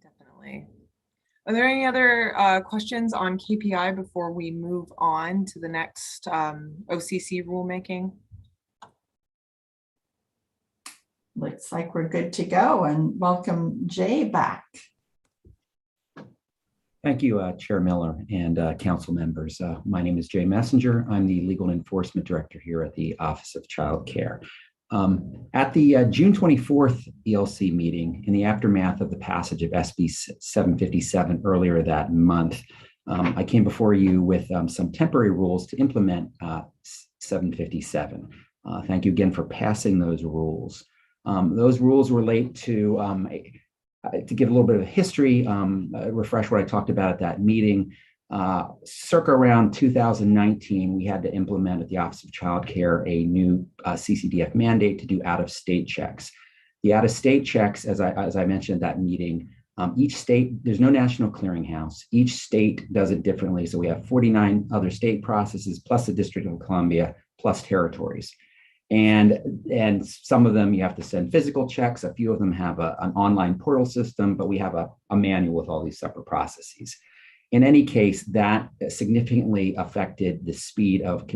Definitely. Are there any other questions on KPI before we move on to the next OCC rulemaking? Looks like we're good to go, and welcome Jay back. Thank you, Chair Miller and council members. My name is Jay Messenger. I'm the Legal Enforcement Director here at the Office of Child Care. At the June 24th ELC meeting, in the aftermath of the passage of SB 757 earlier that month, I came before you with some temporary rules to implement 757. Thank you again for passing those rules. Those rules relate to give a little bit of a history, refresh what I talked about at that meeting. Circa around 2019, we had to implement at the Office of Child Care a new CCDF mandate to do out-of-state checks. The out-of-state checks, as I mentioned at that meeting, each state, there's no national clearinghouse. Each state does it differently. So we have 49 other state processes, plus the District of Columbia, plus territories. And some of them you have to send physical checks. A few of them have an online portal system, but we have a manual with all these separate processes. In any case, that significantly affected the speed of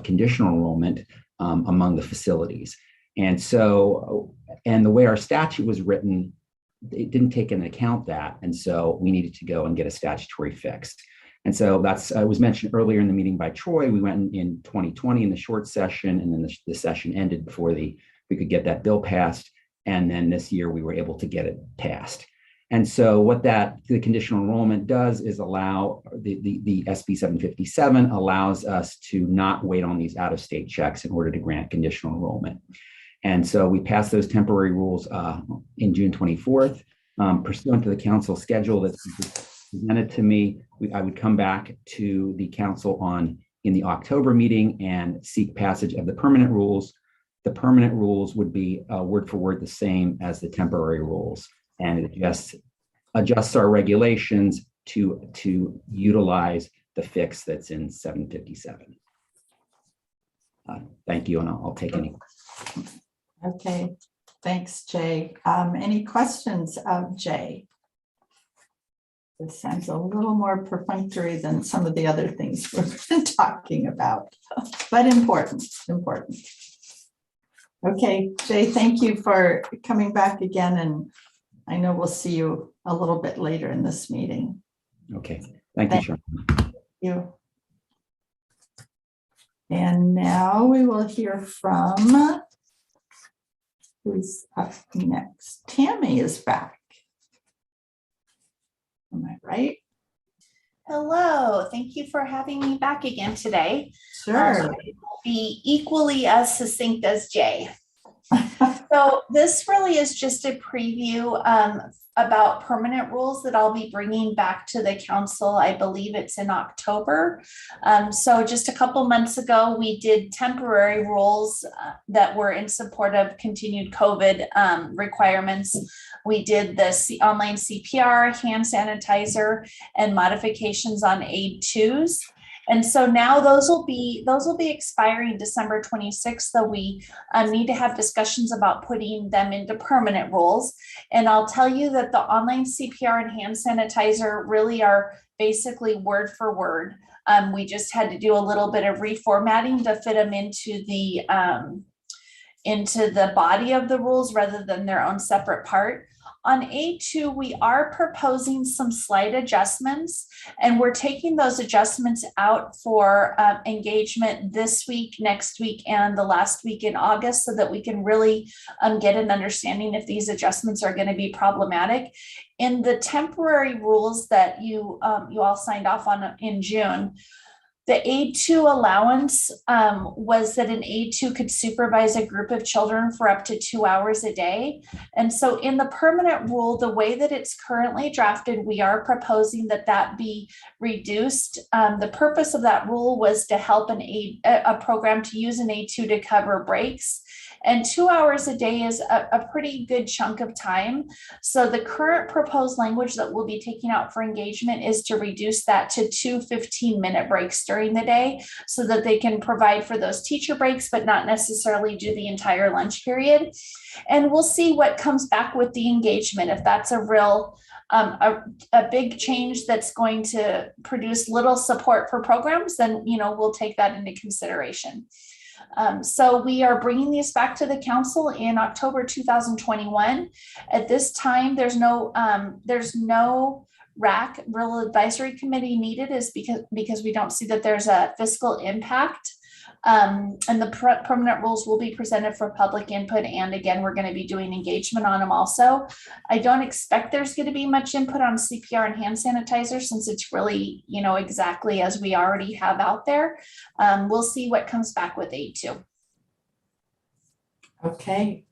conditional enrollment among the facilities. And the way our statute was written, it didn't take into account that. And so we needed to go and get a statutory fix. And so that's was mentioned earlier in the meeting by Troy. We went in 2020 in the short session, and then the session ended before we could get that bill passed. And then this year we were able to get it passed. And so what the conditional enrollment does is allow the SB 757 allows us to not wait on these out-of-state checks in order to grant conditional enrollment. And so we passed those temporary rules in June 24th, pursuant to the council schedule that's presented to me. I would come back to the council in the October meeting and seek passage of the permanent rules. The permanent rules would be word for word the same as the temporary rules, and it just adjusts our regulations to utilize the fix that's in 757. Thank you, and I'll take any questions. Okay, thanks, Jay. Any questions of Jay? This sounds a little more perfunctory than some of the other things we've been talking about, but important. Okay, Jay, thank you for coming back again, and I know we'll see you a little bit later in this meeting. Okay, thank you, Sharon. Thank you. And now we will hear from, who's up next? Tammy is back. Am I right? Hello, thank you for having me back again today. Sure. I'll be equally as succinct as Jay. So this really is just a preview about permanent rules that I'll be bringing back to the council. I believe it's in October. So just a couple months ago, we did temporary rules that were in support of continued COVID requirements. We did the online CPR, hand sanitizer, and modifications on aid twos. And so now those will be expiring December 26th. So we need to have discussions about putting them into permanent rules. And I'll tell you that the online CPR and hand sanitizer really are basically word for word. We just had to do a little bit of reformatting to fit them into the body of the rules rather than their own separate part. On A2, we are proposing some slight adjustments, and we're taking those adjustments out for engagement this week, next week, and the last week in August, so that we can really get an understanding if these adjustments are going to be problematic. In the temporary rules that you all signed off on in June, the A2 allowance was that an A2 could supervise a group of children for up to 2 hours a day. And so in the permanent rule, the way that it's currently drafted, we are proposing that that be reduced. The purpose of that rule was to help a program to use an A2 to cover breaks. And 2 hours a day is a pretty good chunk of time. So the current proposed language that we'll be taking out for engagement is to reduce that to 2 15-minute breaks during the day, so that they can provide for those teacher breaks, but not necessarily do the entire lunch period. And we'll see what comes back with the engagement. If that's a real a big change that's going to produce little support for programs, then we'll take that into consideration. So we are bringing these back to the council in October 2021. At this time, there's no RAC, Rural Advisory Committee, needed, is because we don't see that there's a fiscal impact. And the permanent rules will be presented for public input. And again, we're going to be doing engagement on them also. I don't expect there's going to be much input on CPR and hand sanitizer, since it's really, exactly as we already have out there. We'll see what comes back with A2. Okay.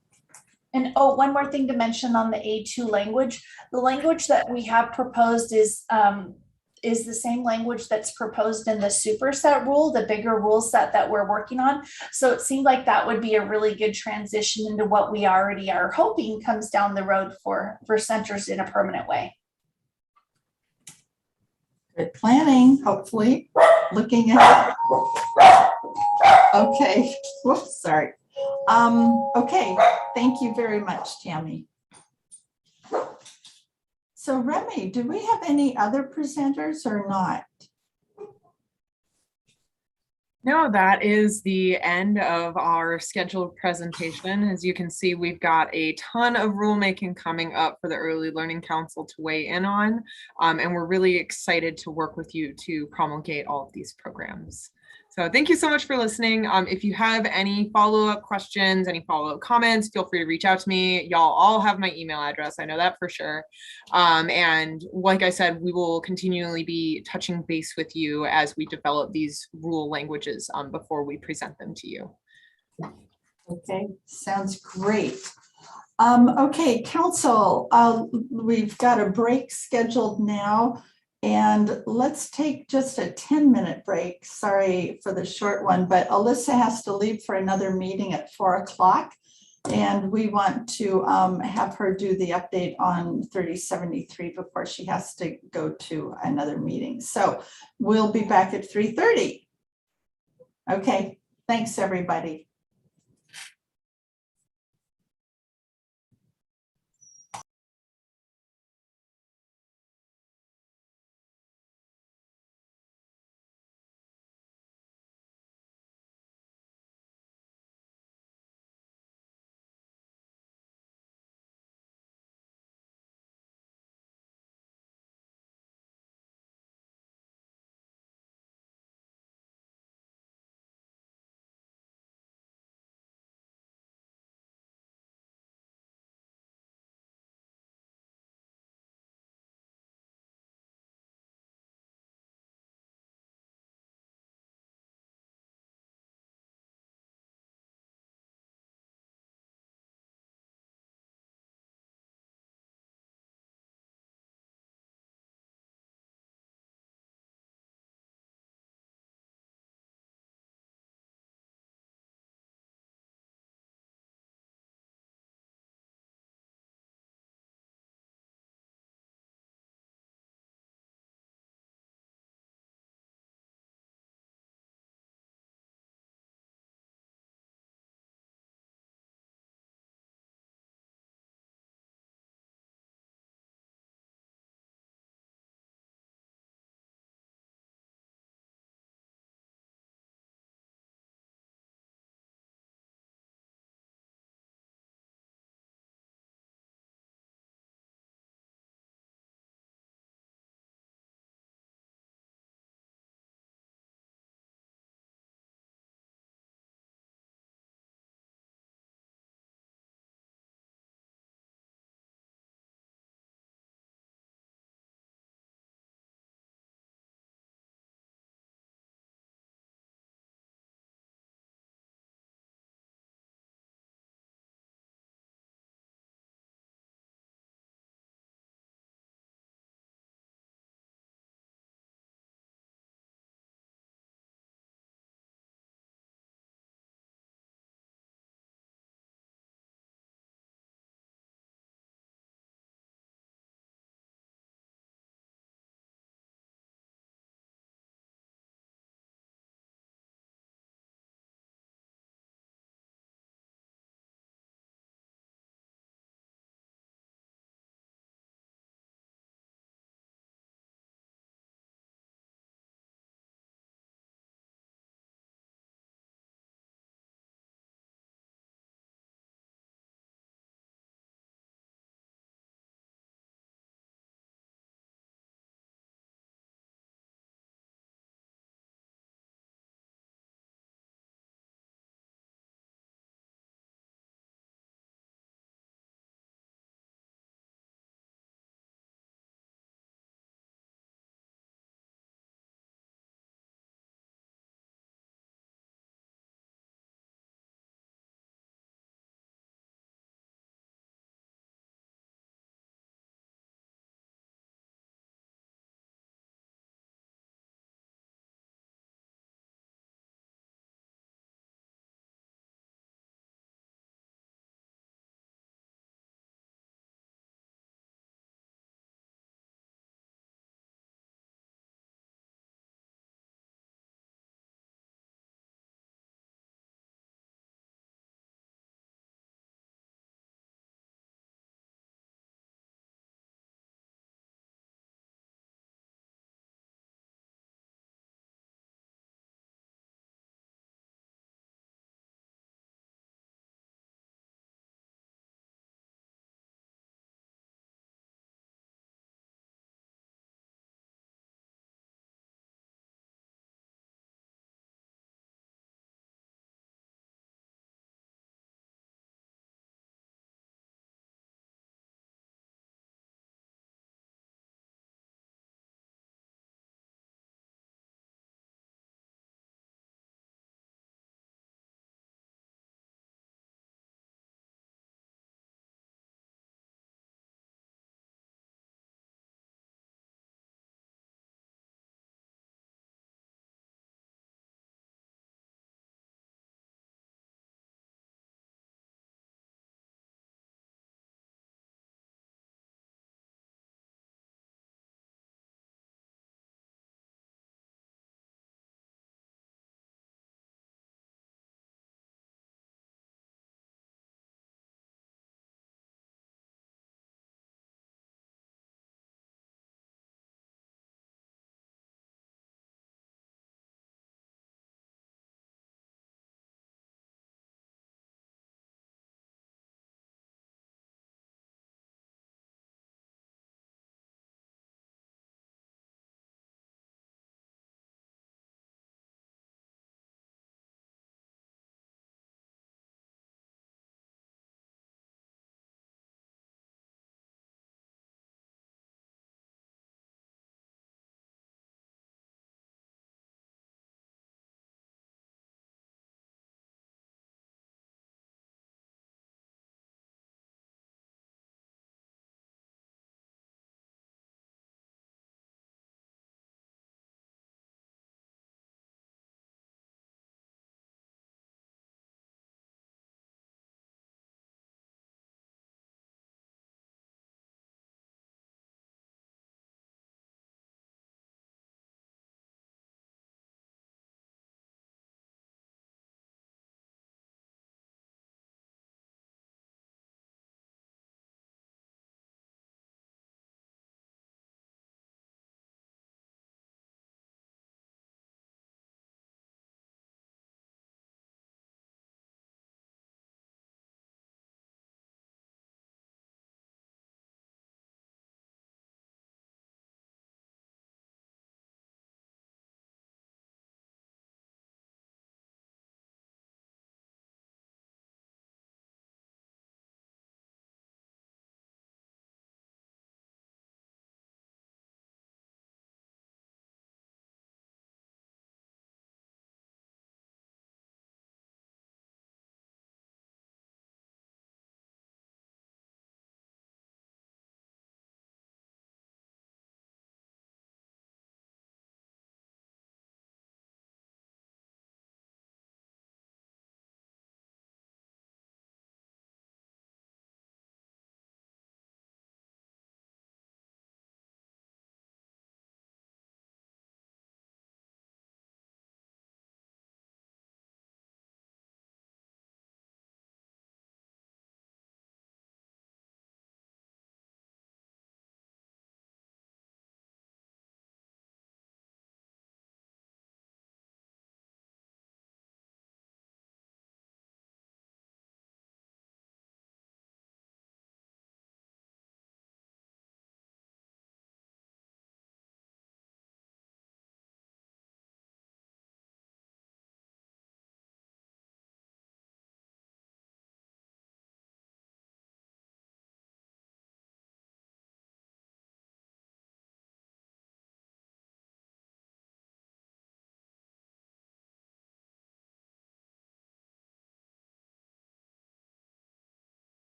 And one more thing to mention on the A2 language. The language that we have proposed is the same language that's proposed in the superset rule, the bigger rule set that we're working on. So it seemed like that would be a really good transition into what we already are hoping comes down the road for centers in a permanent way. Good planning, hopefully. Looking at. Okay. Whoops, sorry. Okay, thank you very much, Tammy. So Remy, do we have any other presenters or not? No, that is the end of our scheduled presentation. As you can see, we've got a ton of rulemaking coming up for the Early Learning Council to weigh in on, and we're really excited to work with you to promulgate all of these programs. So thank you so much for listening. If you have any follow-up questions, any follow-up comments, feel free to reach out to me. Y'all all have my email address. I know that for sure. And like I said, we will continually be touching base with you as we develop these rule languages before we present them to you. Okay, sounds great. Okay, council, we've got a break scheduled now. And let's take just a 10-minute break. Sorry for the short one, but Alyssa has to leave for another meeting at 4 o'clock. And we want to have her do the update on 3073 before she has to go to another meeting. So we'll be back at 3:30. Okay, thanks everybody.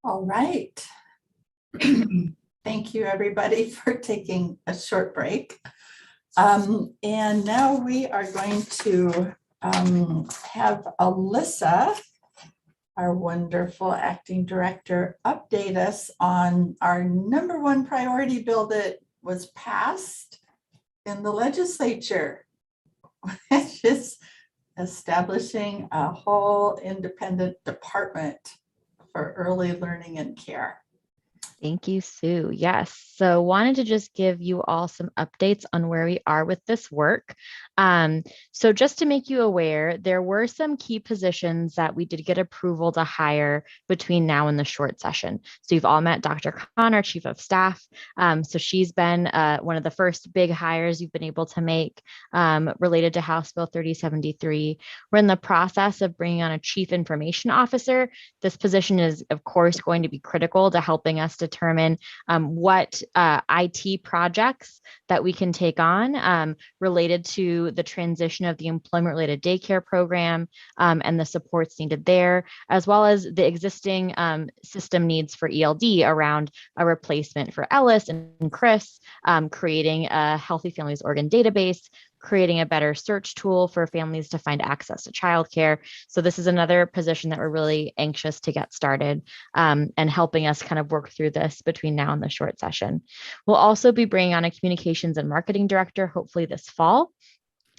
All right. Thank you, everybody, for taking a short break. And now we are going to have Alyssa, our wonderful acting director, update us on our #1 priority bill that was passed in the legislature, which is establishing a whole independent department for early learning and care. Thank you, Sue. Yes. So wanted to just give you all some updates on where we are with this work. So just to make you aware, there were some key positions that we did get approval to hire between now and the short session. So you've all met Dr. Khan, our chief of staff. So she's been one of the first big hires you've been able to make related to House Bill 3073. We're in the process of bringing on a chief information officer. This position is, of course, going to be critical to helping us determine what IT projects that we can take on related to the transition of the employment-related daycare program and the supports needed there, as well as the existing system needs for ELD around a replacement for Ellis and Chris, creating a Healthy Families Oregon database, creating a better search tool for families to find access to childcare. So this is another position that we're really anxious to get started and helping us kind of work through this between now and the short session. We'll also be bringing on a communications and marketing director, hopefully this fall,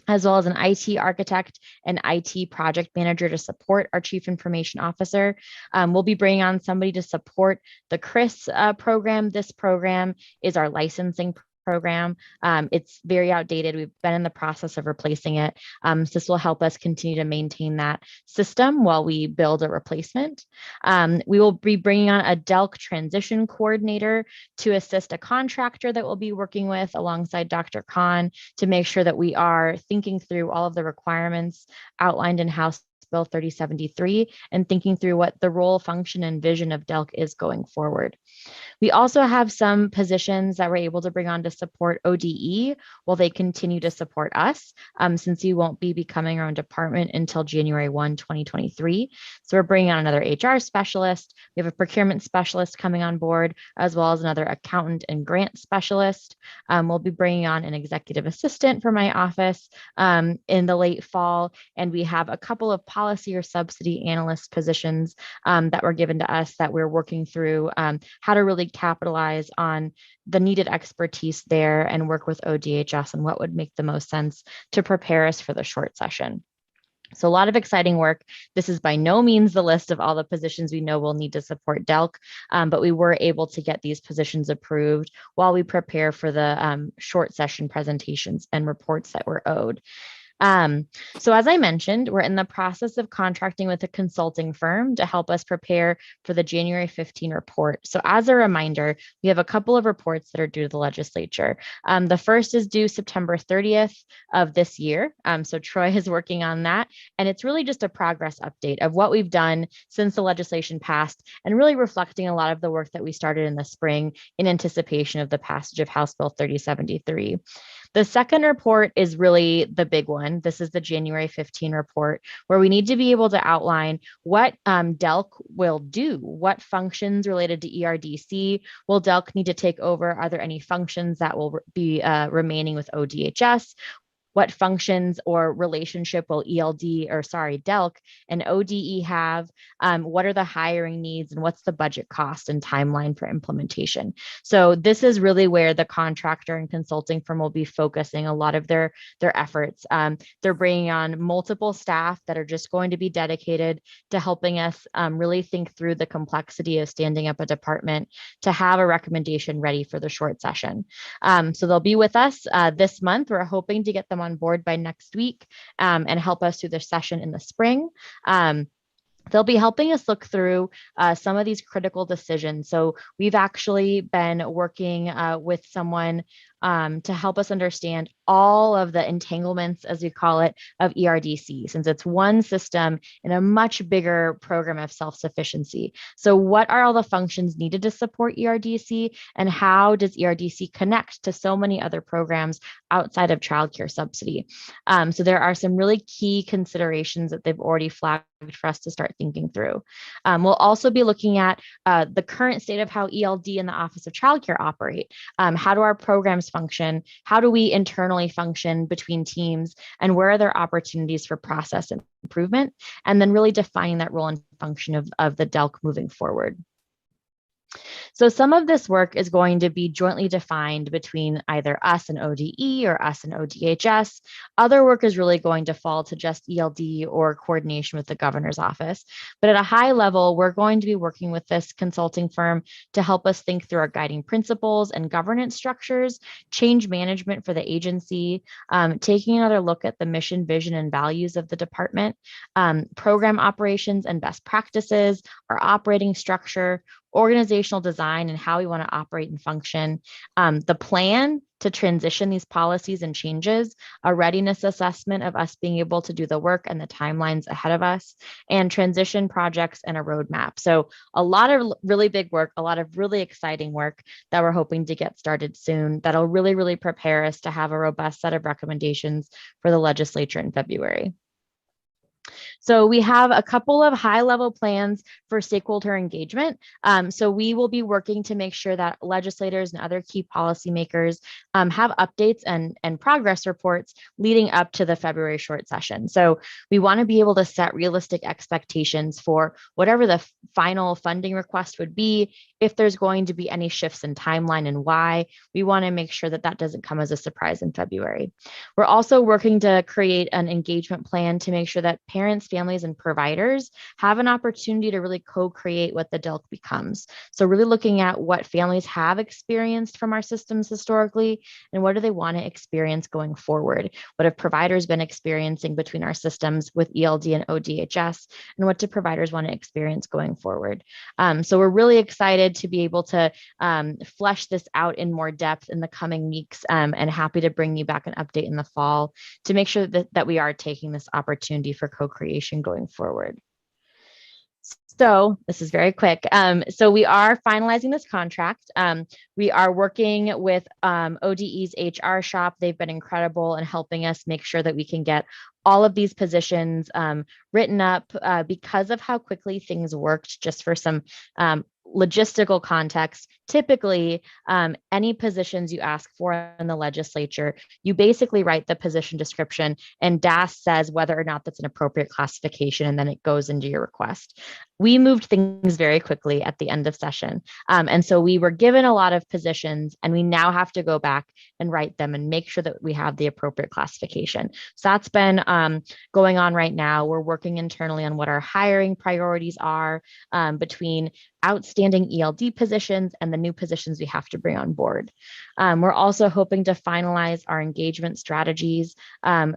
as well as an IT architect and IT project manager to support our chief information officer. We'll be bringing on somebody to support the CRIS program. This program is our licensing program. It's very outdated. We've been in the process of replacing it. So this will help us continue to maintain that system while we build a replacement. We will be bringing on a DELC transition coordinator to assist a contractor that we'll be working with alongside Dr. Khan to make sure that we are thinking through all of the requirements outlined in House Bill 3073 and thinking through what the role, function, and vision of DELC is going forward. We also have some positions that we're able to bring on to support ODE while they continue to support us, since we won't be becoming our own department until January 1, 2023. So we're bringing on another HR specialist. We have a procurement specialist coming on board, as well as another accountant and grant specialist. We'll be bringing on an executive assistant for my office in the late fall. And we have a couple of policy or subsidy analyst positions that were given to us that we're working through how to really capitalize on the needed expertise there and work with ODHS and what would make the most sense to prepare us for the short session. So a lot of exciting work. This is by no means the list of all the positions we know we'll need to support DELC, but we were able to get these positions approved while we prepare for the short session presentations and reports that we're owed. So as I mentioned, we're in the process of contracting with a consulting firm to help us prepare for the January 15 report. So as a reminder, we have a couple of reports that are due to the legislature. The first is due September 30th of this year. So Troy is working on that. And it's really just a progress update of what we've done since the legislation passed and really reflecting a lot of the work that we started in the spring in anticipation of the passage of House Bill 3073. The second report is really the big one. This is the January 15 report, where we need to be able to outline what DELC will do, what functions related to ERDC will DELC need to take over. Are there any functions that will be remaining with ODHS? What functions or relationship will DELC and ODE have? What are the hiring needs and what's the budget cost and timeline for implementation? So this is really where the contractor and consulting firm will be focusing a lot of their efforts. They're bringing on multiple staff that are just going to be dedicated to helping us really think through the complexity of standing up a department to have a recommendation ready for the short session. So they'll be with us this month. We're hoping to get them on board by next week and help us through the session in the spring. They'll be helping us look through some of these critical decisions. So we've actually been working with someone to help us understand all of the entanglements, as we call it, of ERDC, since it's one system in a much bigger program of self-sufficiency. So what are all the functions needed to support ERDC, and how does ERDC connect to so many other programs outside of childcare subsidy? So there are some really key considerations that they've already flagged for us to start thinking through. We'll also be looking at the current state of how ELD and the Office of Childcare operate. How do our programs function? How do we internally function between teams? And where are there opportunities for process improvement? And then really defining that role and function of the DELC moving forward. So some of this work is going to be jointly defined between either us and ODE or us and ODHS. Other work is really going to fall to just ELD or coordination with the governor's office. But at a high level, we're going to be working with this consulting firm to help us think through our guiding principles and governance structures, change management for the agency, taking another look at the mission, vision, and values of the department, program operations and best practices, our operating structure, organizational design and how we want to operate and function, the plan to transition these policies and changes, a readiness assessment of us being able to do the work and the timelines ahead of us, and transition projects and a roadmap. So a lot of really big work, a lot of really exciting work that we're hoping to get started soon that'll really, really prepare us to have a robust set of recommendations for the legislature in February. So we have a couple of high-level plans for stakeholder engagement. So we will be working to make sure that legislators and other key policymakers have updates and progress reports leading up to the February short session. So we want to be able to set realistic expectations for whatever the final funding request would be, if there's going to be any shifts in timeline and why. We want to make sure that that doesn't come as a surprise in February. We're also working to create an engagement plan to make sure that parents, families, and providers have an opportunity to really co-create what the DELC becomes. So really looking at what families have experienced from our systems historically, and what do they want to experience going forward? What have providers been experiencing between our systems with ELD and ODHS, and what do providers want to experience going forward? So we're really excited to be able to flesh this out in more depth in the coming weeks, and happy to bring you back an update in the fall to make sure that we are taking this opportunity for co-creation going forward. So this is very quick. So we are finalizing this contract. We are working with ODE's HR shop. They've been incredible in helping us make sure that we can get all of these positions written up because of how quickly things worked. Just for some logistical context, typically any positions you ask for in the legislature, you basically write the position description and DAS says whether or not that's an appropriate classification, and then it goes into your request. We moved things very quickly at the end of session. And so we were given a lot of positions, and we now have to go back and write them and make sure that we have the appropriate classification. So that's been going on right now. We're working internally on what our hiring priorities are between outstanding ELD positions and the new positions we have to bring on board. We're also hoping to finalize our engagement strategies,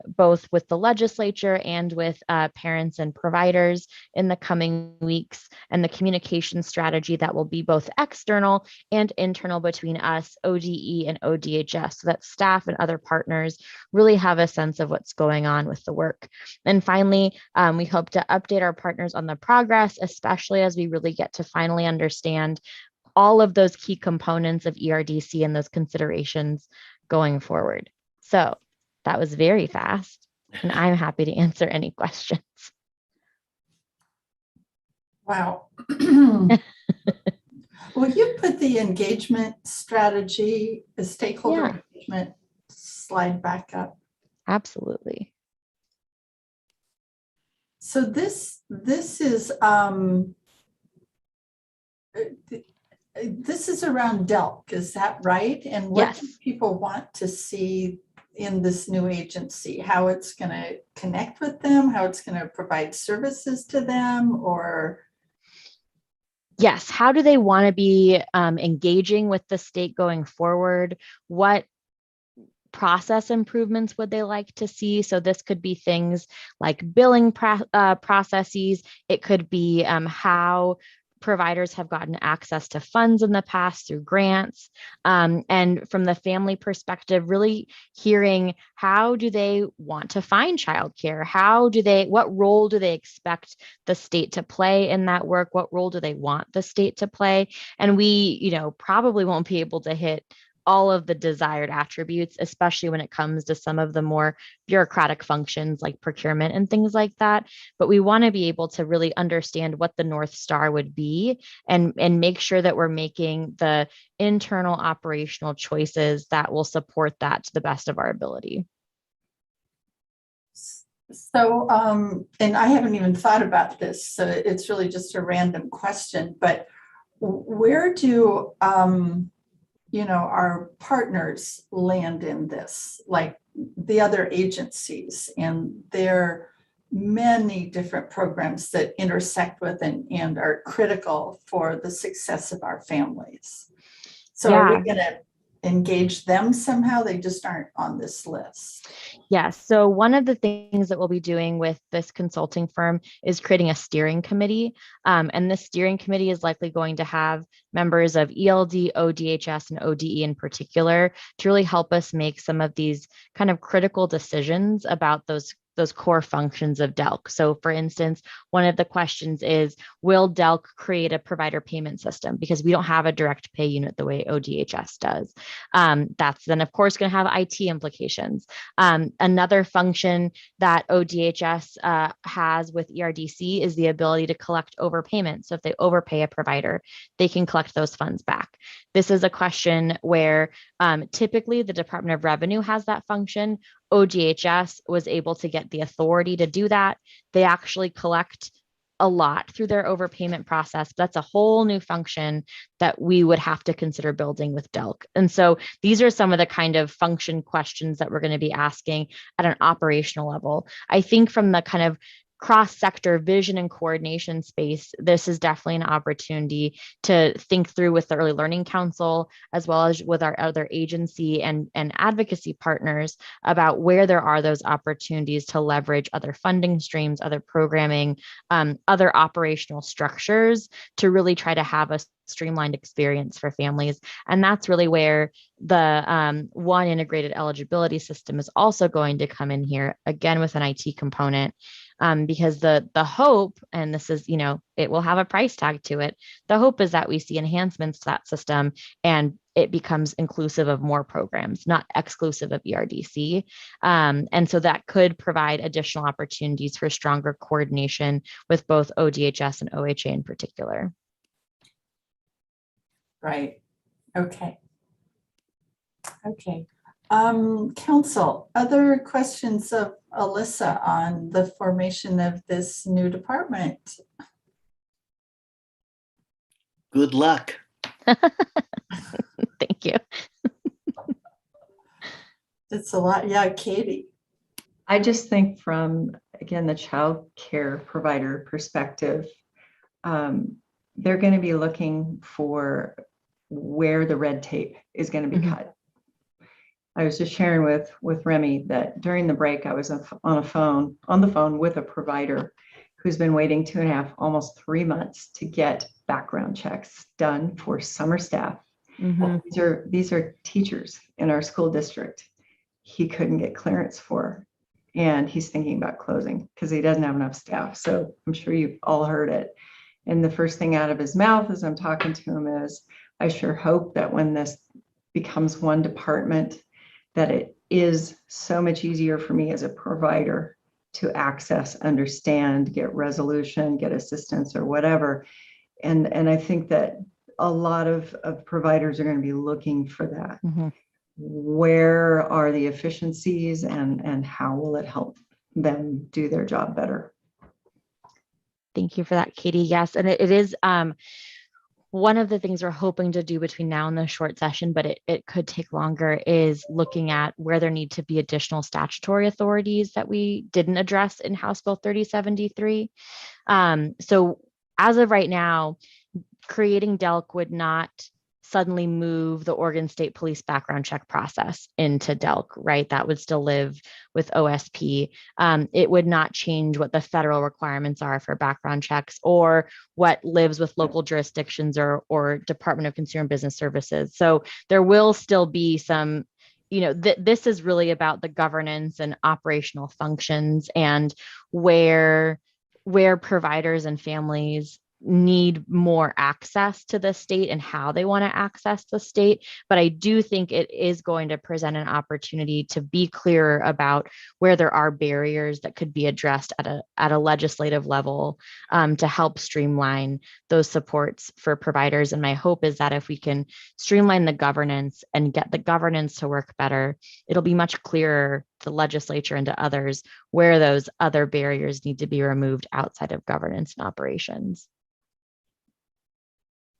both with the legislature and with parents and providers in the coming weeks, and the communication strategy that will be both external and internal between us, ODE, and ODHS, so that staff and other partners really have a sense of what's going on with the work. And finally, we hope to update our partners on the progress, especially as we really get to finally understand all of those key components of ERDC and those considerations going forward. So that was very fast, and I'm happy to answer any questions. Wow. Will you put the engagement strategy, the stakeholder engagement slide back up? Absolutely. So this is around DELC, is that right? And what do people want to see in this new agency? How it's going to connect with them? How it's going to provide services to them? Or yes, how do they want to be engaging with the state going forward? What process improvements would they like to see? So this could be things like billing processes. It could be how providers have gotten access to funds in the past through grants. And from the family perspective, really hearing how do they want to find childcare? What role do they expect the state to play in that work? What role do they want the state to play? And we, probably won't be able to hit all of the desired attributes, especially when it comes to some of the more bureaucratic functions like procurement and things like that. But we want to be able to really understand what the North Star would be and make sure that we're making the internal operational choices that will support that to the best of our ability. So, and I haven't even thought about this, so it's really just a random question, but where do, our partners land in this, like the other agencies, and there are many different programs that intersect with and are critical for the success of our families. So are we going to engage them somehow? They just aren't on this list. Yes. So one of the things that we'll be doing with this consulting firm is creating a steering committee. And the steering committee is likely going to have members of ELD, ODHS, and ODE in particular to really help us make some of these kind of critical decisions about those core functions of DELC. So for instance, one of the questions is, will DELC create a provider payment system? Because we don't have a direct pay unit the way ODHS does. That's then of course going to have IT implications. Another function that ODHS has with ERDC is the ability to collect overpayments. So if they overpay a provider, they can collect those funds back. This is a question where typically the Department of Revenue has that function. ODHS was able to get the authority to do that. They actually collect a lot through their overpayment process. That's a whole new function that we would have to consider building with DELC. And so these are some of the kind of function questions that we're going to be asking at an operational level. I think from the kind of cross-sector vision and coordination space, this is definitely an opportunity to think through with the Early Learning Council, as well as with our other agency and advocacy partners about where there are those opportunities to leverage other funding streams, other programming, other operational structures to really try to have a streamlined experience for families. And that's really where the one integrated eligibility system is also going to come in here, again with an IT component. Because the hope, and this is, it will have a price tag to it. The hope is that we see enhancements to that system and it becomes inclusive of more programs, not exclusive of ERDC. And so that could provide additional opportunities for stronger coordination with both ODHS and OHA in particular. Right. Okay. Okay. Council, other questions of Alyssa on the formation of this new department? Good luck. Thank you. It's a lot. Yeah, Katie. I just think from, again, the child care provider perspective, they're going to be looking for where the red tape is going to be cut. I was just sharing with Remy that during the break, I was on the phone with a provider who's been waiting 2.5, almost 3 months to get background checks done for summer staff. These are teachers in our school district. He couldn't get clearance for, and he's thinking about closing because he doesn't have enough staff. So I'm sure you've all heard it. And the first thing out of his mouth as I'm talking to him is, I sure hope that when this becomes one department, that it is so much easier for me as a provider to access, understand, get resolution, get assistance or whatever. And I think that a lot of providers are going to be looking for that. Where are the efficiencies and how will it help them do their job better? Thank you for that, Katie. Yes, and it is one of the things we're hoping to do between now and the short session, but it could take longer, is looking at where there need to be additional statutory authorities that we didn't address in House Bill 3073. So as of right now, creating DELC would not suddenly move the Oregon State Police background check process into DELC, right? That would still live with OSP. It would not change what the federal requirements are for background checks or what lives with local jurisdictions or Department of Consumer Business Services. So there will still be some, this is really about the governance and operational functions and where providers and families need more access to the state and how they want to access the state. But I do think it is going to present an opportunity to be clearer about where there are barriers that could be addressed at a legislative level to help streamline those supports for providers. And my hope is that if we can streamline the governance and get the governance to work better, it'll be much clearer to the legislature and to others where those other barriers need to be removed outside of governance and operations.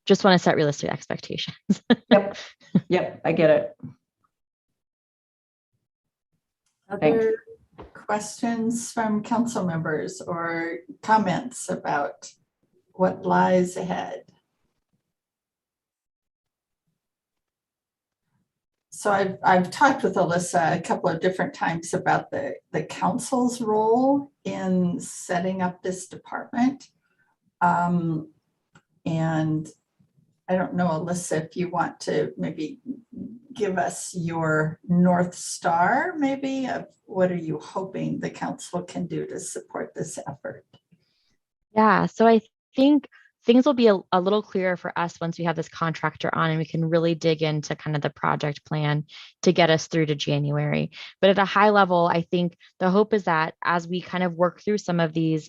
Just want to set realistic expectations. Yep, I get it. Other questions from council members or comments about what lies ahead? So I've talked with Alyssa a couple of different times about the council's role in setting up this department. And I don't know, Alyssa, if you want to maybe give us your North Star, maybe, of what are you hoping the council can do to support this effort? Yeah, so I think things will be a little clearer for us once we have this contractor on and we can really dig into kind of the project plan to get us through to January. But at a high level, I think the hope is that as we kind of work through some of these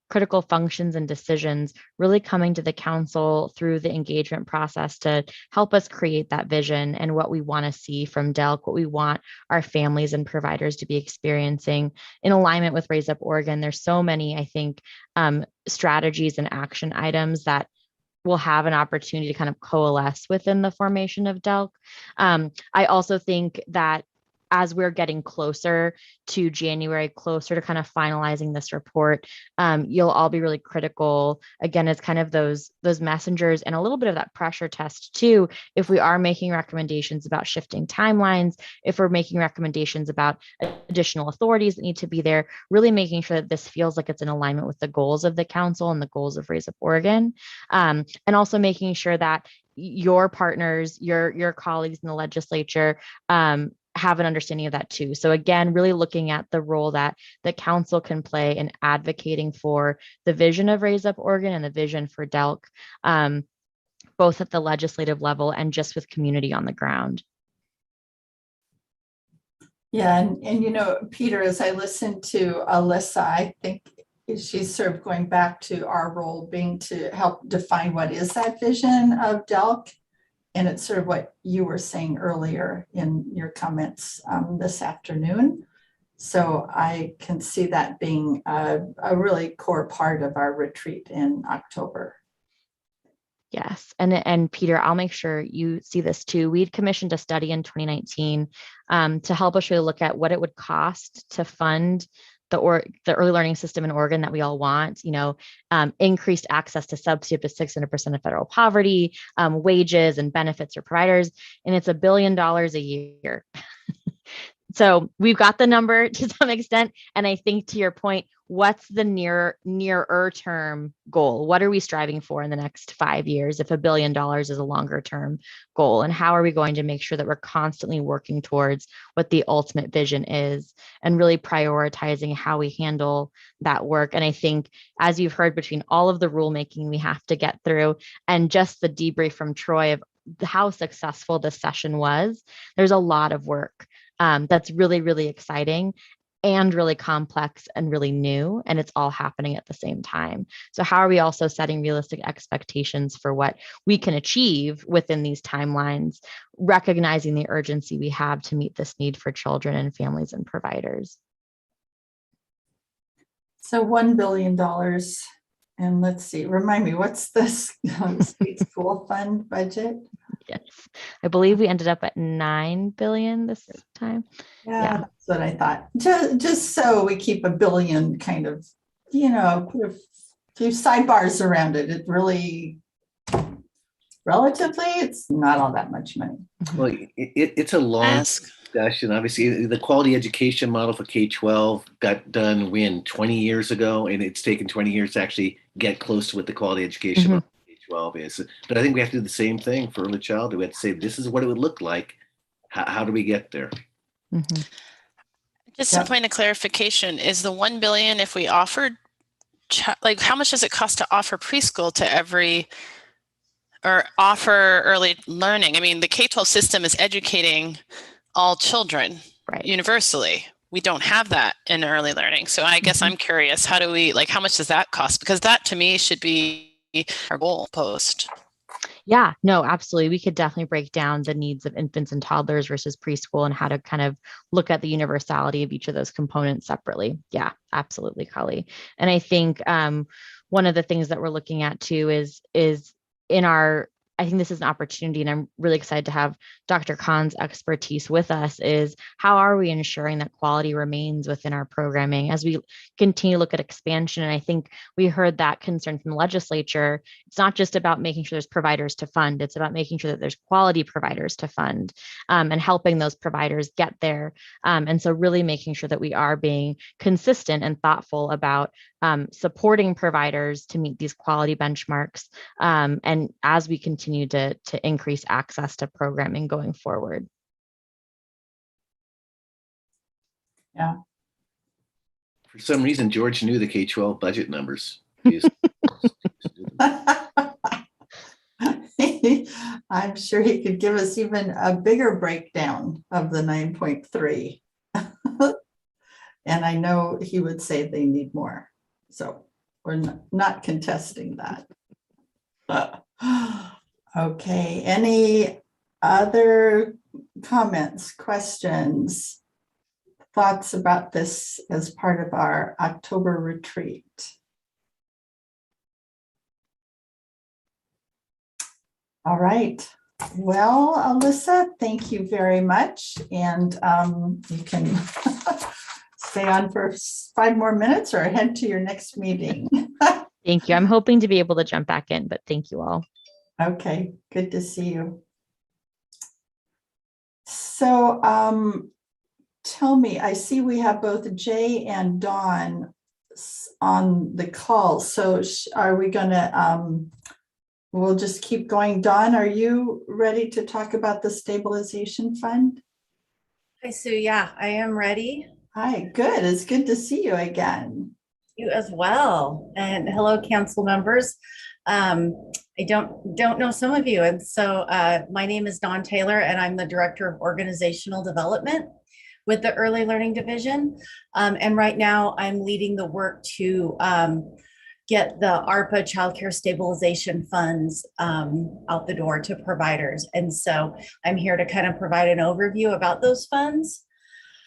critical functions and decisions, really coming to the council through the engagement process to help us create that vision and what we want to see from DELC, what we want our families and providers to be experiencing in alignment with Raise Up Oregon. There's so many, I think, strategies and action items that will have an opportunity to kind of coalesce within the formation of DELC. I also think that as we're getting closer to January, closer to kind of finalizing this report, you'll all be really critical. Again, it's kind of those messengers and a little bit of that pressure test too. If we are making recommendations about shifting timelines, if we're making recommendations about additional authorities that need to be there, really making sure that this feels like it's in alignment with the goals of the council and the goals of Raise Up Oregon. And also making sure that your partners, your colleagues in the legislature, have an understanding of that too. So again, really looking at the role that the council can play in advocating for the vision of Raise Up Oregon and the vision for DELC, both at the legislative level and just with community on the ground. Yeah, and you know, Peter, as I listened to Alyssa, I think she's sort of going back to our role being to help define what is that vision of DELC. And it's sort of what you were saying earlier in your comments this afternoon. So I can see that being a really core part of our retreat in October. Yes, and Peter, I'll make sure you see this too. We'd commissioned a study in 2019 to help us really look at what it would cost to fund the early learning system in Oregon that we all want, increased access to subsidy up to 600% of federal poverty, wages and benefits for providers, and it's $1 billion a year. So we've got the number to some extent. And I think to your point, what's the nearer term goal? What are we striving for in the next 5 years if $1 billion is a longer term goal? And how are we going to make sure that we're constantly working towards what the ultimate vision is and really prioritizing how we handle that work? And I think, as you've heard, between all of the rulemaking we have to get through and just the debrief from Troy of how successful this session was, there's a lot of work that's really, really exciting and really complex and really new, and it's all happening at the same time. So how are we also setting realistic expectations for what we can achieve within these timelines, recognizing the urgency we have to meet this need for children and families and providers? So $1 billion, and let's see, remind me, what's the state school fund budget? Yes, I believe we ended up at 9 billion this time. Yeah, that's what I thought. Just so we keep $1 billion kind of, put a few sidebars around it. It really, relatively, it's not all that much money. Well, it's a long discussion. Obviously, the quality education model for K-12 got done 20 years ago, and it's taken 20 years to actually get close to what the quality education model 12 is. But I think we have to do the same thing for early childhood. We have to say, this is what it would look like. How do we get there? Just a point of clarification, is the 1 billion if we offered like how much does it cost to offer preschool to every, or offer early learning? I mean, the K-12 system is educating all children universally. We don't have that in early learning. So I guess I'm curious, how do we, like, how much does that cost? Because that to me should be our goal post. Yeah, no, absolutely. We could definitely break down the needs of infants and toddlers versus preschool and how to kind of look at the universality of each of those components separately. Yeah, absolutely, Kali. And I think one of the things that we're looking at too is in our, I think this is an opportunity, and I'm really excited to have Dr. Khan's expertise with us, is how are we ensuring that quality remains within our programming as we continue to look at expansion? And I think we heard that concern from the legislature. It's not just about making sure there's providers to fund, it's about making sure that there's quality providers to fund, and helping those providers get there. And so really making sure that we are being consistent and thoughtful about supporting providers to meet these quality benchmarks. And as we continue to increase access to programming going forward. Yeah. For some reason, George knew the K-12 budget numbers. I'm sure he could give us even a bigger breakdown of the 9.3. And I know he would say they need more. So we're not contesting that. Okay, any other comments, questions, thoughts about this as part of our October retreat? All right. Well, Alyssa, thank you very much. And you can stay on for 5 more minutes or head to your next meeting. Thank you. I'm hoping to be able to jump back in, but thank you all. Okay, good to see you. So tell me, I see we have both Jay and Dawn on the call. So are we going to, we'll just keep going. Dawn, are you ready to talk about the stabilization fund? Hi, Sue. Yeah, I am ready. Hi, good. It's good to see you again. You as well. And hello, council members. I don't know some of you. And so my name is Dawn Taylor, and I'm the Director of Organizational Development with the Early Learning Division. And right now I'm leading the work to get the ARPA childcare stabilization funds out the door to providers. And so I'm here to kind of provide an overview about those funds.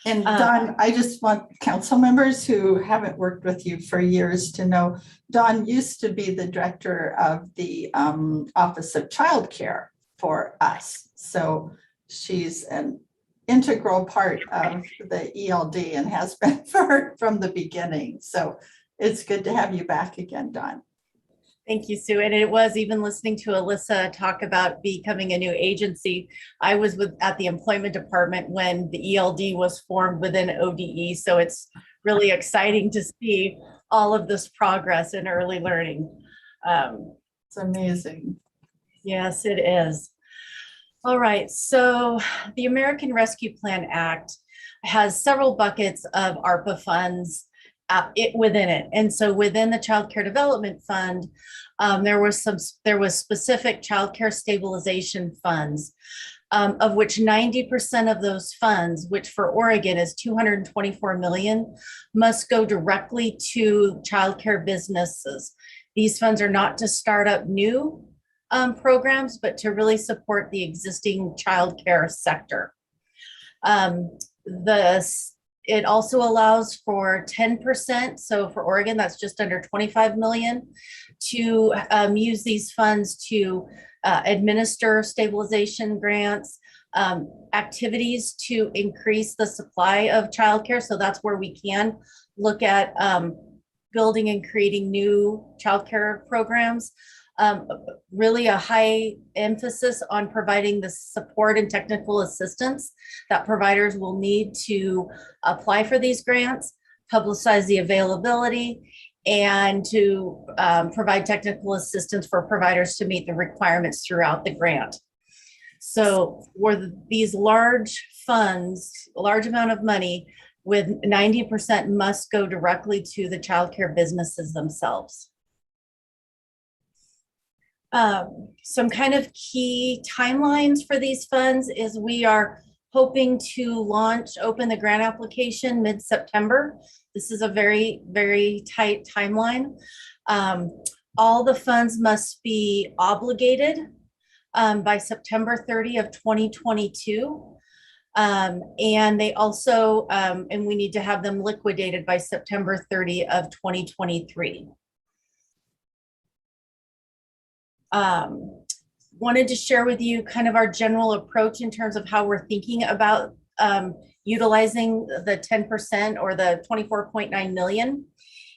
And Dawn, I just want council members who haven't worked with you for years to know, Dawn used to be the director of the Office of Childcare for us. So she's an integral part of the ELD and has been from the beginning. So it's good to have you back again, Dawn. Thank you, Sue. And it was, even listening to Alyssa talk about becoming a new agency, I was at the employment department when the ELD was formed within ODE. So it's really exciting to see all of this progress in early learning. It's amazing. Yes, it is. All right. So the American Rescue Plan Act has several buckets of ARPA funds within it. And so within the Child Care Development Fund, there was specific child care stabilization funds, of which 90% of those funds, which for Oregon is $224 million, must go directly to child care businesses. These funds are not to start up new programs, but to really support the existing child care sector. It also allows for 10%. So for Oregon, that's just under 25 million, to use these funds to administer stabilization grants, activities to increase the supply of childcare. So that's where we can look at building and creating new childcare programs. Really a high emphasis on providing the support and technical assistance that providers will need to apply for these grants, publicize the availability, and to provide technical assistance for providers to meet the requirements throughout the grant. So for these large funds, a large amount of money, with 90% must go directly to the childcare businesses themselves. Some kind of key timelines for these funds is we are hoping to open the grant application mid-September. This is a very, very tight timeline. All the funds must be obligated by September 30 of 2022. And they also, and we need to have them liquidated by September 30 of 2023. Wanted to share with you kind of our general approach in terms of how we're thinking about utilizing the 10% or the 24.9 million,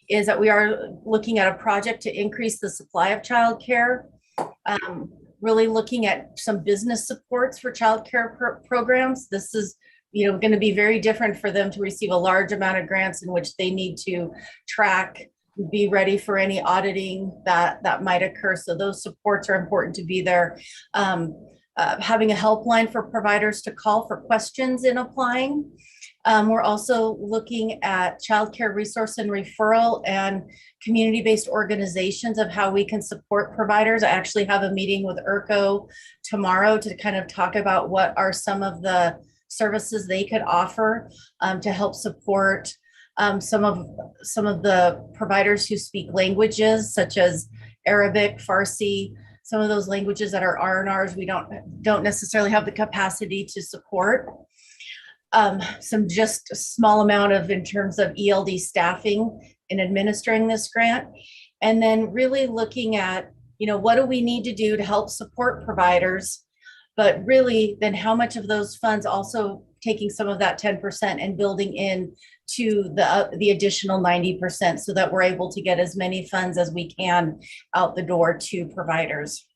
is that we are looking at a project to increase the supply of childcare, really looking at some business supports for childcare programs. This is, you know, going to be very different for them to receive a large amount of grants in which they need to track, be ready for any auditing that might occur. So those supports are important to be there. Having a helpline for providers to call for questions in applying. We're also looking at childcare resource and referral and community-based organizations of how we can support providers. I actually have a meeting with Erdc tomorrow to kind of talk about what are some of the services they could offer to help support some of the providers who speak languages such as Arabic, Farsi, some of those languages that are R&Rs we don't necessarily have the capacity to support. Some just a small amount of in terms of ELD staffing in administering this grant. And then really looking at, you know, what do we need to do to help support providers, but really then how much of those funds also taking some of that 10% and building in to the additional 90% so that we're able to get as many funds as we can out the door to providers.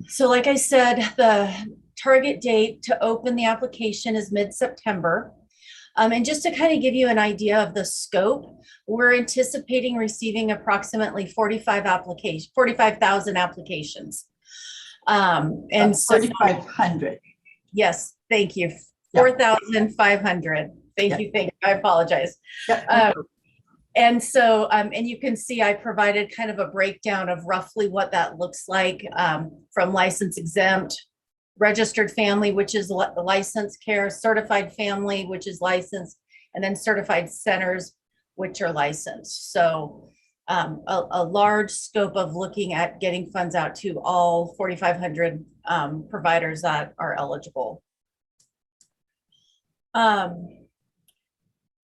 So like I said, the target date to open the application is mid-September. And just to kind of give you an idea of the scope, we're anticipating receiving approximately 45,000 applications. And so 4,500. Yes, thank you. 4,500. Thank you. Thank you. I apologize. And so, and you can see I provided kind of a breakdown of roughly what that looks like from license exempt, registered family, which is licensed care, certified family, which is licensed, and then certified centers, which are licensed. So a large scope of looking at getting funds out to all 4,500 providers that are eligible.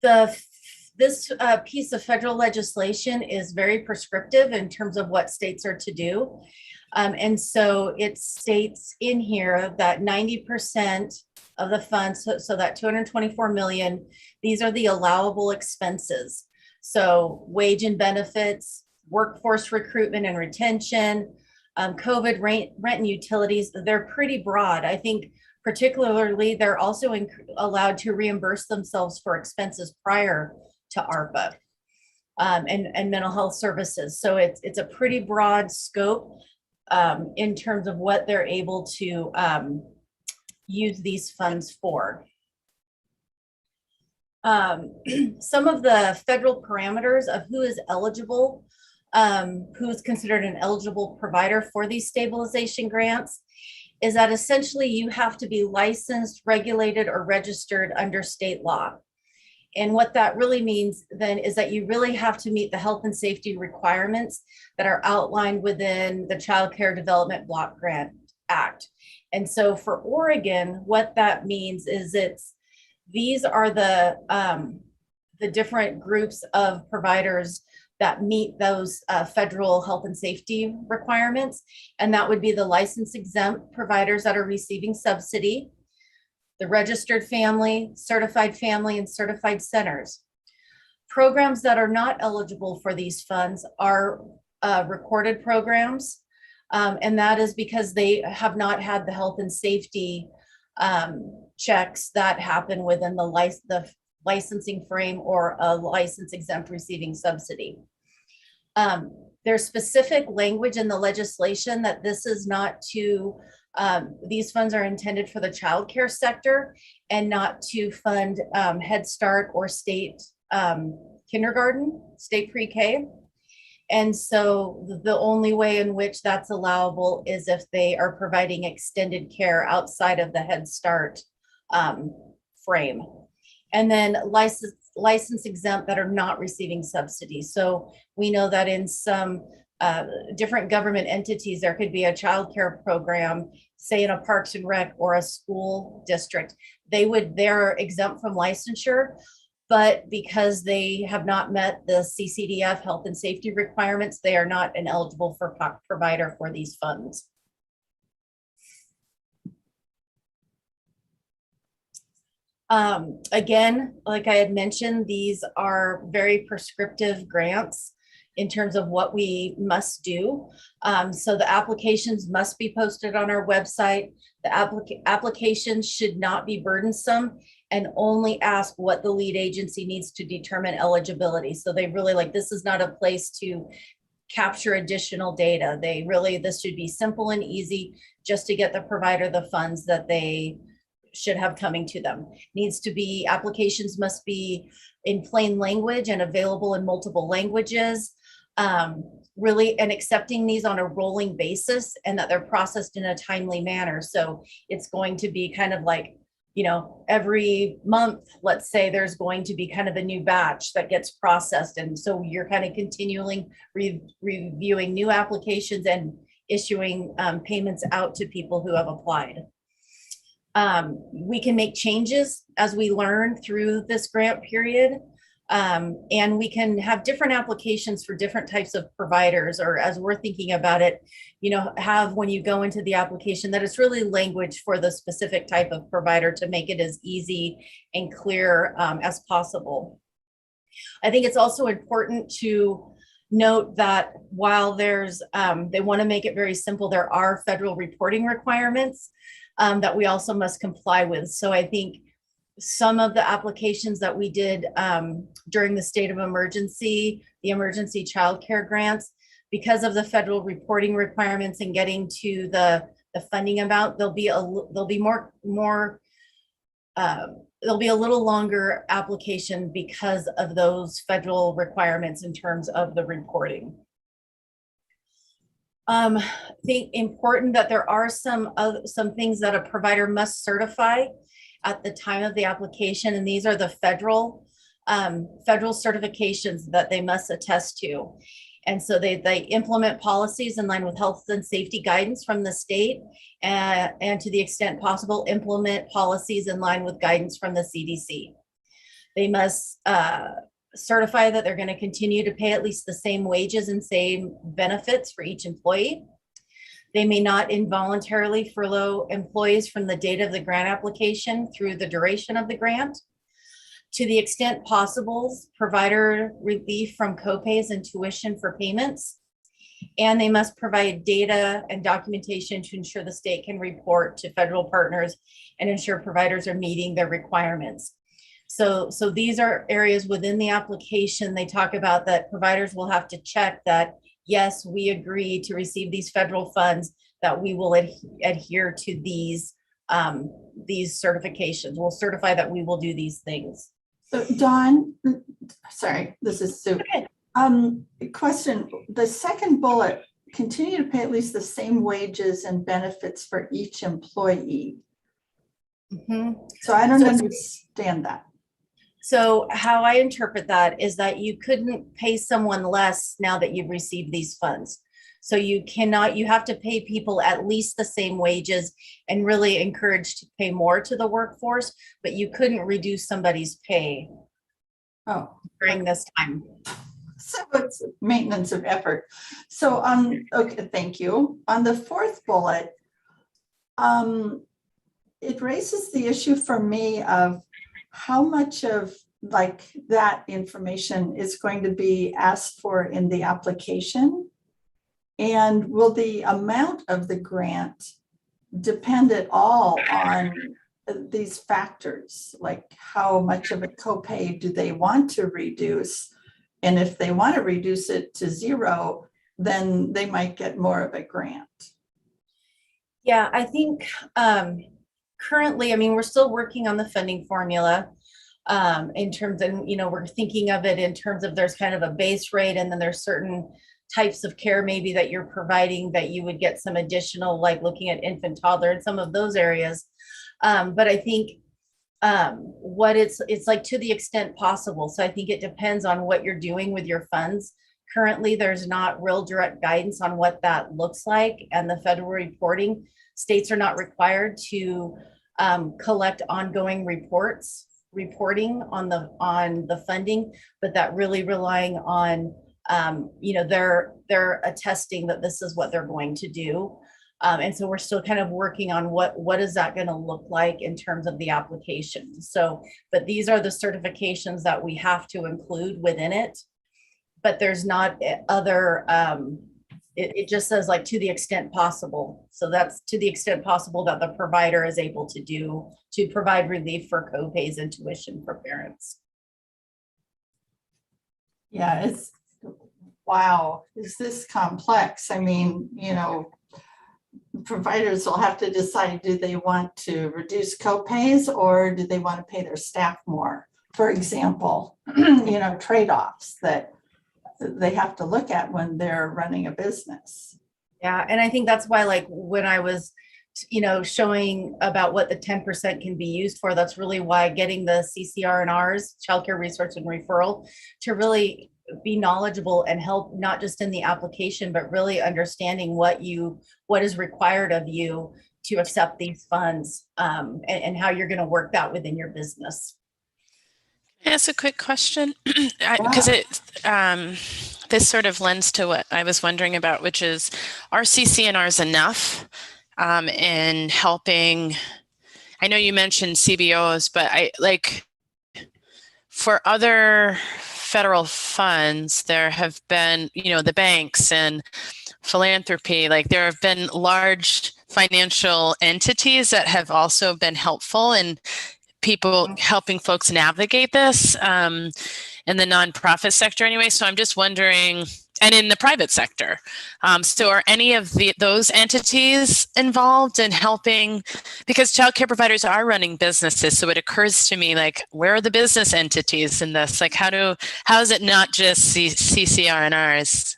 This piece of federal legislation is very prescriptive in terms of what states are to do. And so it states in here that 90% of the funds, so that 224 million, these are the allowable expenses. So wage and benefits, workforce recruitment and retention, COVID rent and utilities, they're pretty broad. I think particularly they're also allowed to reimburse themselves for expenses prior to ARPA and mental health services. So it's a pretty broad scope in terms of what they're able to use these funds for. Some of the federal parameters of who is eligible, who is considered an eligible provider for these stabilization grants, is that essentially you have to be licensed, regulated, or registered under state law. And what that really means then is that you really have to meet the health and safety requirements that are outlined within the Child Care Development Block Grant Act. And so for Oregon, what that means is these are the different groups of providers that meet those federal health and safety requirements. And that would be the license exempt providers that are receiving subsidy, the registered family, and certified centers. Programs that are not eligible for these funds are recorded programs. And that is because they have not had the health and safety checks that happen within the licensing frame or a license exempt receiving subsidy. There's specific language in the legislation that this is not to These funds are intended for the childcare sector and not to fund Head Start or state kindergarten, state pre-K. And so the only way in which that's allowable is if they are providing extended care outside of the Head Start frame. And then license exempt that are not receiving subsidies. So we know that in some different government entities, there could be a childcare program, say in a Parks and Rec or a school district. They're exempt from licensure, but because they have not met the CCDF health and safety requirements, they are not an eligible for provider for these funds. Again, like I had mentioned, these are very prescriptive grants in terms of what we must do. So the applications must be posted on our website. The applications should not be burdensome and only ask what the lead agency needs to determine eligibility. So they really this is not a place to capture additional data. This should be simple and easy just to get the provider the funds that they should have coming to them. Applications must be in plain language and available in multiple languages. And accepting these on a rolling basis and that they're processed in a timely manner. So it's going to be kind of every month, let's say there's going to be kind of a new batch that gets processed. And so you're kind of continually reviewing new applications and issuing payments out to people who have applied. We can make changes as we learn through this grant period. And we can have different applications for different types of providers, or as we're thinking about it, have when you go into the application that it's really language for the specific type of provider to make it as easy and clear as possible. I think it's also important to note that while they want to make it very simple, there are federal reporting requirements that we also must comply with. So I think some of the applications that we did during the state of emergency, the emergency childcare grants, because of the federal reporting requirements and getting to the funding amount, there'll be a little longer application because of those federal requirements in terms of the reporting. I think important that there are some things that a provider must certify at the time of the application, and these are the federal certifications that they must attest to. And so they implement policies in line with health and safety guidance from the state, and to the extent possible, implement policies in line with guidance from the CDC. They must certify that they're going to continue to pay at least the same wages and same benefits for each employee. They may not involuntarily furlough employees from the date of the grant application through the duration of the grant. To the extent possible, provider relief from copays and tuition for payments. And they must provide data and documentation to ensure the state can report to federal partners and ensure providers are meeting their requirements. So these are areas within the application. They talk about that providers will have to check that, yes, we agree to receive these federal funds, that we will adhere to these certifications. We'll certify that we will do these things. So Dawn, sorry, this is Sue. Okay. Question, the second bullet, continue to pay at least the same wages and benefits for each employee. Mm-hmm. So I don't understand that. So how I interpret that is that you couldn't pay someone less now that you've received these funds. So you have to pay people at least the same wages and really encourage to pay more to the workforce, but you couldn't reduce somebody's pay during this time. So it's maintenance of effort. So okay, thank you. On the fourth bullet, it raises the issue for me of how much of that information is going to be asked for in the application, and will the amount of the grant depend at all on these factors, like how much of a copay do they want to reduce, and if they want to reduce it to zero, then they might get more of a grant. Yeah, I think currently, I mean, we're still working on the funding formula in terms of, we're thinking of it in terms of there's kind of a base rate, and then there's certain types of care maybe that you're providing that you would get some additional, like looking at infant, toddler, and some of those areas. But I think what it's like to the extent possible. So I think it depends on what you're doing with your funds. Currently, there's not real direct guidance on what that looks like, and the federal reporting, states are not required to collect ongoing reporting on the funding, but that really relying on they're attesting that this is what they're going to do. And so we're still kind of working on what is that going to look like in terms of the application. So, but these are the certifications that we have to include within it, but there's not other, it just says like to the extent possible. So that's to the extent possible that the provider is able to provide relief for co-pays and tuition for parents. Yeah, it's, wow, is this complex? I mean, providers will have to decide, do they want to reduce co-pays or do they want to pay their staff more? For example, trade-offs that they have to look at when they're running a business. Yeah, and I think that's why, like, when I was, showing about what the 10% can be used for, that's really why getting the CCR&Rs, childcare research and referral, to really be knowledgeable and help not just in the application, but really understanding what is required of you to accept these funds, and how you're going to work that within your business. Can I ask a quick question? Because this sort of lends to what I was wondering about, which is, are CC&Rs enough in helping? I know you mentioned CBOs, but for other federal funds, there have been, the banks and philanthropy, like there have been large financial entities that have also been helpful in people helping folks navigate this in the nonprofit sector anyway. So I'm just wondering, and in the private sector. So are any of those entities involved in helping? Because childcare providers are running businesses. So it occurs to me, like, where are the business entities in this? Like, how is it not just CCR&Rs?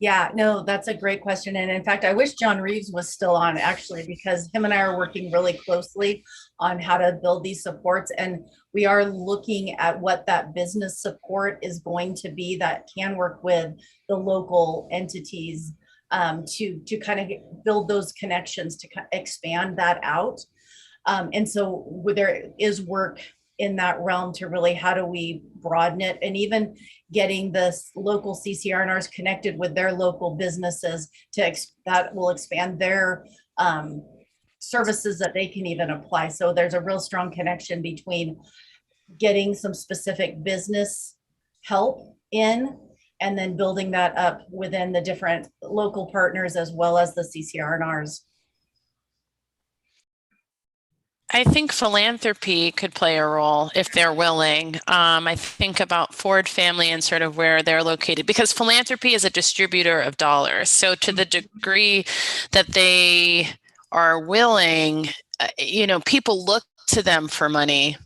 Yeah, no, that's a great question. And in fact, I wish John Reeves was still on, actually, because him and I are working really closely on how to build these supports. And we are looking at what that business support is going to be that can work with the local entities to kind of build those connections, to expand that out. And so there is work in that realm to really, how do we broaden it, and even getting the local CCR&Rs connected with their local businesses that will expand their services that they can even apply. So there's a real strong connection between getting some specific business help in, and then building that up within the different local partners as well as the CCR&Rs. I think philanthropy could play a role if they're willing. I think about Ford Family and sort of where they're located, because philanthropy is a distributor of dollars. So to the degree that they are willing, people look to them for money.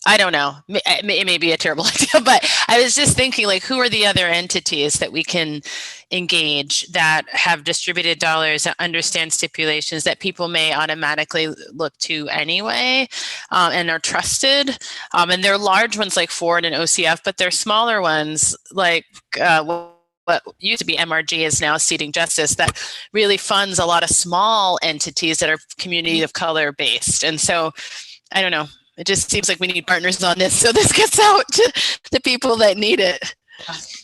I don't know, it may be a terrible idea, but I was just thinking, like, who are the other entities that we can engage that have distributed dollars, that understand stipulations that people may automatically look to anyway, and are trusted. And they're large ones like Ford and OCF, but they're smaller ones like what used to be MRG is now Seating Justice, that really funds a lot of small entities that are community of color based. And so, I don't know. It just seems like we need partners on this, so this gets out to the people that need it.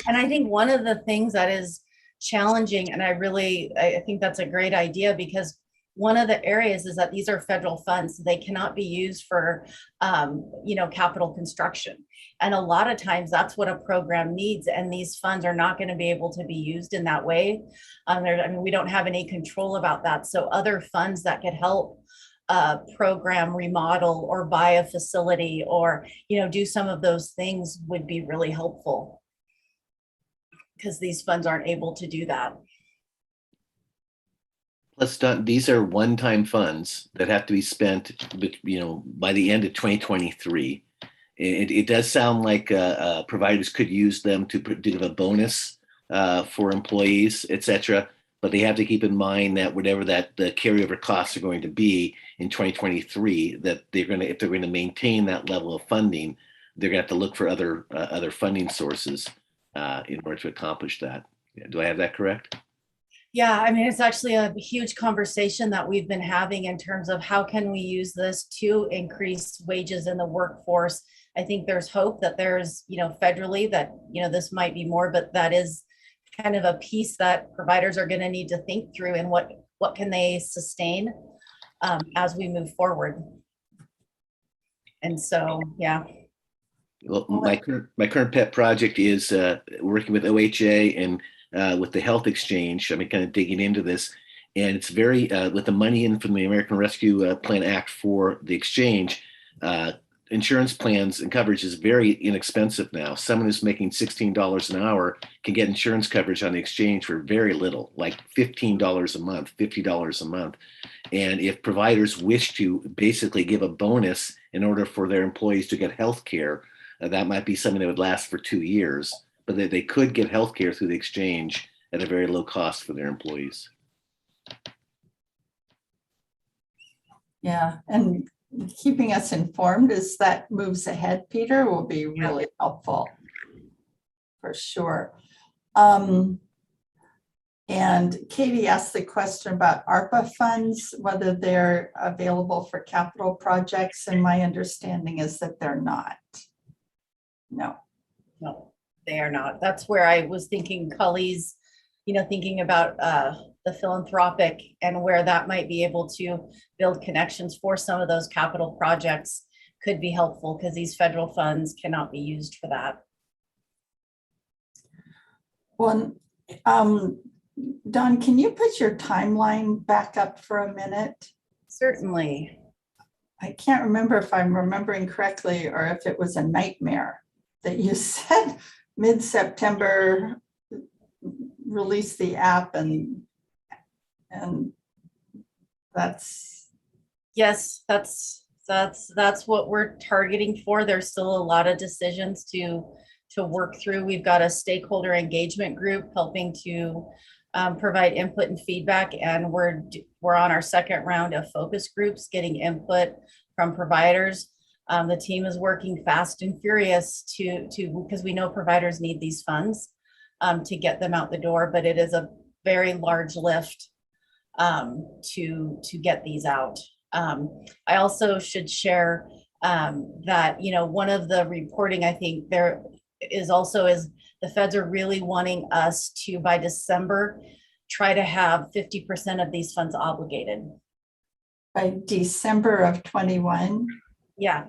And I think one of the things that is challenging, and I think that's a great idea, because one of the areas is that these are federal funds. So they cannot be used for, capital construction. And a lot of times that's what a program needs. And these funds are not going to be able to be used in that way. We don't have any control about that. So other funds that could help program remodel or buy a facility or do some of those things would be really helpful, because these funds aren't able to do that. Plus, these are one-time funds that have to be spent, by the end of 2023. It does sound like providers could use them to give a bonus for employees, et cetera. But they have to keep in mind that whatever the carryover costs are going to be in 2023, that if they're going to maintain that level of funding, they're going to have to look for other funding sources in order to accomplish that. Do I have that correct? Yeah, I mean, it's actually a huge conversation that we've been having in terms of how can we use this to increase wages in the workforce. I think there's hope that there's, federally that, this might be more, but that is kind of a piece that providers are going to need to think through, and what can they sustain as we move forward. And so, yeah. Well, my current pet project is working with OHA and with the health exchange. I mean, kind of digging into this, and it's very with the money in from the American Rescue Plan Act for the exchange. Insurance plans and coverage is very inexpensive now. Someone who's making $16 an hour can get insurance coverage on the exchange for very little, like $15 a month, $50 a month. And if providers wish to basically give a bonus in order for their employees to get health care, that might be something that would last for 2 years, but they could get health care through the exchange at a very low cost for their employees. Yeah, and keeping us informed as that moves ahead, Peter, will be really helpful for sure. And Katie asked the question about ARPA funds, whether they're available for capital projects, and my understanding is that they're not. No, they are not. That's where I was thinking Cully's, thinking about the philanthropic and where that might be able to build connections for some of those capital projects could be helpful, because these federal funds cannot be used for that. Well, Don, can you put your timeline back up for a minute? Certainly. I can't remember if I'm remembering correctly or if it was a nightmare that you said mid-September release the app, and that's. Yes, that's what we're targeting for. There's still a lot of decisions to work through. We've got a stakeholder engagement group helping to provide input and feedback, and we're on our second round of focus groups, getting input from providers. The team is working fast and furious because we know providers need these funds to get them out the door, but it is a very large lift to get these out. I also should share that, one of the reporting, I think there is the feds are really wanting us to, by December, try to have 50% of these funds obligated. By December of 21? Yeah.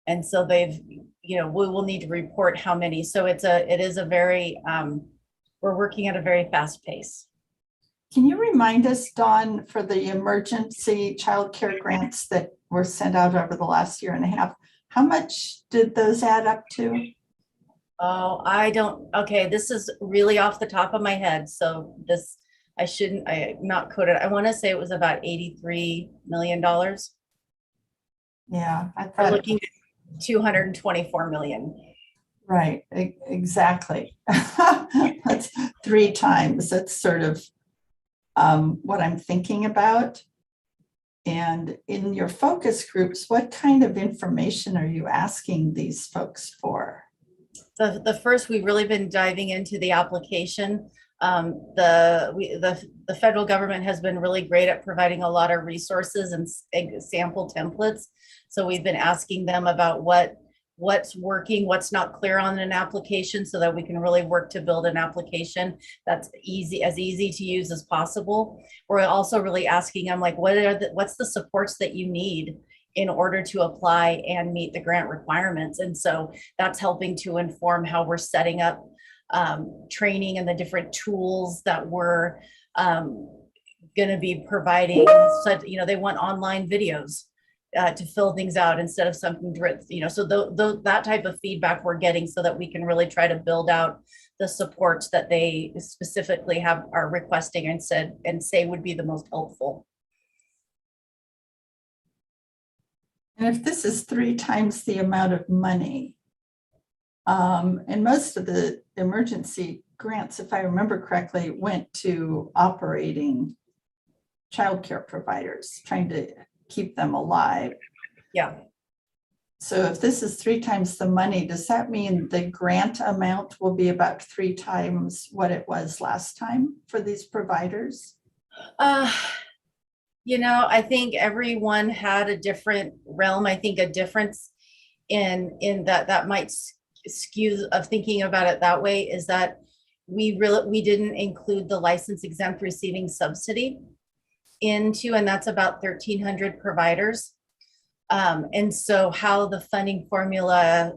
And so they've, we will need to report how many. So it is a very, we're working at a very fast pace. Can you remind us, Dawn, for the emergency childcare grants that were sent out over the last year and a half, how much did those add up to? Oh, okay, this is really off the top of my head. So I'm not coded. I want to say it was about $83 million. Yeah, I thought. We're looking at 224 million. Right, exactly. That's 3 times. That's sort of what I'm thinking about. And in your focus groups, what kind of information are you asking these folks for? The first, we've really been diving into the application. The federal government has been really great at providing a lot of resources and sample templates. So we've been asking them about what's working, what's not clear on an application, so that we can really work to build an application that's easy to use as possible. We're also really asking them, like, what's the supports that you need in order to apply and meet the grant requirements. And so that's helping to inform how we're setting up training and the different tools that we're going to be providing. So, they want online videos to fill things out instead of something, so that type of feedback we're getting, so that we can really try to build out the supports that they specifically are requesting and say would be the most helpful. And if this is 3 times the amount of money, and most of the emergency grants, if I remember correctly, went to operating childcare providers, trying to keep them alive. Yeah. So if this is 3 times the money, does that mean the grant amount will be about 3 times what it was last time for these providers? You know, I think everyone had a different realm. I think a difference in that might skew of thinking about it that way is that we didn't include the license exempt receiving subsidy into, and that's about 1,300 providers. And so how the funding formula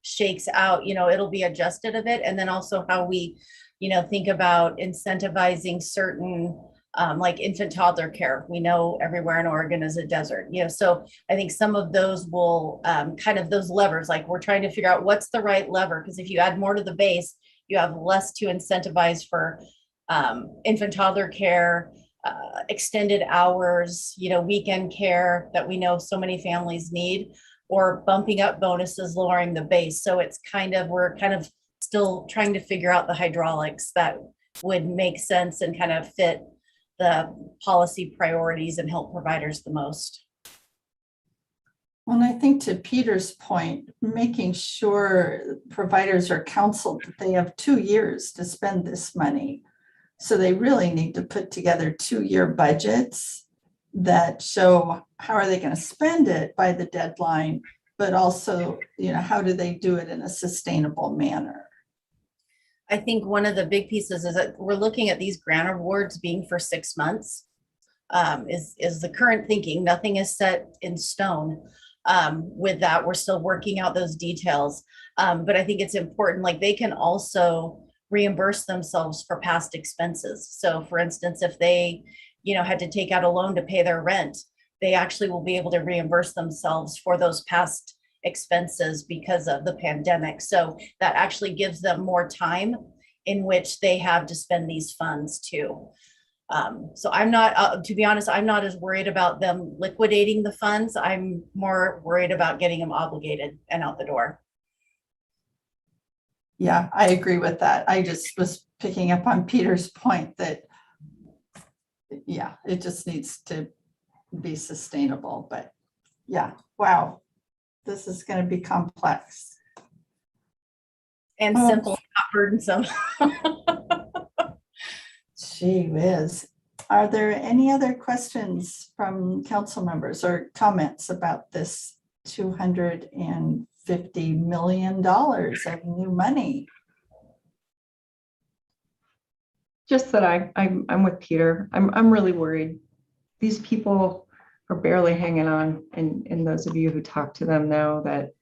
shakes out, you know, it'll be adjusted a bit. And then also how we, you know, think about incentivizing certain like infant toddler care. We know everywhere in Oregon is a desert, you know, so I think some of those will kind of those levers, like we're trying to figure out what's the right lever, because if you add more to the base, you have less to incentivize for infant toddler care, extended hours, you know, weekend care that we know so many families need, or bumping up bonuses, lowering the base. So it's kind of, we're kind of still trying to figure out the hydraulics that would make sense and kind of fit the policy priorities and help providers the most. Well, and I think to Peter's point, making sure providers are counseled that they have 2 years to spend this money. So they really need to put together 2-year budgets that show how are they going to spend it by the deadline, but also, you know, how do they do it in a sustainable manner? I think one of the big pieces is that we're looking at these grant awards being for 6 months, is the current thinking. Nothing is set in stone. With that, we're still working out those details. But I think it's important, like they can also reimburse themselves for past expenses. So for instance, if they, you know, had to take out a loan to pay their rent, they actually will be able to reimburse themselves for those past expenses because of the pandemic. So that actually gives them more time in which they have to spend these funds too. So I'm not, to be honest, I'm not as worried about them liquidating the funds. I'm more worried about getting them obligated and out the door. Yeah, I agree with that. I just was picking up on Peter's point that, yeah, it just needs to be sustainable. But yeah, wow, this is going to be complex. And simple, not burdensome. Gee whiz. Are there any other questions from council members or comments about this $250 million of new money? Just that I'm with Peter. I'm really worried. These people are barely hanging on, and those of you who talk to them know that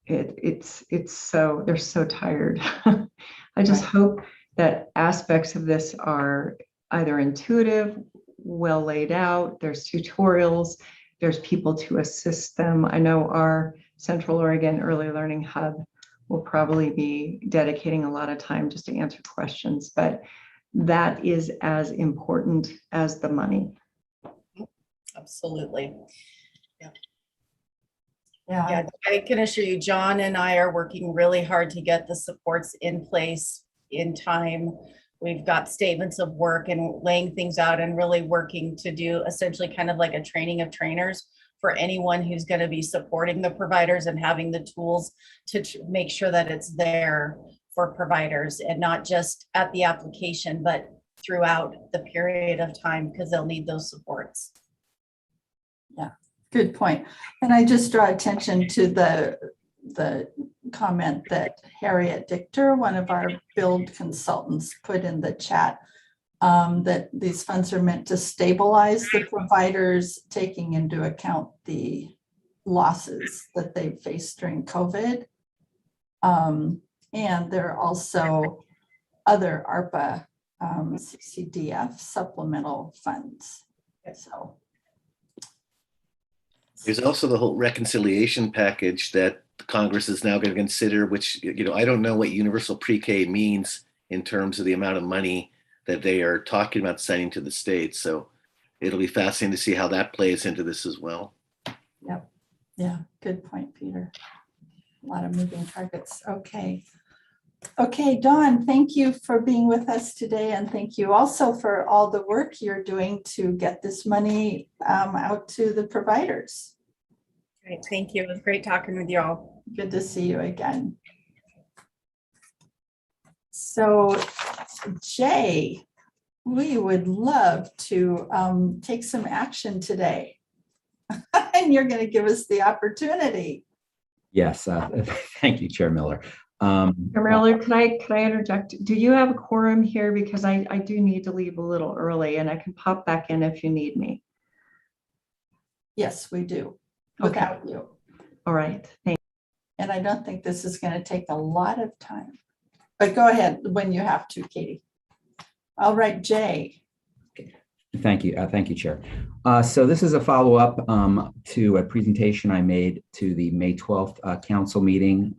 it's so, they're so tired. I just hope that aspects of this are either intuitive, well laid out. There's tutorials, there's people to assist them. I know our Central Oregon Early Learning Hub will probably be dedicating a lot of time just to answer questions, but that is as important as the money. Absolutely. Yeah. Yeah, I can assure you, John and I are working really hard to get the supports in place in time. We've got statements of work and laying things out and really working to do essentially kind of like a training of trainers for anyone who's going to be supporting the providers and having the tools to make sure that it's there for providers and not just at the application, but throughout the period of time, because they'll need those supports. Yeah, good point. And I just draw attention to the comment that Harriet Dichter, one of our build consultants, put in the chat, that these funds are meant to stabilize the providers, taking into account the losses that they've faced during COVID. And there are also other ARPA CCDF supplemental funds. So there's also the whole reconciliation package that Congress is now going to consider, which, I don't know what universal pre-K means in terms of the amount of money that they are talking about sending to the states. So it'll be fascinating to see how that plays into this as well. Yep. Yeah, good point, Peter. A lot of moving targets. Okay. Okay, Dawn, thank you for being with us today. And thank you also for all the work you're doing to get this money out to the providers. Great, thank you. It was great talking with you all. Good to see you again. So, Jay, we would love to take some action today. And you're going to give us the opportunity. Yes, thank you, Chair Miller. Chair Miller, can I interject? Do you have a quorum here? Because I do need to leave a little early, and I can pop back in if you need me. Yes, we do. Without you. All right. Thank you. And I don't think this is going to take a lot of time. But go ahead when you have to, Katie. All right, Jay. Thank you. Thank you, Chair. So this is a follow-up to a presentation I made to the May 12th council meeting.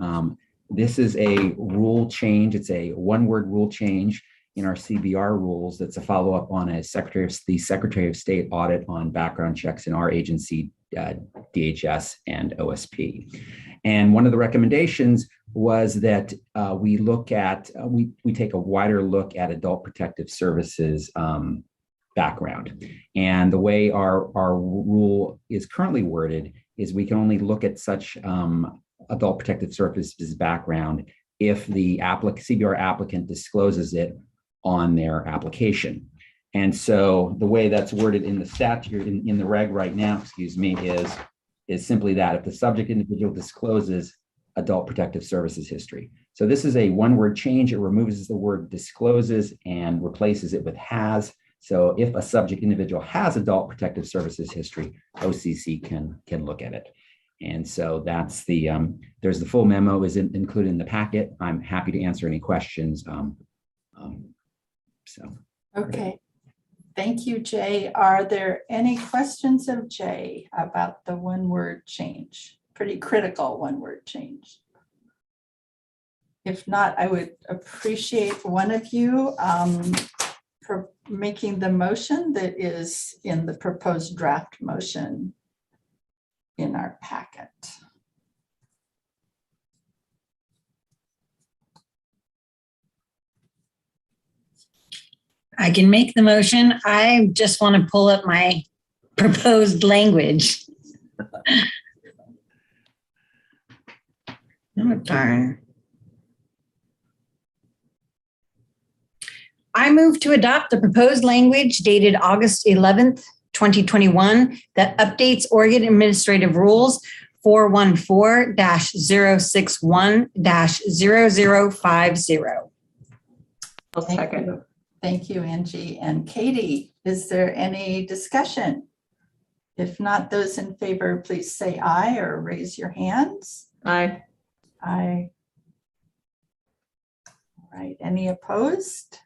This is a rule change. It's a one-word rule change in our CBR rules. That's a follow-up on the Secretary of State audit on background checks in our agency, DHS and OSP. And one of the recommendations was that we look at, we take a wider look at adult protective services background. And the way our rule is currently worded is we can only look at such adult protective services background if the CBR applicant discloses it on their application. And so the way that's worded in the statute, in the reg right now, excuse me, is simply that if the subject individual discloses adult protective services history. So this is a one-word change. It removes the word discloses and replaces it with has. So if a subject individual has adult protective services history, OCC can look at it. And so that's the, there's the full memo is included in the packet. I'm happy to answer any questions. Okay. Thank you, Jay. Are there any questions of Jay about the one-word change? Pretty critical one-word change. If not, I would appreciate one of you for making the motion that is in the proposed draft motion in our packet. I can make the motion. I just want to pull up my proposed language. Oh, darn. I move to adopt the proposed language dated August 11th, 2021 that updates Oregon Administrative Rules 414-061-0050. I'll second. Thank you, Angie. And Katie, is there any discussion? If not, those in favor, please say aye or raise your hands. Aye. Aye. All right, any opposed?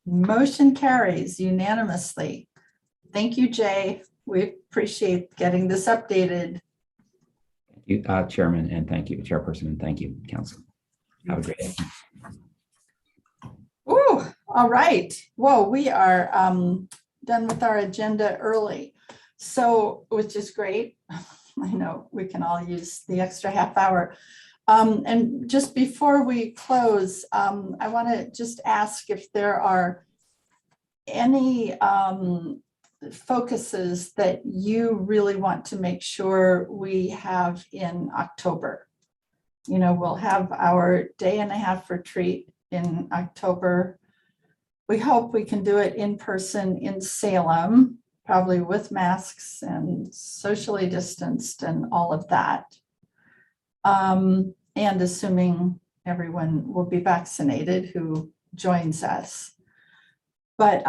Motion carries unanimously. Thank you, Jay. We appreciate getting this updated. Thank you, Chairman, and thank you, Chairperson, and thank you, Council. Have a great day. Ooh, all right. Whoa, we are done with our agenda early. So, which is great. I know we can all use the extra half hour. And just before we close, I want to just ask if there are any focuses that you really want to make sure we have in October. You know, we'll have our day-and-a-half retreat in October. We hope we can do it in person in Salem, probably with masks and socially distanced and all of that. And assuming everyone will be vaccinated who joins us. But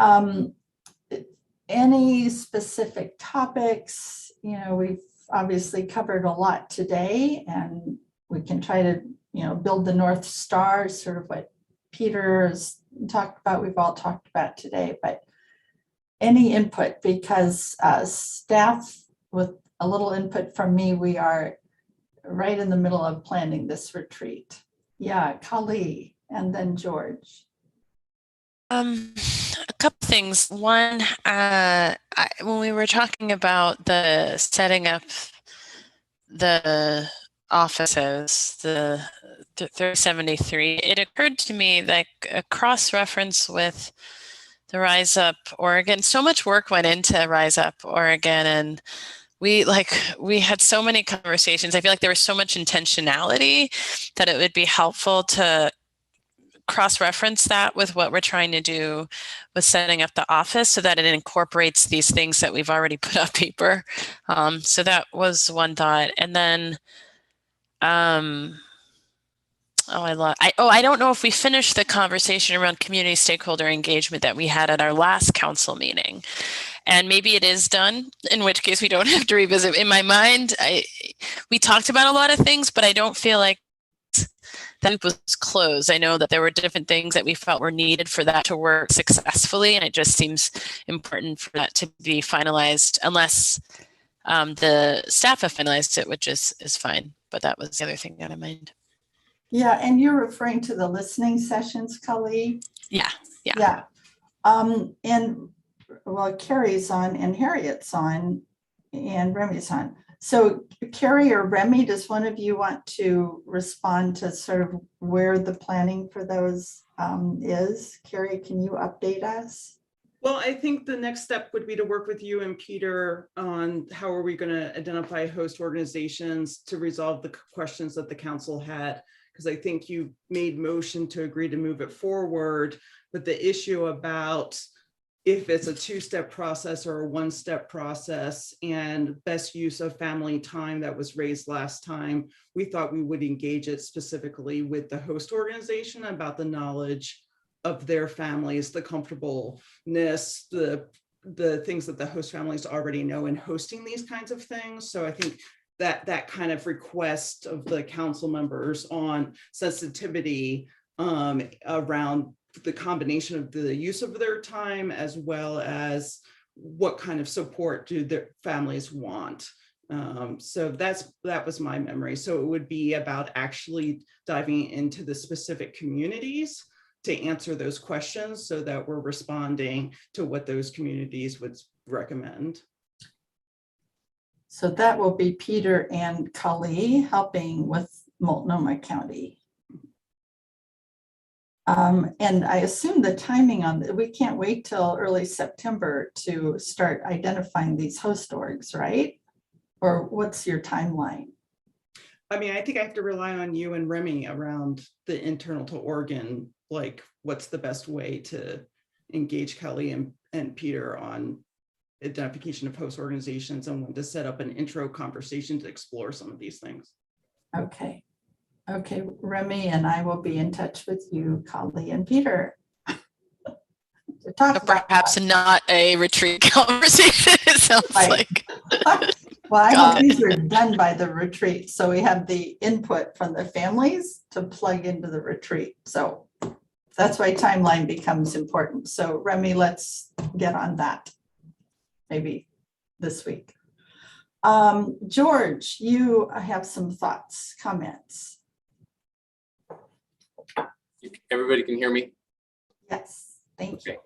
any specific topics, you know, we've obviously covered a lot today, and we can try to, you know, build the North Star, sort of what Peter has talked about, we've all talked about today, but any input, because staff, with a little input from me, we are right in the middle of planning this retreat. Yeah, Kali, and then George. A couple things. One, when we were talking about the setting up the offices, the 3073, it occurred to me that a cross-reference with the Rise Up Oregon, so much work went into Rise Up Oregon, and we had so many conversations. I feel like there was so much intentionality that it would be helpful to cross-reference that with what we're trying to do with setting up the office so that it incorporates these things that we've already put on paper. So that was one thought. And then, I don't know if we finished the conversation around community stakeholder engagement that we had at our last council meeting. And maybe it is done, in which case we don't have to revisit. In my mind, we talked about a lot of things, but I don't feel like that loop was closed. I know that there were different things that we felt were needed for that to work successfully, and it just seems important for that to be finalized, unless the staff have finalized it, which is fine. But that was the other thing on my mind. Yeah, and you're referring to the listening sessions, Kali? Yeah. And well, Carrie's on and Harriet's on and Remy's on. So Carrie or Remy, does one of you want to respond to sort of where the planning for those is? Carrie, can you update us? Well, I think the next step would be to work with you and Peter on how are we going to identify host organizations to resolve the questions that the council had, because I think you made motion to agree to move it forward, but the issue about if it's a two-step process or a one-step process and best use of family time that was raised last time, we thought we would engage it specifically with the host organization about the knowledge of their families, the comfortableness, the things that the host families already know in hosting these kinds of things. So I think that kind of request of the council members on sensitivity around the combination of the use of their time as well as what kind of support do their families want. So that was my memory. So it would be about actually diving into the specific communities to answer those questions so that we're responding to what those communities would recommend. So that will be Peter and Kali helping with Multnomah County. And I assume the timing on we can't wait till early September to start identifying these host orgs, right? Or what's your timeline? I mean, I think I have to rely on you and Remy around the internal to Oregon, like what's the best way to engage Kelly and Peter on identification of host organizations and when to set up an intro conversation to explore some of these things. Okay. Okay, Remy and I will be in touch with you, Kali and Peter. To talk perhaps not a retreat conversation, it sounds like. Well, I hope these are done by the retreat, so we have the input from the families to plug into the retreat. So that's why timeline becomes important. So Remy, let's get on that maybe this week. George, you have some thoughts, comments. Everybody can hear me? Yes, thank you.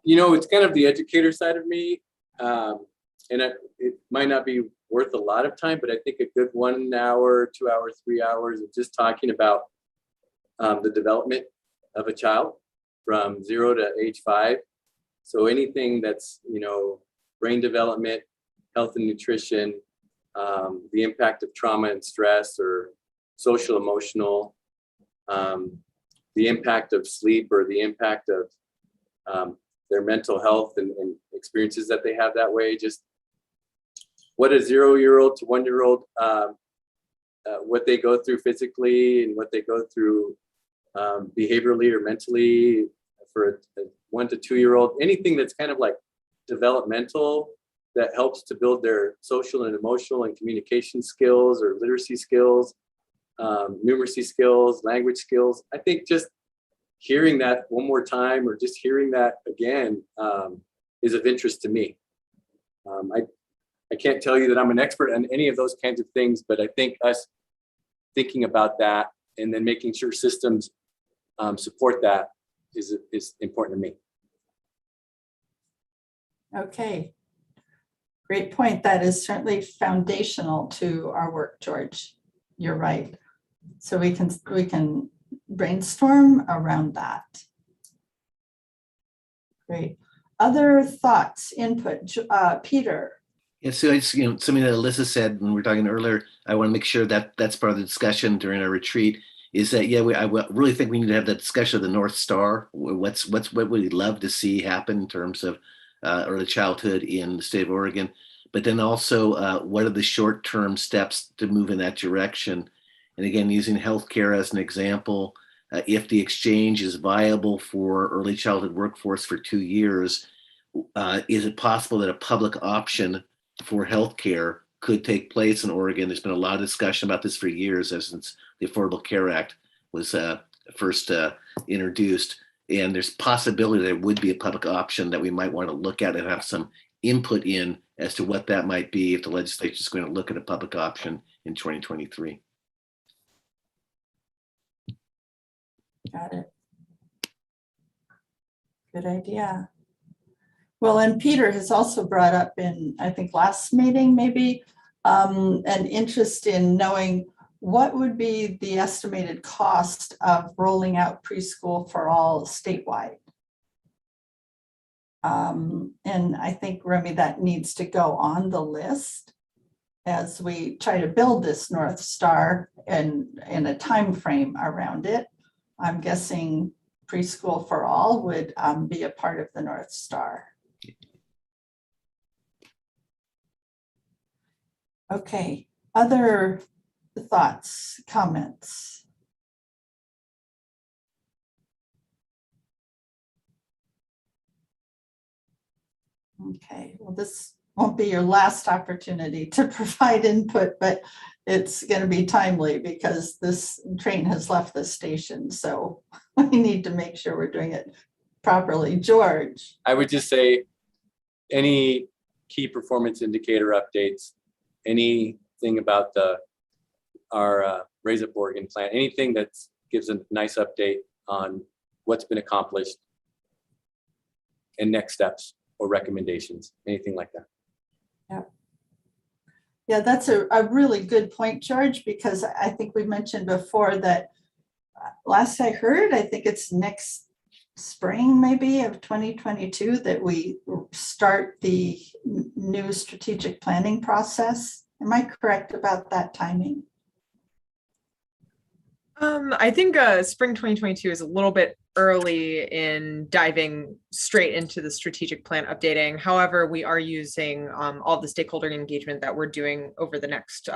You know, it's kind of the educator side of me. And it might not be worth a lot of time, but I think a good 1 hour, 2 hours, 3 hours of just talking about the development of a child from 0 to age 5. So anything that's, you know, brain development, health and nutrition, the impact of trauma and stress or social emotional, the impact of sleep or the impact of their mental health and experiences that they have that way. Just what a 0-year-old to 1-year-old, what they go through physically and what they go through behaviorally or mentally for a 1 to 2-year-old, anything that's kind of like developmental that helps to build their social and emotional and communication skills or literacy skills, numeracy skills, language skills. I think just hearing that one more time or just hearing that again is of interest to me. I can't tell you that I'm an expert on any of those kinds of things, but I think us thinking about that and then making sure systems support that is important to me. Okay. Great point. That is certainly foundational to our work, George. You're right. So we can brainstorm around that. Great. Other thoughts, input, Peter? Yeah, so it's, something that Alyssa said when we were talking earlier, I want to make sure that that's part of the discussion during our retreat, is that, I really think we need to have that discussion of the North Star. What we'd love to see happen in terms of early childhood in the state of Oregon, but then also what are the short-term steps to move in that direction? And again, using healthcare as an example, if the exchange is viable for early childhood workforce for 2 years, is it possible that a public option for healthcare could take place in Oregon? There's been a lot of discussion about this for years, since the Affordable Care Act was first introduced. And there's possibility there would be a public option that we might want to look at and have some input in as to what that might be if the legislature is going to look at a public option in 2023. Got it. Good idea. Well, and Peter has also brought up in, I think, last meeting, maybe, an interest in knowing what would be the estimated cost of rolling out preschool for all statewide. And I think, Remy, that needs to go on the list as we try to build this North Star and in a time frame around it. I'm guessing preschool for all would be a part of the North Star. Okay, other thoughts, comments? Okay, well, this won't be your last opportunity to provide input, but it's going to be timely because this train has left the station. So we need to make sure we're doing it properly. George? I would just say any key performance indicator updates, anything about our Raise Up Oregon plan, anything that gives a nice update on what's been accomplished and next steps or recommendations, anything like that. Yeah. Yeah, that's a really good point, George, because I think we mentioned before that last I heard, I think it's next spring, maybe of 2022, that we start the new strategic planning process. Am I correct about that timing? I think spring 2022 is a little bit early in diving straight into the strategic plan updating. However, we are using all the stakeholder engagement that we're doing over the next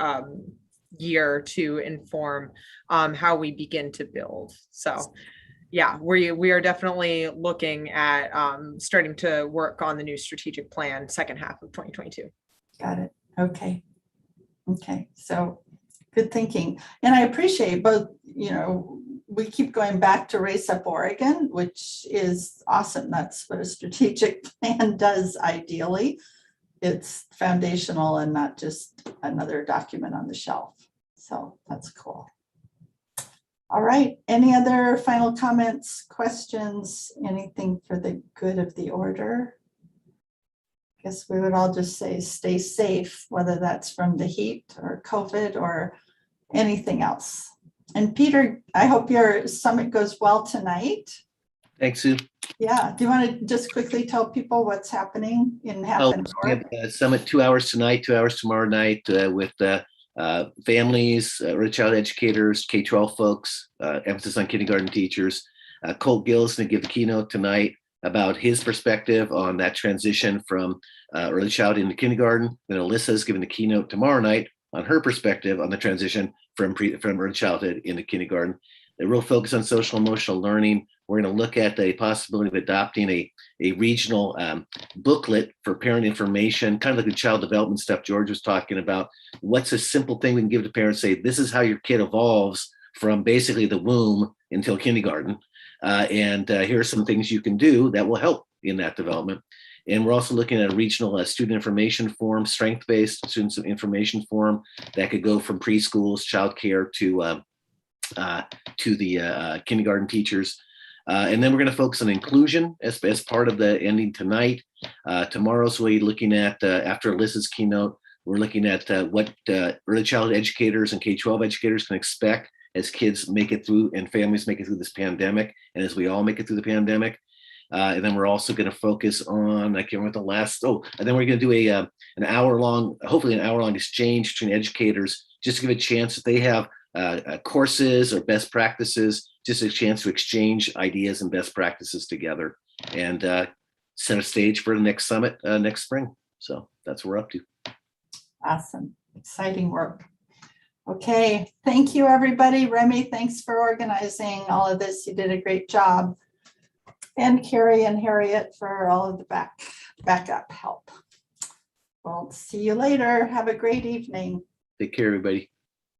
year to inform how we begin to build. So yeah, we are definitely looking at starting to work on the new strategic plan second half of 2022. Got it. Okay. Okay. So good thinking. And I appreciate both, we keep going back to Raise Up Oregon, which is awesome. That's what a strategic plan does ideally. It's foundational and not just another document on the shelf. So that's cool. All right. Any other final comments, questions, anything for the good of the order? I guess we would all just say stay safe, whether that's from the heat or COVID or anything else. And Peter, I hope your summit goes well tonight. Thanks, Sue. Yeah. Do you want to just quickly tell people what's happening in Happen? We have a summit 2 hours tonight, 2 hours tomorrow night with families, early child educators, K-12 folks, emphasis on kindergarten teachers. Colt Gill is going to give the keynote tonight about his perspective on that transition from early child into kindergarten. Then Alyssa is giving the keynote tomorrow night on her perspective on the transition from early childhood into kindergarten. The real focus on social emotional learning. We're going to look at the possibility of adopting a regional booklet for parent information, kind of like the child development stuff George was talking about. What's a simple thing we can give to parents, say, this is how your kid evolves from basically the womb until kindergarten. And here are some things you can do that will help in that development. And we're also looking at a regional student information forum, strength-based student information forum that could go from preschools, childcare to the kindergarten teachers. And then we're going to focus on inclusion as part of the ending tonight. Tomorrow's we're looking at, after Alyssa's keynote, we're looking at what early childhood educators and K-12 educators can expect as kids make it through and families make it through this pandemic, and as we all make it through the pandemic. And then we're also going to focus on, I can't remember the last, and then we're going to do an hour-long, hopefully an hour-long exchange between educators, just to give a chance if they have courses or best practices, just a chance to exchange ideas and best practices together and set a stage for the next summit next spring. So that's what we're up to. Awesome, exciting work. Okay, thank you, everybody. Remy, thanks for organizing all of this. You did a great job. And Carrie and Harriet for all of the backup help. Well, see you later. Have a great evening. Take care, everybody.